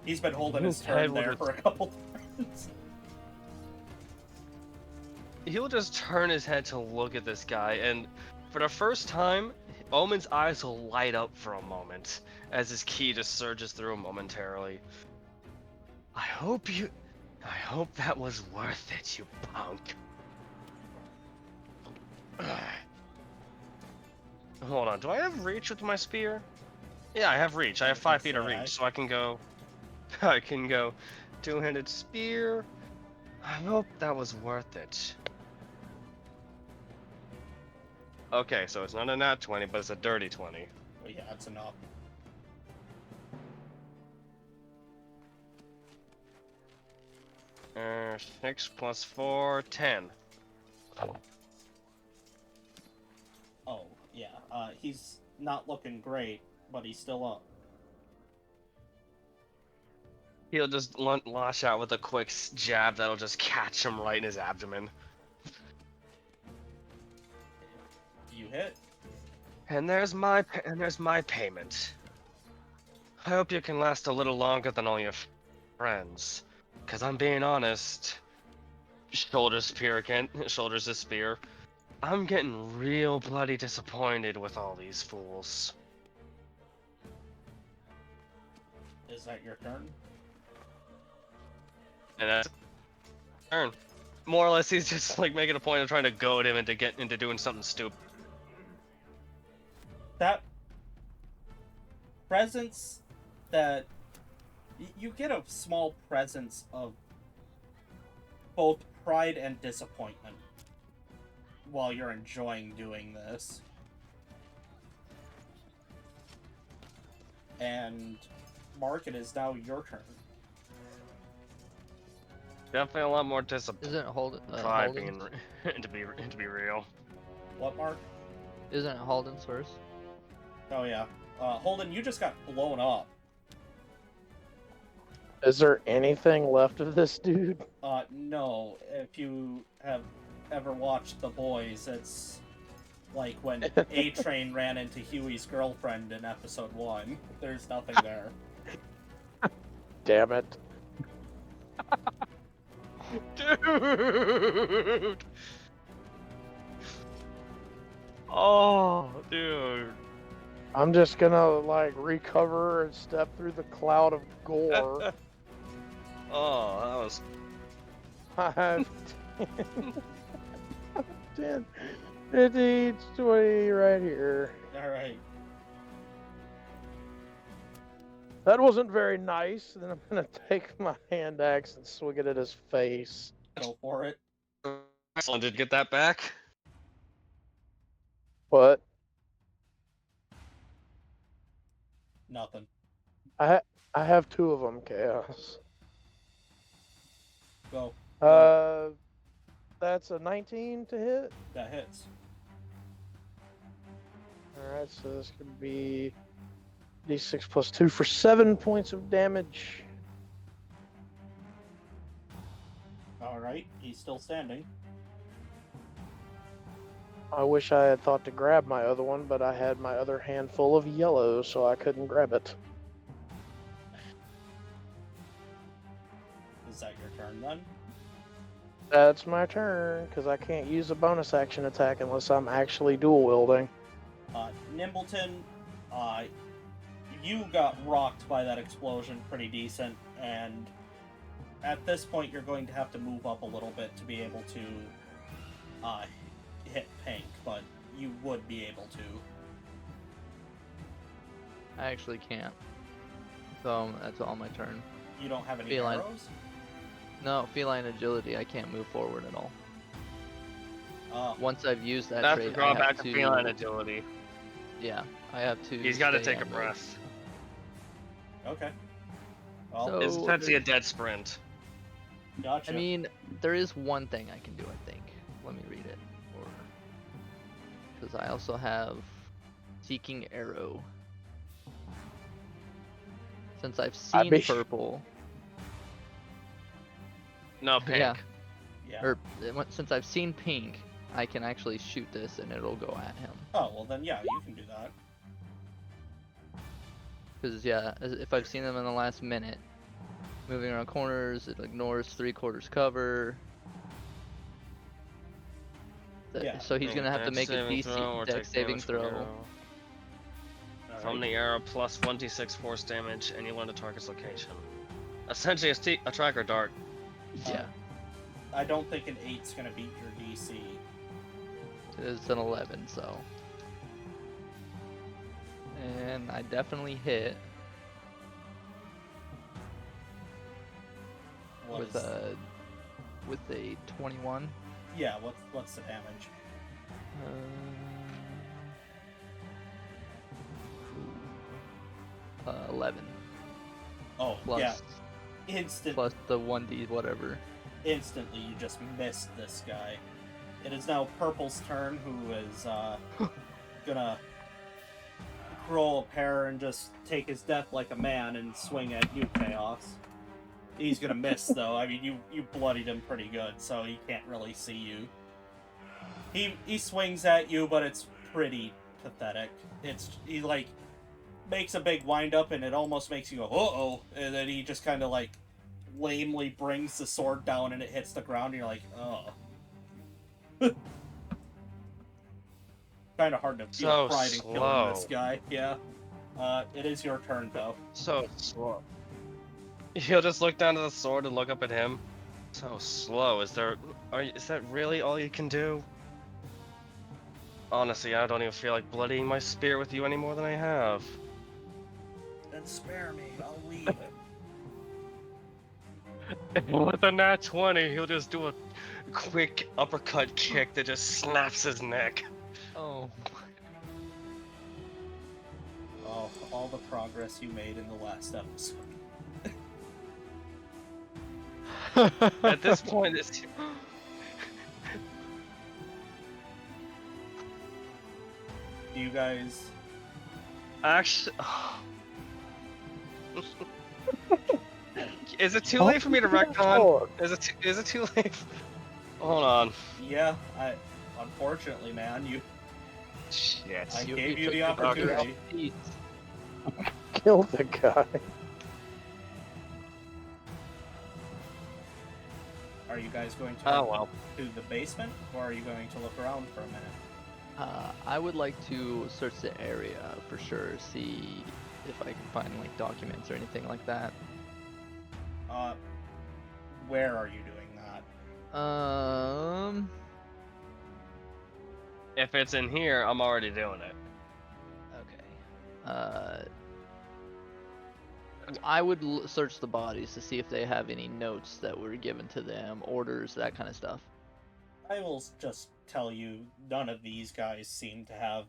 He's been holding his turn there for a couple turns. He'll just turn his head to look at this guy, and for the first time, Omen's eyes will light up for a moment as his ki just surges through him momentarily. I hope that was worth it, you punk. Hold on, do I have reach with my spear? Yeah, I have reach. I have 5 feet of reach, so I can go two-handed spear. I hope that was worth it. Okay, so it's not a nat 20, but it's a dirty 20. Well, yeah, that's enough. Uh, 6 plus 4, 10. Oh, yeah. He's not looking great, but he's still up. He'll just lash out with a quick jab that'll just catch him right in his abdomen. You hit. And there's my payment. I hope you can last a little longer than all your friends. Cause I'm being honest. Shoulders to spear. I'm getting real bloody disappointed with all these fools. Is that your turn? And that's turn. More or less, he's just like making a point of trying to goad him into doing something stupid. That presence that you get a small presence of both pride and disappointment while you're enjoying doing this. And Mark, it is now your turn. Definitely a lot more disappointed. Isn't it Holden? Being to be real. What, Mark? Isn't it Holden's first? Oh yeah. Holden, you just got blown up. Is there anything left of this dude? No. If you have ever watched The Boys, it's like when A-Train ran into Huey's girlfriend in episode 1. There's nothing there. Damn it. Dude! Oh, dude. I'm just gonna like recover and step through the cloud of gore. Oh, that was 5, 10, 15, 20 right here. Alright. That wasn't very nice. Then I'm gonna take my hand axe and swing it at his face. Go for it. excellent. Did you get that back? But Nothing. I have 2 of them, Chaos. Go. That's a 19 to hit. That hits. Alright, so this could be D6 plus 2 for 7 points of damage. Alright, he's still standing. I wish I had thought to grab my other one, but I had my other hand full of yellow, so I couldn't grab it. Is that your turn then? That's my turn, because I can't use a bonus action attack unless I'm actually dual wielding. Nimbleton, you got rocked by that explosion pretty decent, and at this point you're going to have to move up a little bit to be able to hit Pink, but you would be able to. I actually can't. So that's all my turn. You don't have any Feline. arrows? No, feline agility. I can't move forward at all. Once I've used that That's the trait, I drawback have of to. feline agility. Yeah, I have to. He's got to stay take a on breath. Okay. Well, So- It's essentially a dead sprint. gotcha. I mean, there is one thing I can do. I think. Let me read it. Because I also have Seeking Arrow. Since I've seen be- purple, No, pink. Yeah. yeah. or since I've seen pink, I can actually shoot this and it'll go at him. Oh, well then, yeah, you can do that. Because yeah, if I've seen them in the last minute, moving around corners, it ignores 3/4 cover. Yeah. So he's gonna have to make a DC dex saving throw. From the arrow, plus 1d6 force damage, anyone to target's location. Essentially, a tracker dart. Yeah, I don't think an 8's gonna beat your DC. it's an 11, so. And I definitely hit What with is- a 21. Yeah, what's the damage? 11 Oh, plus yeah. Instant. plus the 1d whatever. Instantly, you just missed this guy. It is now Purple's turn, who is gonna roll a pair and just take his death like a man and swing at you, Chaos. He's gonna miss, though. I mean, you bloodied him pretty good, so he can't really see you. He swings at you, but it's pretty pathetic. He like makes a big wind up, and it almost makes you go, uh-oh, and then he just kind of like lamely brings the sword down, and it hits the ground, and you're like, oh. Kind of hard to feel pride in killing this guy. Yeah. It is your turn, though. So slow. He'll just look down to the sword and look up at him. So slow. Is that really all you can do? Honestly, I don't even feel like bloodying my spear with you any more than I have. Then spare me. I'll leave it. With a nat 20, he'll just do a quick uppercut kick that just snaps his neck. Oh. Oh, all the progress you made in the last episode. At this point, it's... Do you guys... Actually... Is it too late for me to retcon? Is it too late? Hold on. Yeah, unfortunately, man, Shit. I gave you the opportunity. Kill the guy. Are you guys going to Oh well. to the basement, or are you going to look around for a minute? I would like to search the area for sure, see if I can find like documents or anything like that. Where are you doing that? If it's in here, I'm already doing it. Okay. I would search the bodies to see if they have any notes that were given to them, orders, that kind of stuff. I will just tell you, none of these guys seem to have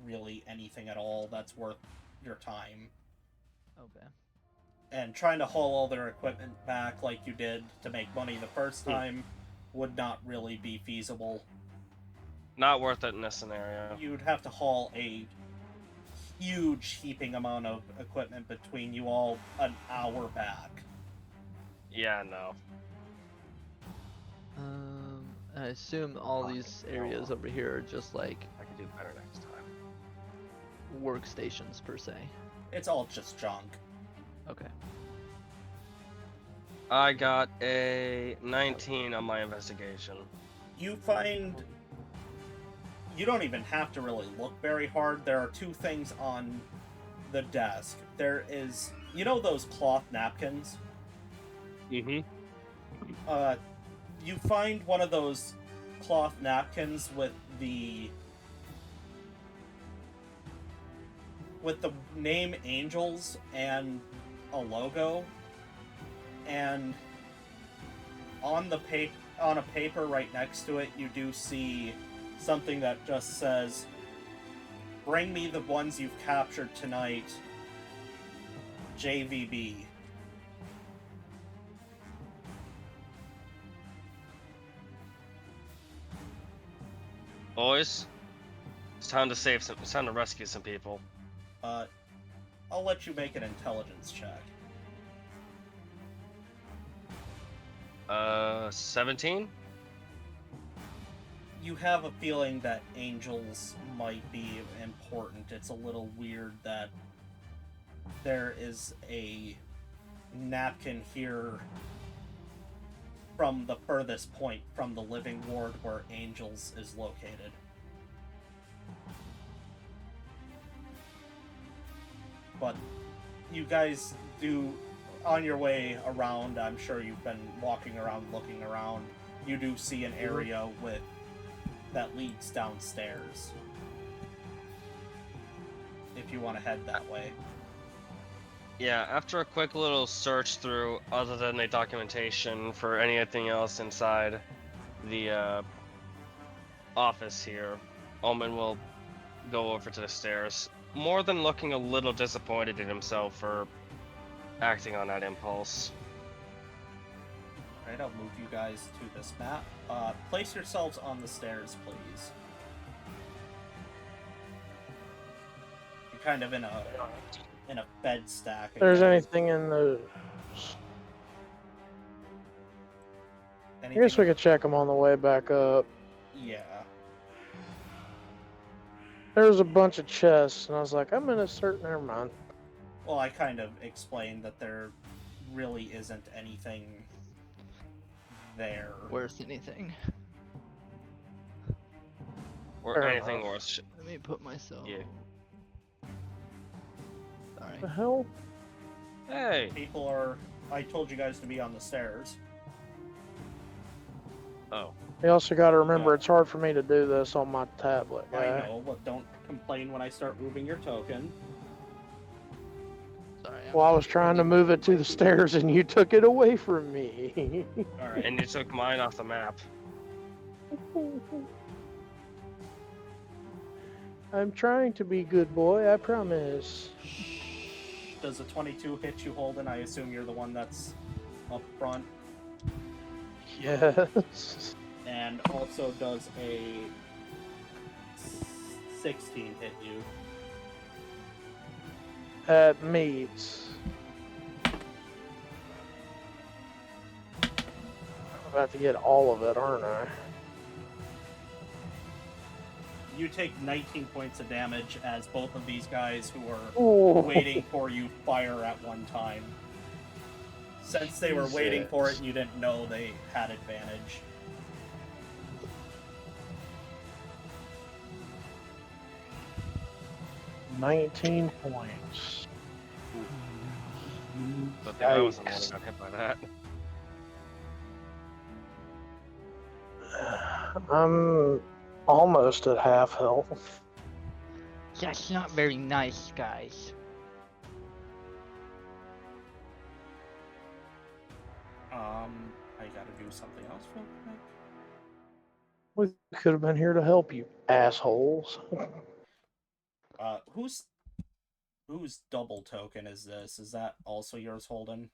really anything at all that's worth your time. Okay. And trying to haul all their equipment back like you did to make money the first time would not really be feasible. Not worth it in this scenario. You'd have to haul a huge heaping amount of equipment between you all an hour back. Yeah, no. I assume all these areas over here are just like I can do better next time. workstations per se. It's all just junk. Okay. I got a 19 on my investigation. You find... You don't even have to really look very hard. There are two things on the desk. There is... You know those cloth napkins? Mm-hmm. You find one of those cloth napkins with the name Angels and a logo, and on a paper right next to it, you do see something that just says, "Bring me the ones you've captured tonight, JVB." Boys, it's time to save some. It's time to rescue some people. I'll let you make an intelligence check. 17? You have a feeling that angels might be important. It's a little weird that there is a napkin here from the furthest point from the living ward where Angels is located. But you guys do, on your way around, I'm sure you've been walking around, looking around, you do see an area that leads downstairs. If you want to head that way. Yeah, after a quick little search through, other than the documentation for anything else inside the office here, Omen will go over to the stairs. more than looking a little disappointed in himself for acting on that impulse. Alright, I'll move you guys to this map. Place yourselves on the stairs, please. You're kind of in a bed stack. If there's again. anything in the. I Anything guess we could check them on the way back up. Yeah. There was a bunch of chests, and I was like, I'm in a certain. Never mind. Well, I kind of explained that there really isn't anything there. Worth anything. Or Fair anything enough. worse. Let me put myself. Yeah. Sorry. What the hell? Hey! People are. I told you guys to be on the stairs. Oh. You also got to remember Yeah. it's hard for me to do this on my tablet. I Guy. know, but don't complain when I start moving your token. Sorry. Well, I was trying to move it to the stairs, and you took it away from me. Alright. And you took mine off the map. I'm trying to be good boy, I promise. Does a 22 hit you, Holden? I assume you're the one that's up front. Yes. And also does a 16 hit you? That meets. I'm about to get all of it, aren't I? You take 19 points of damage as both of these guys who are Oh. waiting for you fire at one time. Since they were waiting for it, you didn't know they had advantage. $19 points. But I wasn't the one that got hit by that. I'm almost at half health. That's not very nice, guys. I gotta do something else real quick. We could have been here to help you, assholes. Whose double token is this? Is that also yours, Holden?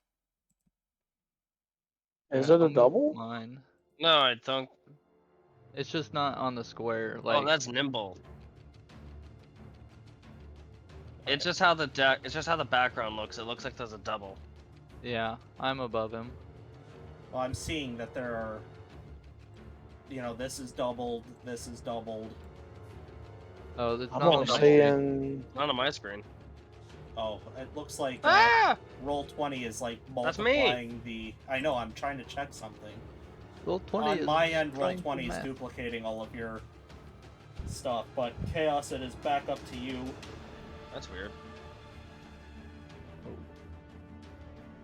Is it I'll a move double? Mine. No, I don't. It's just not on the square. Like, Oh, that's nimble. It's just how the deck. It's just how the background looks. It looks like there's a double. yeah, I'm above him. Well, I'm seeing that there are. You know, this is doubled. This is doubled. Oh, it's I'm not on only my screen. seeing. Not on my screen. Oh, it looks like Ah! roll 20 is like That's me! multiplying the. I know. I'm trying to check something. Roll 20 On is my end, roll trying to 20 is math. duplicating all of your stuff, but Chaos, it is back up to you. That's weird.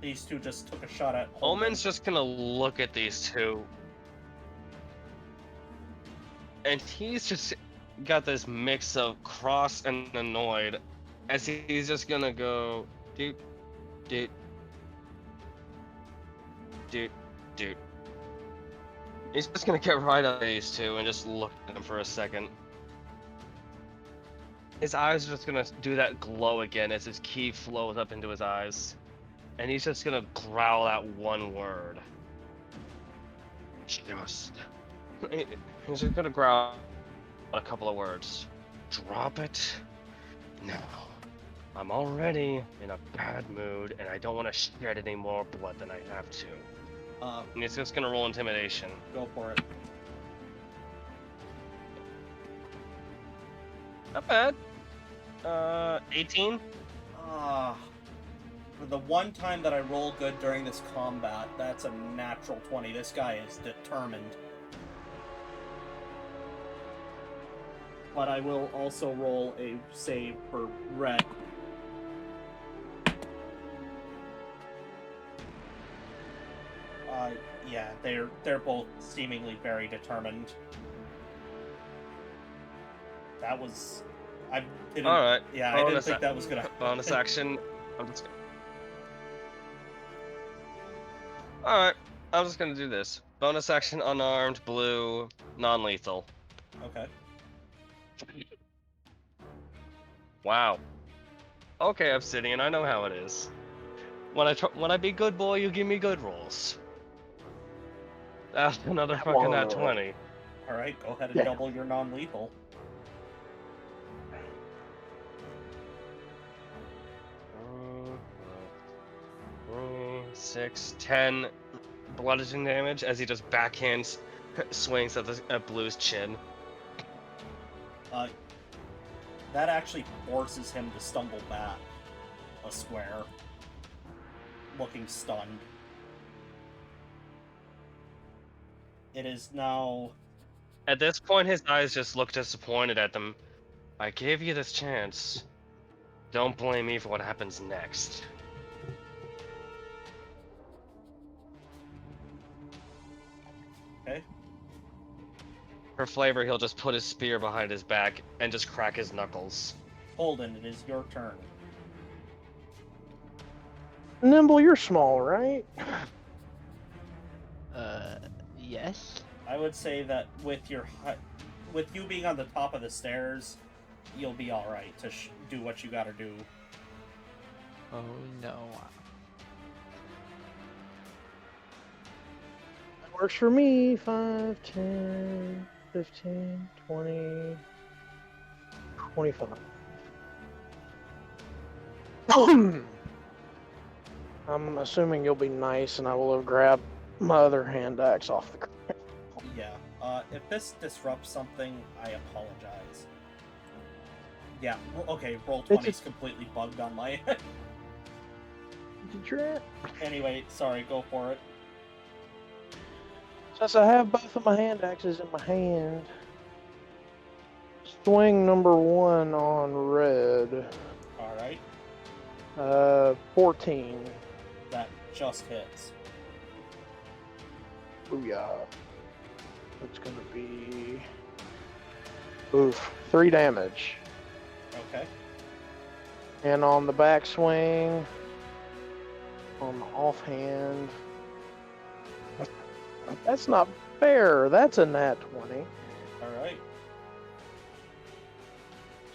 These two just took a shot at Holden. Omen's just gonna look at these two. And he's just got this mix of cross and annoyed. As he's just gonna go doot, doot, doot, doot. He's just gonna get right up these two and just look at them for a second. His eyes are just gonna do that glow again as his ki flows up into his eyes. And he's just gonna growl out one word. Just. He's just gonna growl a couple of words. Drop it now. I'm already in a bad mood and I don't want to shed any more blood than I have to. And he's just gonna roll intimidation. Go for it. Not bad. 18? For the one time that I roll good during this combat, that's a natural 20. This guy is determined. But I will also roll a save for Red. Yeah, they're both seemingly very determined. That was... I didn't... Alright. Yeah, I didn't think that was gonna... Bonus action. Alright, I'm just gonna do this. Bonus action, unarmed, blue, non-lethal. Okay. Wow. Okay, Obsidian, I know how it is. When I be good boy, you give me good rolls. That's another Come fucking nat on. 20. Alright, go ahead and Yeah. double your non-lethal. Three, 6, 10 bludgeoning damage as he just backhands swings at Blue's chin. That actually forces him to stumble back a square, looking stunned. It is now... At this point, his eyes just look disappointed at them. I gave you this chance. Don't blame me for what happens next. Okay. For flavor, he'll just put his spear behind his back and just crack his knuckles. Holden, it is your turn. Nimble, you're small, right? Yes. I would say that with with you being on the top of the stairs, you'll be alright to do what you gotta do. Oh no. That works for me. 5, 10, 15, 20, 25. I'm assuming you'll be nice and I will have grabbed my other hand axe off the ground. Yeah. If this disrupts something, I apologize. Yeah, okay, roll 20's completely bugged on my end. Did you try it? Anyway, sorry, go for it. Since I have both of my hand axes in my hand, swing number 1 on red. Alright, 14. that just hits. Booyah. That's gonna be... Oof. 3 damage. Okay. And on the backswing, on the offhand... That's not fair. That's a nat 20. Alright,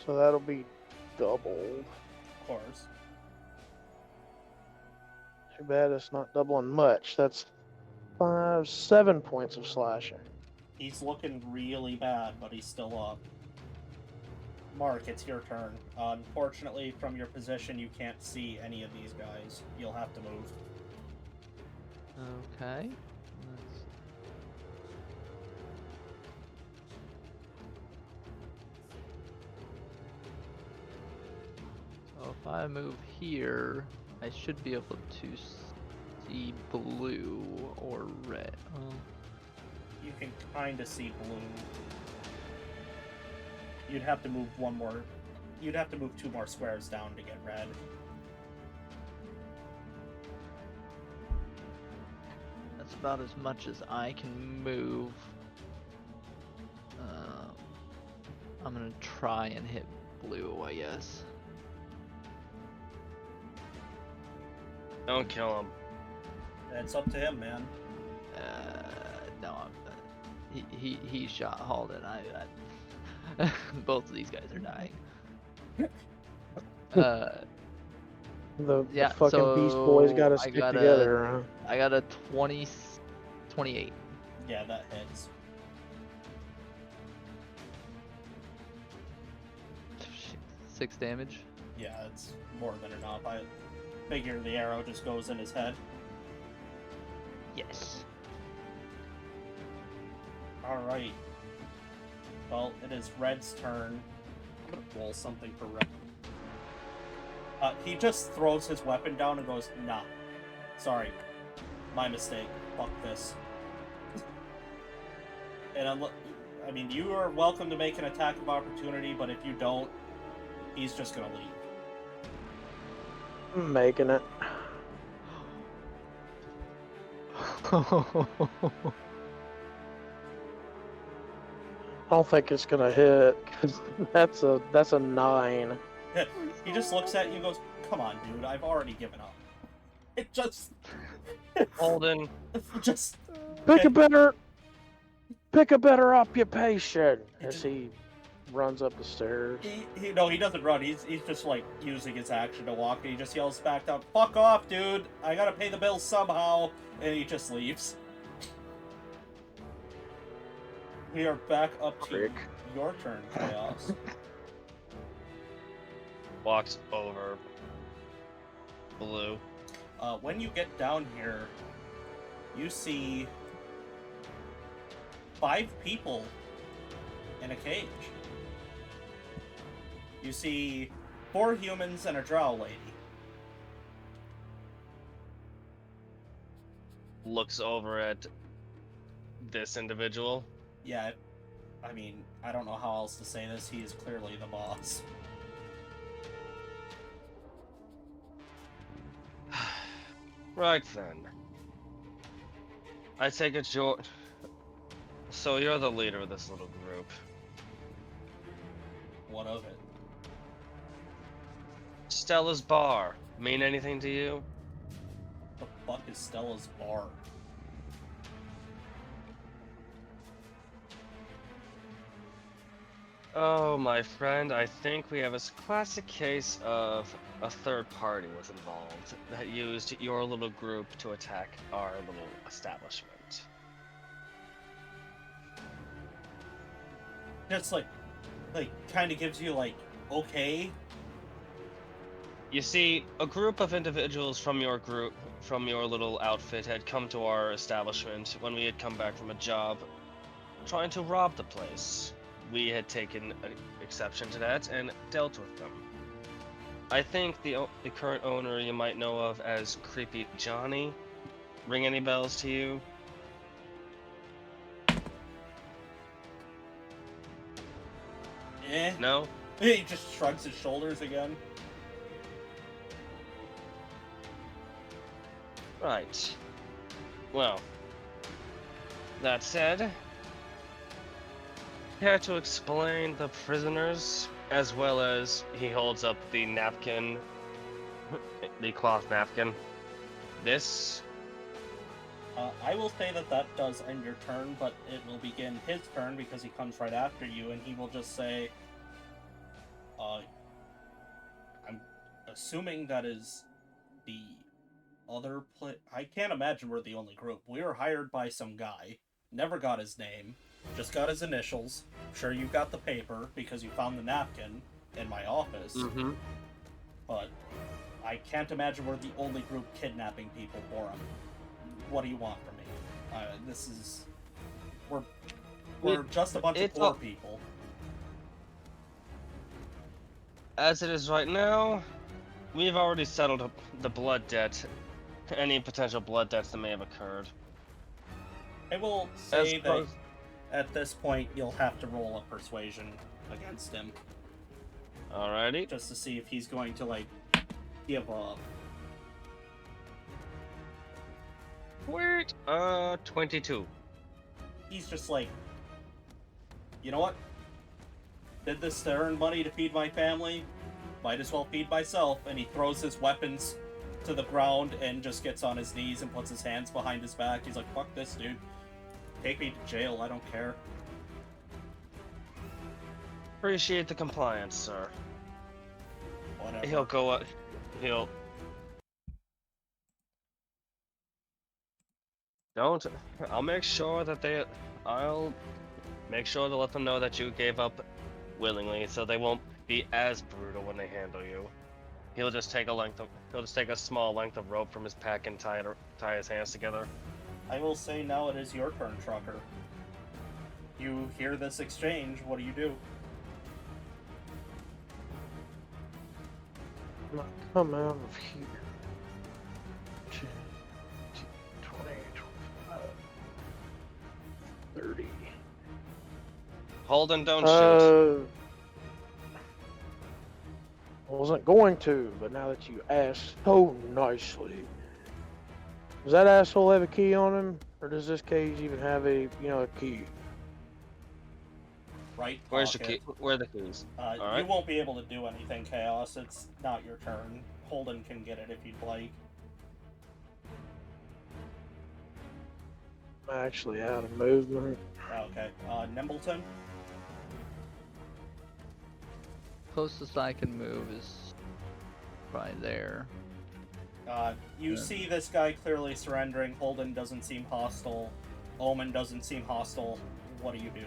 So that'll be doubled. of course. Too bad it's not doubling much. That's 7 points of slashing. He's looking really bad, but he's still up. Mark, it's your turn. Unfortunately, from your position, you can't see any of these guys. You'll have to move. Okay. So if I move here, I should be able to see blue or red. You can kind of see blue. You'd have to move one more. You'd have to move 2 more squares down to get red. That's about as much as I can move. I'm gonna try and hit blue, I guess. Don't kill him. It's up to him, man. No, he shot Halden. I both of these guys are dying. The Yeah, fucking Beast Boys gotta so stick I got together, huh? I got a 28. Yeah, that hits. 6 damage. Yeah, it's more than enough. I figure the arrow just goes in his head. Yes. Alright. Well, it is Red's turn. I'm gonna roll something for Red. He just throws his weapon down and goes, nah. Sorry. My mistake. Fuck this. And I mean, you are welcome to make an attack of opportunity, but if you don't, he's just gonna leave. I'm making it. I don't think it's gonna hit, 'cause that's a 9. He just looks at you and goes, come on, dude, I've already given up. It just... Holden. just... Pick a better occupation. As he runs up the stairs. No, he doesn't run. He's just like using his action to walk. And he just yells back down, "Fuck off, dude! I gotta pay the bills somehow," and he just leaves. We are back up to Prick. your turn, Chaos. Walks over. Blue. When you get down here, you see 5 people in a cage. You see 4 humans and a drow lady. Looks over at this individual. Yeah, I mean, I don't know how else to say this. He is clearly the boss. Right then. I take it you're... So you're the leader of this little group. What of it? Stella's Bar. Mean anything to you? The fuck is Stella's Bar? Oh, my friend, I think we have a classic case of a third party was involved that used your little group to attack our little establishment. Just like kind of gives you like, okay. You see, a group of individuals from your little outfit had come to our establishment when we had come back from a job trying to rob the place. We had taken exception to that and dealt with them. I think the current owner you might know of as Creepy Johnny. Ring any bells to you? Eh. No? He just shrugs his shoulders again. Right. Well, that said, care to explain the prisoners, as well as he holds up the napkin, the cloth napkin. This. I will say that does end your turn, but it will begin his turn because he comes right after you, and he will just say, I'm assuming that is the other I can't imagine we're the only group. We were hired by some guy, never got his name, just got his initials. Sure, you got the paper because you found the napkin in my office, but I can't imagine we're the only group kidnapping people for him. What do you want from me? We're just a bunch of poor people. As it is right now, we've already settled the blood debt, any potential blood debts that may have occurred. I will say that at this point you'll have to roll a persuasion against him. Alrighty. Just to see if he's going to, like, give up. Wait, 22. He's just like, you know what? Did this to earn money to feed my family? Might as well feed myself. And he throws his weapons to the ground and just gets on his knees and puts his hands behind his back. He's like, fuck this, dude. Take me to jail, I don't care. Appreciate the compliance, sir. Whatever. He'll... I'll make sure that I'll make sure to let them know that you gave up willingly, so they won't be as brutal when they handle you. He'll just take a small length of rope from his pack and tie his hands together. I will say now it is your turn, Trucker. You hear this exchange, what do you do? I'm gonna come out of here. 10, 20, 25, 30. Hold and don't shoot. I wasn't going to, but now that you asked so nicely. Does that asshole have a key on him? Or does this cage even have a key? Right Where's the pocket. key? Where are the keys? You won't be able to do anything, Chaos. It's not your turn. Holden can get it if you'd like. I'm actually out of movement. Okay. Nimbleton? Closest I can move is probably there. You see this guy clearly surrendering. Holden doesn't seem hostile. Omen doesn't seem hostile. What do you do?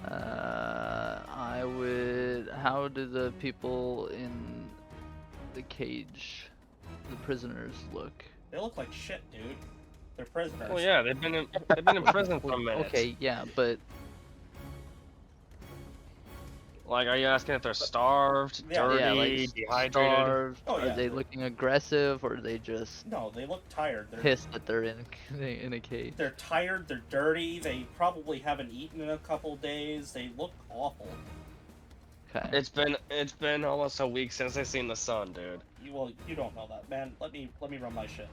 I would. How do the people in the cage, the prisoners, look? They look like shit, dude. They're prisoners. Well, yeah, they've been in prison for a minute. Okay, yeah, but Like, are you asking if they're starved, Yeah. dirty, yeah, like dehydrated? starved. Oh, Are yeah. they looking aggressive, or are they just No, they look tired. They're pissed that they're in a cage? They're tired, they're dirty, they probably haven't eaten in a couple days, they look awful. Okay. It's been almost a week since I seen the sun, dude. You don't know that, man. Let me run my shit.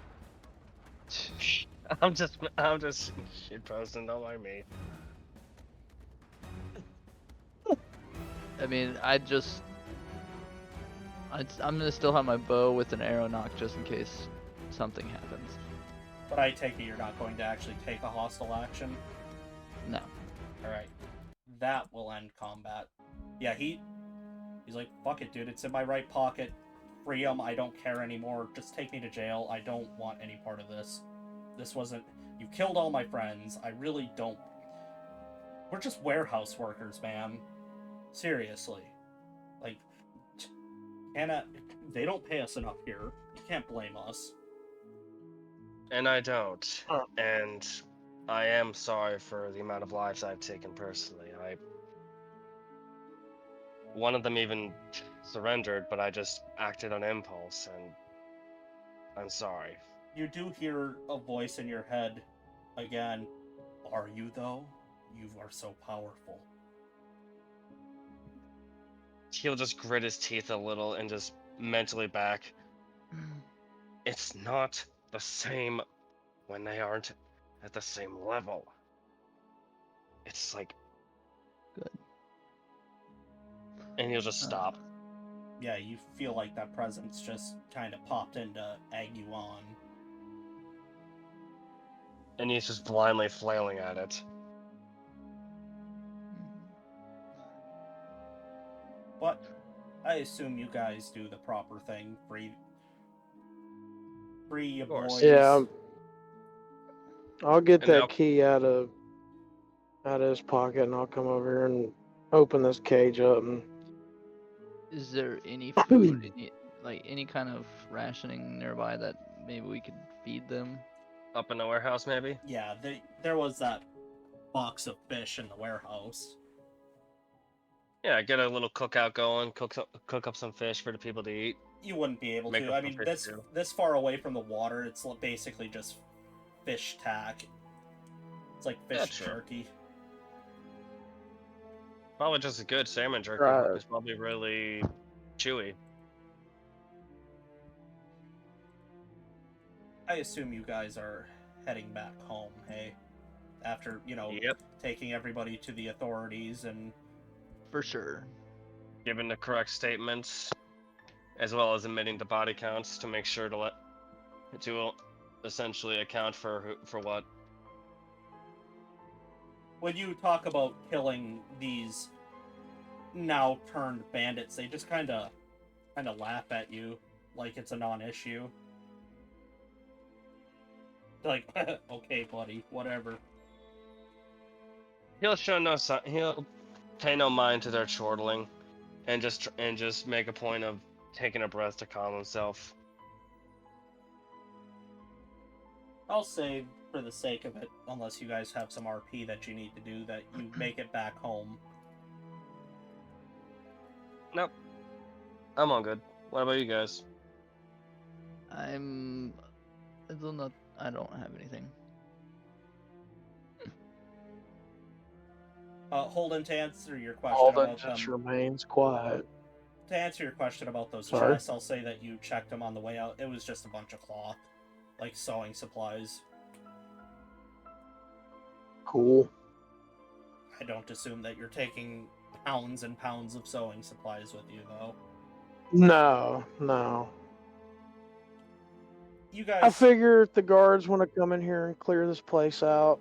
I'm just shit posting. Don't mind me. I mean, I'm gonna still have my bow with an arrow nock just in case something happens. But I take it you're not going to actually take a hostile action. No. Alright. That will end combat. Yeah, he's like, fuck it, dude, it's in my right pocket. Free him, I don't care anymore. Just take me to jail. I don't want any part of this. This wasn't... You killed all my friends. I really don't... We're just warehouse workers, man. Seriously. Like, they don't pay us enough here. You can't blame us. And I don't. And I am sorry for the amount of lives I've taken personally. One of them even surrendered, but I just acted on impulse, and I'm sorry. You do hear a voice in your head again. Are you, though? You are so powerful. He'll just grit his teeth a little and just mentally back. It's not the same when they aren't at the same level. It's like... Good. And he'll just stop. Yeah, you feel like that presence just kind of popped in to egg you on. And he's just blindly flailing at it. But I assume you guys do the proper thing. Free your course. boys. Yeah, I'll get And that now- key out of his pocket, and I'll come over here and open this cage up. And Is there any food, any kind of rationing nearby that maybe we could feed them? Up in the warehouse, maybe? Yeah, there was that box of fish in the warehouse. Yeah, get a little cookout going, cook up some fish for the people to eat. You wouldn't be able Make to. up I some mean, fish this stew. this far away from the water, it's basically just fish tack. It's like fish That's true. jerky. Probably just a good salmon jerky. Right. It's probably really chewy. I assume you guys are heading back home, hey? After, Yep. taking everybody to the authorities and... For sure. Giving the correct statements, as well as admitting the body counts to make sure to essentially account for what. When you talk about killing these now turned bandits, they just kind of laugh at you like it's a non-issue. Like, okay, buddy, whatever. He'll he'll pay no mind to their chortling, and just make a point of taking a breath to calm himself. I'll say, for the sake of it, unless you guys have some RP that you need to do, that you make it back home. Nope. I'm all good. What about you guys? I don't have anything. Holden, to answer your question Holden about just them, remains quiet. to answer your question about those Sorry? chests, I'll say that you checked them on the way out. It was just a bunch of cloth, like sewing supplies. Cool. I don't assume that you're taking pounds and pounds of sewing supplies with you, though. No. You guys... I figure if the guards want to come in here and clear this place out.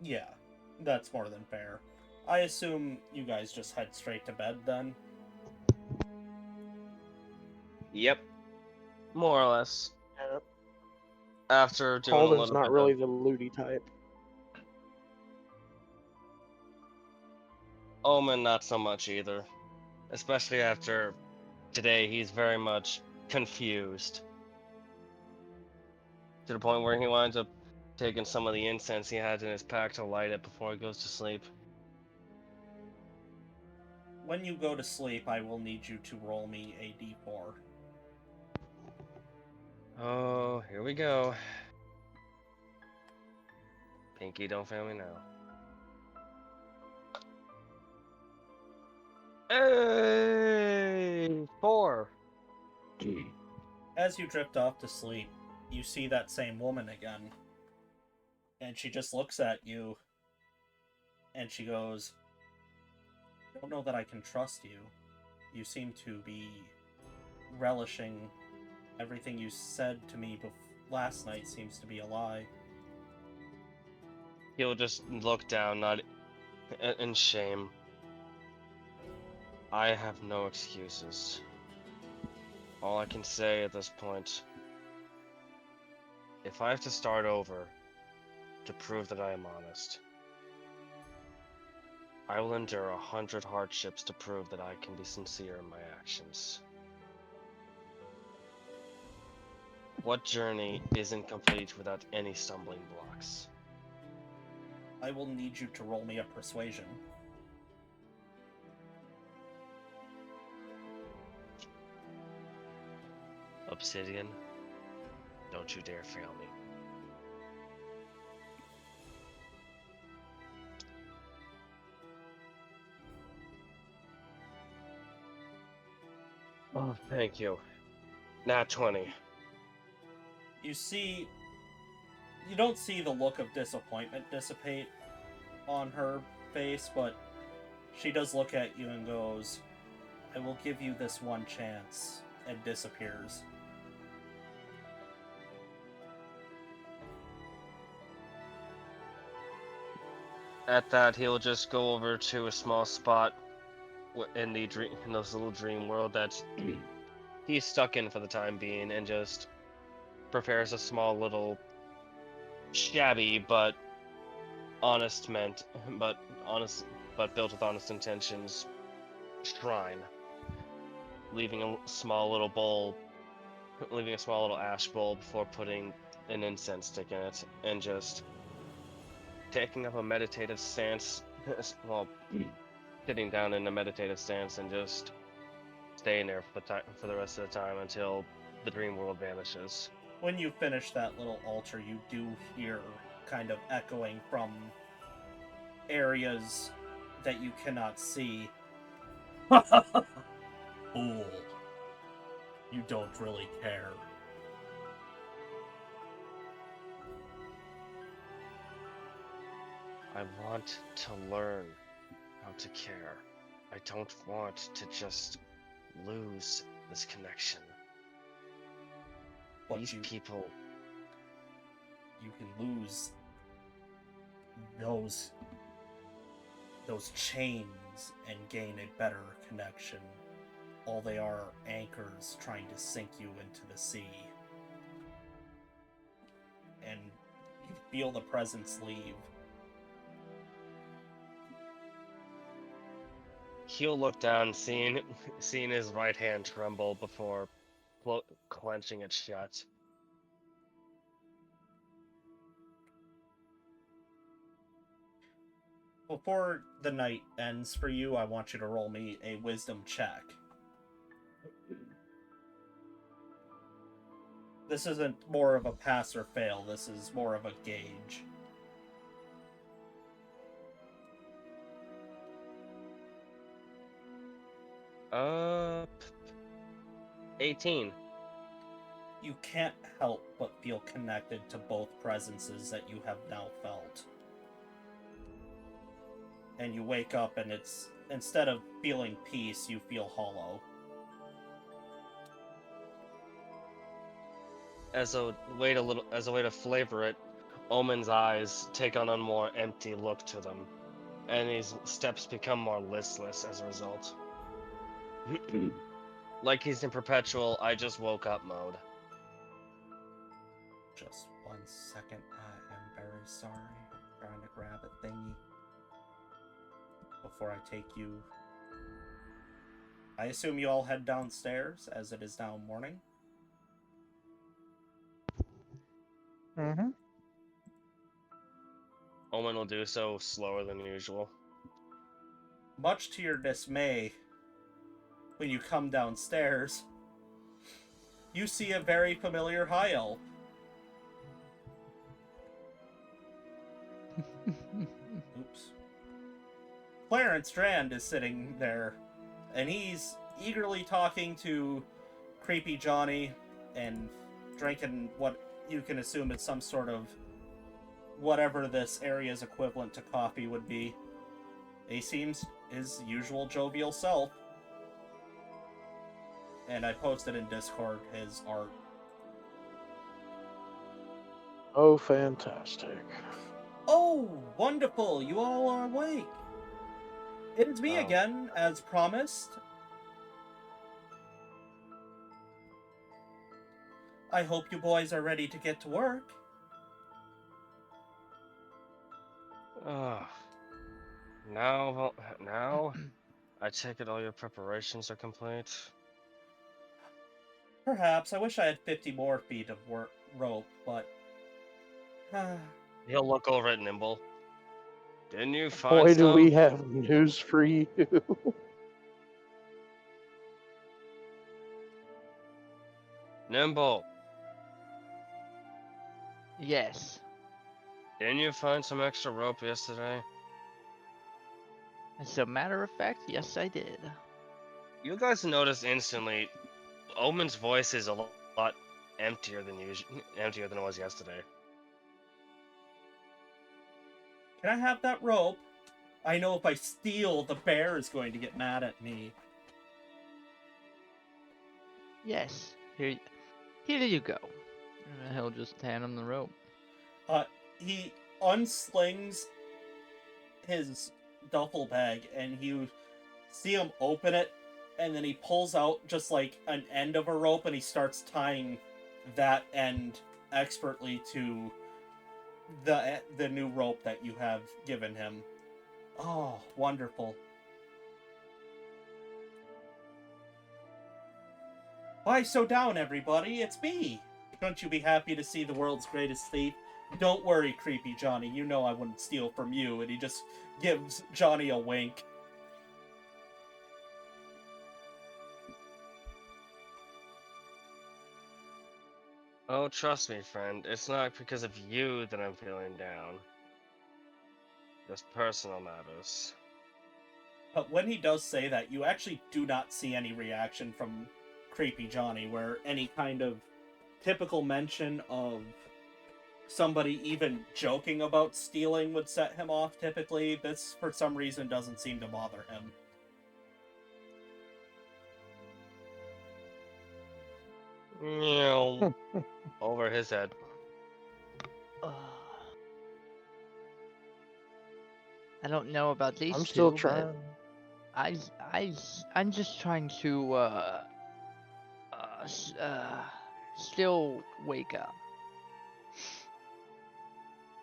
Yeah. That's more than fair. I assume you guys just head straight to bed then? Yep. More or less. Yeah. After doing a Holden's little not bit really of... the looty type. Omen, not so much either. Especially after today, he's very much confused. To the point where he winds up taking some of the incense he had in his pack to light it before he goes to sleep. When you go to sleep, I will need you to roll me a d4. Oh, here we go. Pinky, don't fail me now. Hey! 4! As you drift off to sleep, you see that same woman again. And she just looks at you, and she goes, I don't know that I can trust you. You seem to be relishing everything you said to me last night seems to be a lie. He'll just look down, not in shame. I have no excuses. All I can say at this point, if I have to start over to prove that I am honest, I will endure 100 hardships to prove that I can be sincere in my actions. What journey isn't complete without any stumbling blocks? I will need you to roll me a persuasion. Obsidian, don't you dare fail me. Oh, thank you. Nat 20. You don't see the look of disappointment dissipate on her face, but she does look at you and goes, I will give you this one chance, and disappears. At that, he'll just go over to a small spot in this little dream world that he's stuck in for the time being, and just prepares a small little shabby but honest but built with honest intentions shrine, leaving a small little ash bowl before putting an incense stick in it, and just taking up a meditative stance. Well, sitting down in a meditative stance and just staying there for the rest of the time until the dream world vanishes. When you finish that little altar, you do hear kind of echoing from areas that you cannot see. Fool. You don't really care. I want to learn how to care. I don't want to just lose this connection. But These people... You can lose those chains and gain a better connection. All they are anchors trying to sink you into the sea. And you feel the presence leave. He'll look down, seeing his right hand tremble before clenching it shut. Before the night ends for you, I want you to roll me a wisdom check. This isn't more of a pass or fail, this is more of a gauge. Uh, 18. You can't help but feel connected to both presences that you have now felt. And you wake up and it's, instead of feeling peace, you feel hollow. As a way to flavor it, Omen's eyes take on a more empty look to them, and his steps become more listless as a result. Like he's in perpetual I just woke up mode. Just 1 second. I am very sorry. I'm trying to grab a thingy before I take you. I assume you all head downstairs, as it is now morning. Mm-hmm. Omen will do so slower than usual. Much to your dismay, when you come downstairs, you see a very familiar high elf. Oops. Clarence Strand is sitting there, and he's eagerly talking to Creepy Johnny and drinking what you can assume is some sort of whatever this area's equivalent to coffee would be. He seems his usual jovial self. And I posted in Discord his art. Oh, fantastic. Oh, wonderful! You all are awake. It is me Oh. again, as promised. I hope you boys are ready to get to work. Now, I take it all your preparations are complete. Perhaps. I wish I had 50 more feet of rope, but... He'll look over at Nimble. Didn't you find Boy, do some? we have news for you. Nimble, Yes. didn't you find some extra rope yesterday? As a matter of fact, yes, I did. You guys notice instantly, Omen's voice is a lot emptier than emptier than it was yesterday. Can I have that rope? I know if I steal, the bear is going to get mad at me. Yes. Here you go. And he'll just hand him the rope. He unslings his duffel bag, and you see him open it, and then he pulls out just like an end of a rope, and he starts tying that end expertly to the new rope that you have given him. Oh, wonderful. Why so down, everybody? It's me! Don't you be happy to see the world's greatest thief? Don't worry, Creepy Johnny. You know I wouldn't steal from you. And he just gives Johnny a wink. Oh, trust me, friend. It's not because of you that I'm feeling down. Just personal matters. But when he does say that, you actually do not see any reaction from Creepy Johnny, where any kind of typical mention of somebody even joking about stealing would set him off typically. This, for some reason, doesn't seem to bother him. Meow. Over his head. I don't know about these I'm still two, trying. but I'm just trying to still wake up.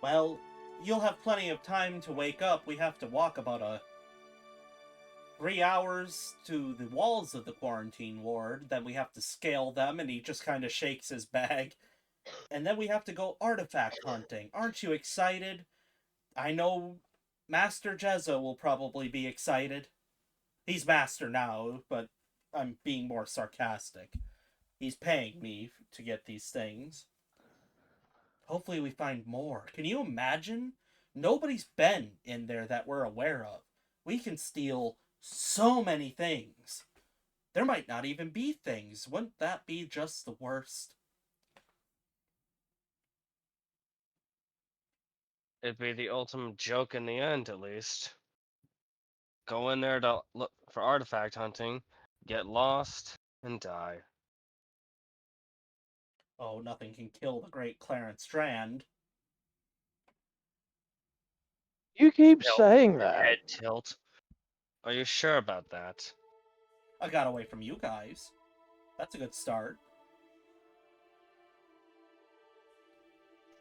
Well, you'll have plenty of time to wake up. We have to walk about 3 hours to the walls of the quarantine ward. Then we have to scale them, and he just kind of shakes his bag. And then we have to go artifact hunting. Aren't you excited? I know Master Jezza will probably be excited. He's master now, but I'm being more sarcastic. He's paying me to get these things. Hopefully we find more. Can you imagine? Nobody's been in there that we're aware of. We can steal so many things. There might not even be things. Wouldn't that be just the worst? It'd be the ultimate joke in the end, at least. Go in there to look for artifact hunting, get lost, and die. Oh, nothing can kill the great Clarence Strand. You keep Tilt. saying that. Head tilt. Are you sure about that? I got away from you guys. That's a good start.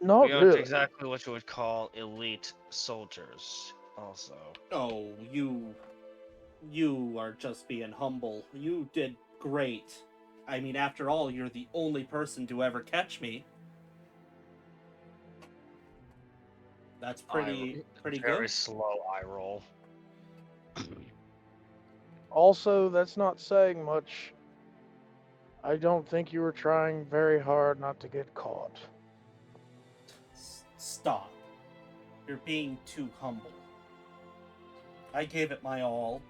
Not We aren't really. exactly what you would call elite soldiers, also. Oh, you are just being humble. You did great. I mean, after all, you're the only person to ever catch me. That's pretty Very good. slow eye roll. Also, that's not saying much. I don't think you were trying very hard not to get caught. Stop. You're being too humble. I gave it my all.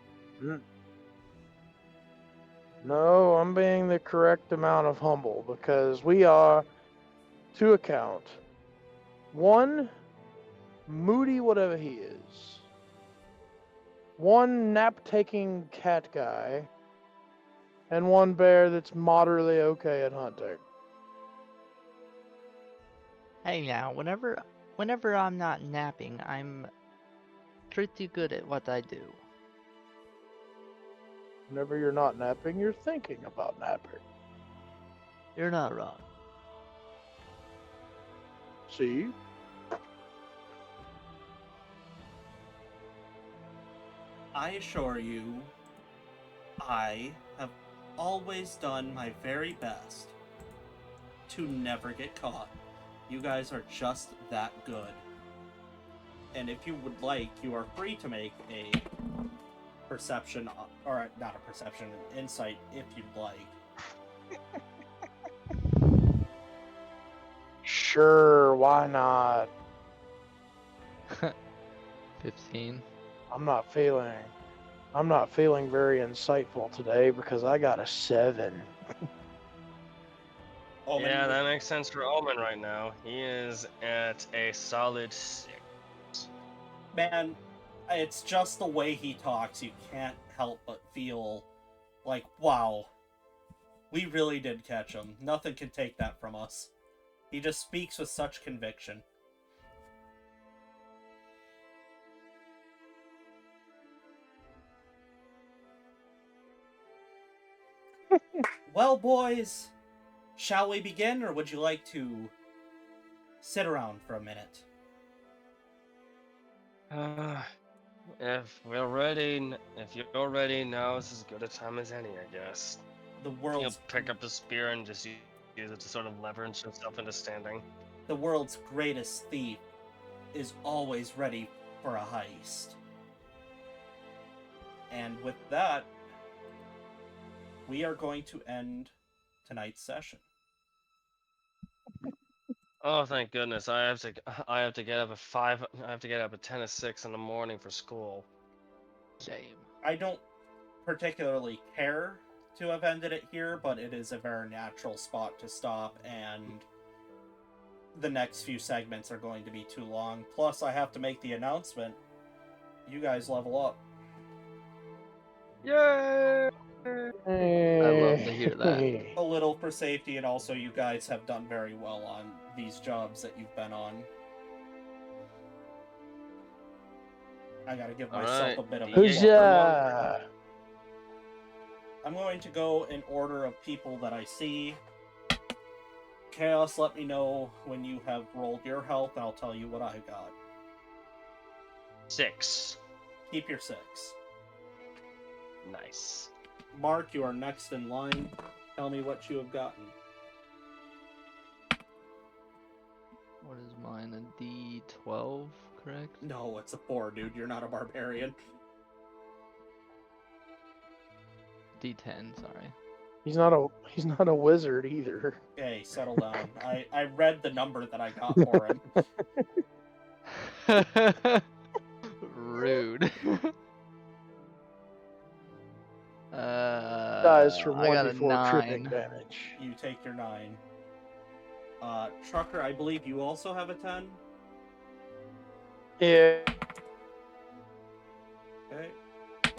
No, I'm being the correct amount of humble because we are, to account, one, moody whatever he is, one nap-taking cat guy, and one bear that's moderately okay at hunting. Hey now, whenever I'm not napping, I'm pretty good at what I do. Whenever you're not napping, you're thinking about napping. You're not wrong. See? I assure you, I have always done my very best to never get caught. You guys are just that good. And if you would like, you are free to make a perception, or not a perception, an insight if you'd like. Sure, why not? 15. I'm not feeling very insightful today because I got a 7. Omen, Yeah, that makes sense for Omen right now. He is at a solid 6. man, it's just the way he talks. You can't help but feel like, wow, we really did catch him. Nothing can take that from us. He just speaks with such conviction. Well, boys, shall we begin, or would you like to sit around for a minute? If we're ready, if you're ready, now is as good a time as any, I guess. The He'll world's pick up the spear and just use it to sort of leverage himself into standing. the world's greatest thief is always ready for a heist. And with that, we are going to end tonight's session. Oh, thank goodness! I have to get up at 5. I have to get up at 10 to 6 in the morning for school. Shame. I don't particularly care to have ended it here, but it is a very natural spot to stop, and the next few segments are going to be too long. Plus, I have to make the announcement. You guys level up. Yay! I love to hear that. A little for safety, and also you guys have done very well on these jobs that you've been on. I gotta give myself a bit of a Huzzah! I'm going to go in order of people that I see. Chaos, let me know when you have rolled your health, and I'll tell you what I got. 6. Keep your 6. Nice. Mark, you are next in line. Tell me what you have gotten. What is mine? A D12, correct? No, it's a 4, dude. You're not a barbarian. D10, sorry. He's not a wizard either. Hey, settle down. I read the number that I got for him. Rude. Dies from I got 1 a before tripping 9. damage. You take your 9. Trucker, I believe you also have a 10? Yeah. Okay.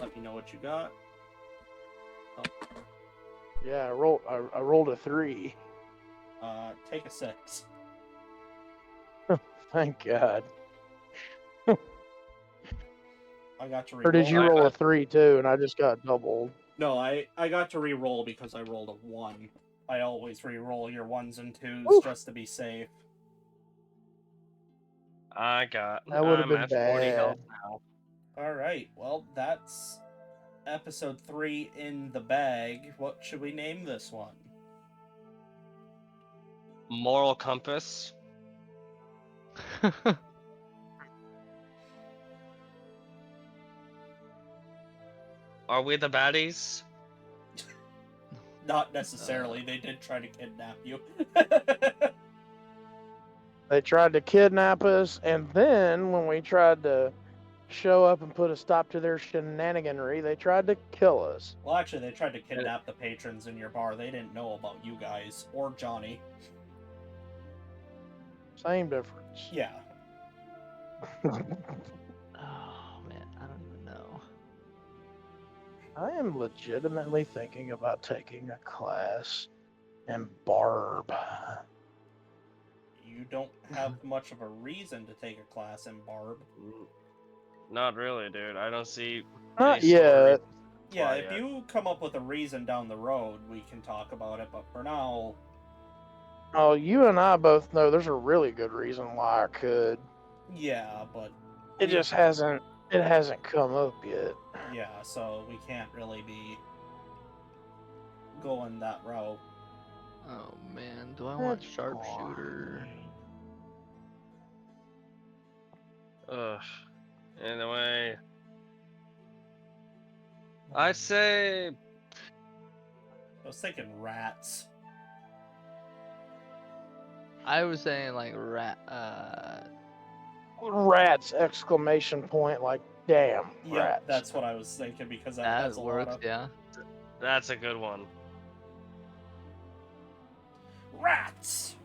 Let me know what you got. Oh, Yeah, I rolled a 3. take a 6. Thank God. I got to re-roll. Or did you roll a 3 too, and I just got doubled? No, I got to re-roll because I rolled a 1. I always re-roll your 1s and 2s Oof. just to be safe. That would have I'm been at 40 bad. health now. Alright, well, that's episode 3 in the bag. What should we name this one? Moral compass. Are we the baddies? Not necessarily. They did try to kidnap you. They tried to kidnap us, and then when we tried to show up and put a stop to their shenaniganry, they tried to kill us. Well, actually, they tried to kidnap the patrons in your bar. They didn't know about you guys or Johnny. Same difference. Yeah. Oh man, I don't even know. I am legitimately thinking about taking a class in Barb. You don't have much of a reason to take a class in Barb. Not really, dude. I don't see. Not any sort of yet. reason to Yeah, apply if yet. you come up with a reason down the road, we can talk about it. But for now, Oh, you and I both know there's a really good reason why I could. yeah, but It we- just hasn't. It hasn't come up yet. yeah, so we can't really be going that route. Oh man, do I want That's sharpshooter? Ugh. Anyway, I'd say I was thinking rats. I was saying like Rats! Exclamation point! Like damn Yeah, rats. that's what I was thinking because that that has a works, lot of yeah. that's a good one. rats.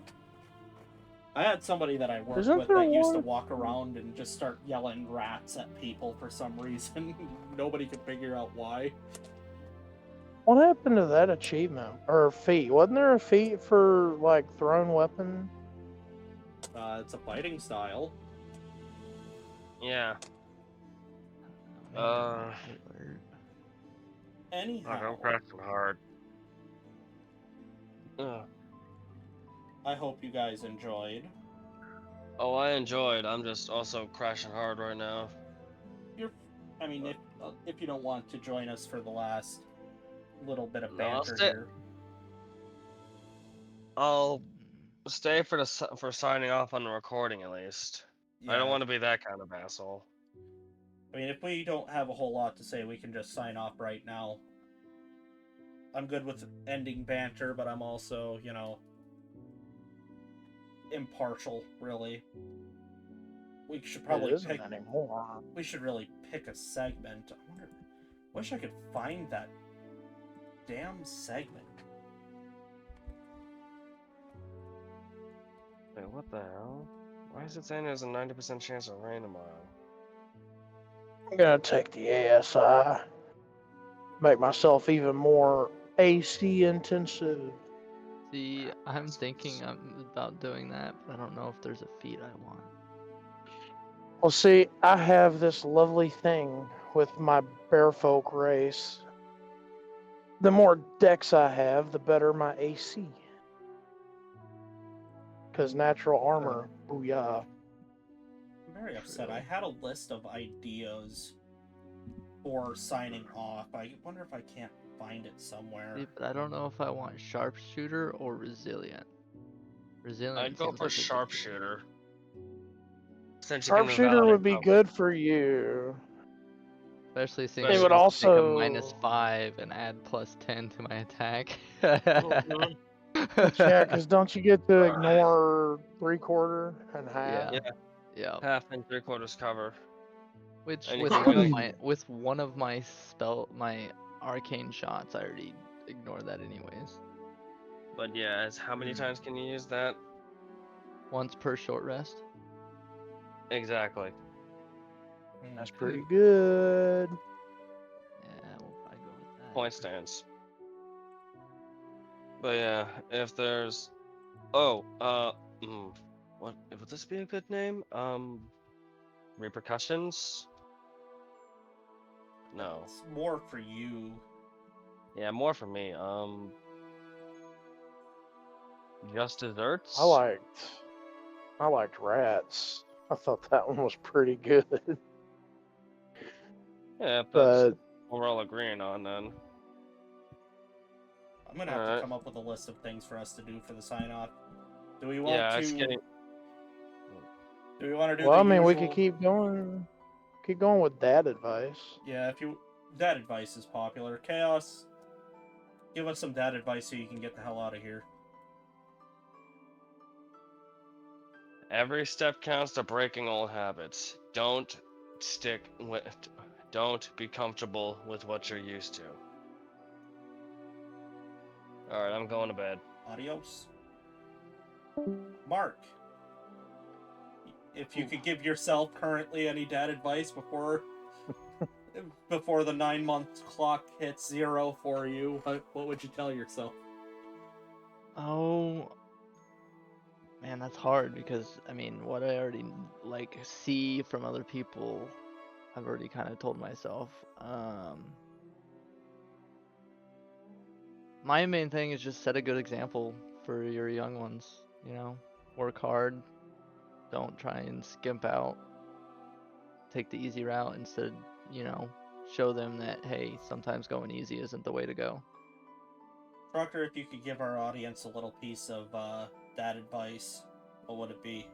I had somebody that I worked Isn't with there that used to one- walk around and just start yelling rats at people for some reason. Nobody could figure out why. What happened to that achievement or feat? Wasn't there a feat for like thrown weapon? It's a fighting style. Yeah. Oh, man, alert. Fuck, Anyhow, I'm crashing hard. Ugh. I hope you guys enjoyed. Oh, I enjoyed. I'm just also crashing hard right now. I mean, if you don't want to join us for the last little bit of No, I'll banter stay. here, I'll stay for signing off on the recording at least. I don't yeah. want to be that kind of asshole. I mean, if we don't have a whole lot to say, we can just sign off right now. I'm good with ending banter, but I'm also, impartial, really. We should probably It isn't pick. anymore. We should really pick a segment. I wonder. Wish I could find that damn segment. Wait, what the hell? Why is it saying there's a 90% chance of rain tomorrow? I'm gonna take the ASI. Make myself even more AC intensive. See, I'm thinking about doing that, but I don't know if there's a feat I want. Well, see, I have this lovely thing with my bearfolk race. The more decks I have, the better my AC. Because natural armor, booyah. I'm very upset. True. I had a list of ideas for signing off. I wonder if I can't find it somewhere. See, but I don't know if I want sharpshooter or resilient. Resilient I'd go seems for like a good feat. sharpshooter. Since you can Sharpshooter invalidate would be cover. good for you. Especially since It you would get to take a also- -5 and add +10 to my attack. Mhm. Yeah, because don't you get to ignore 3/4 and half? Yeah. Yeah. Yeah. Half and 3/4 cover. Which And you with can one of really- my arcane shots, I already ignored that anyways. But yeah, as how many times can you use that? Once per short rest. Exactly. That's pretty good. Yeah, we'll probably go with that. Point stands. But yeah, if there's what would this be a good name? Repercussions? No. It's more for you. Yeah, more for me. Just desserts. I liked Rats. I thought that one was pretty good. Yeah, if that's But what we're all agreeing on then. I'm gonna have to Alright. come up with a list of things for us to do for the sign off. Do we want Yeah, to? it's getting. Do we want to do well, the I mean, usual? we could keep going with that advice. Yeah, if you that advice is popular. Chaos, give us some dad advice so you can get the hell out of here. Every step counts to breaking old habits. Don't be comfortable with what you're used to. Alright, I'm going to bed. Adios. Mark, if you could give yourself currently any dad advice before the 9-month clock hits 0 for you, what would you tell yourself? Oh, man, that's hard because I mean, what I already like see from other people, I've already kind of told myself. My main thing is just set a good example for your young ones. You know, work hard. Don't try and skimp out. Take the easy route instead. You know, show them that hey, sometimes going easy isn't the way to go. Trucker, if you could give our audience a little piece of dad advice, what would it be?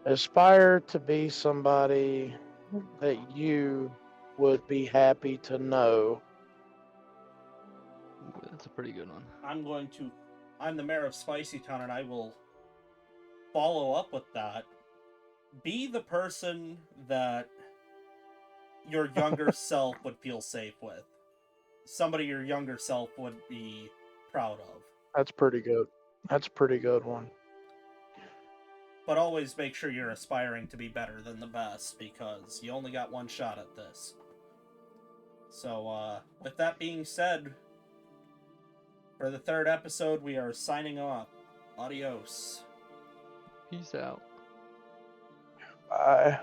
Aspire to be somebody that you would be happy to know. Ooh, that's a pretty good one. I'm the mayor of Spicy Town, and I will follow up with that. Be the person that your younger self would feel safe with. Somebody your younger self would be proud of. That's pretty good. That's a pretty good one. But always make sure you're aspiring to be better than the best, because you only got one shot at this. So, with that being said, for the 3rd episode, we are signing off. Adios. Peace out. Bye.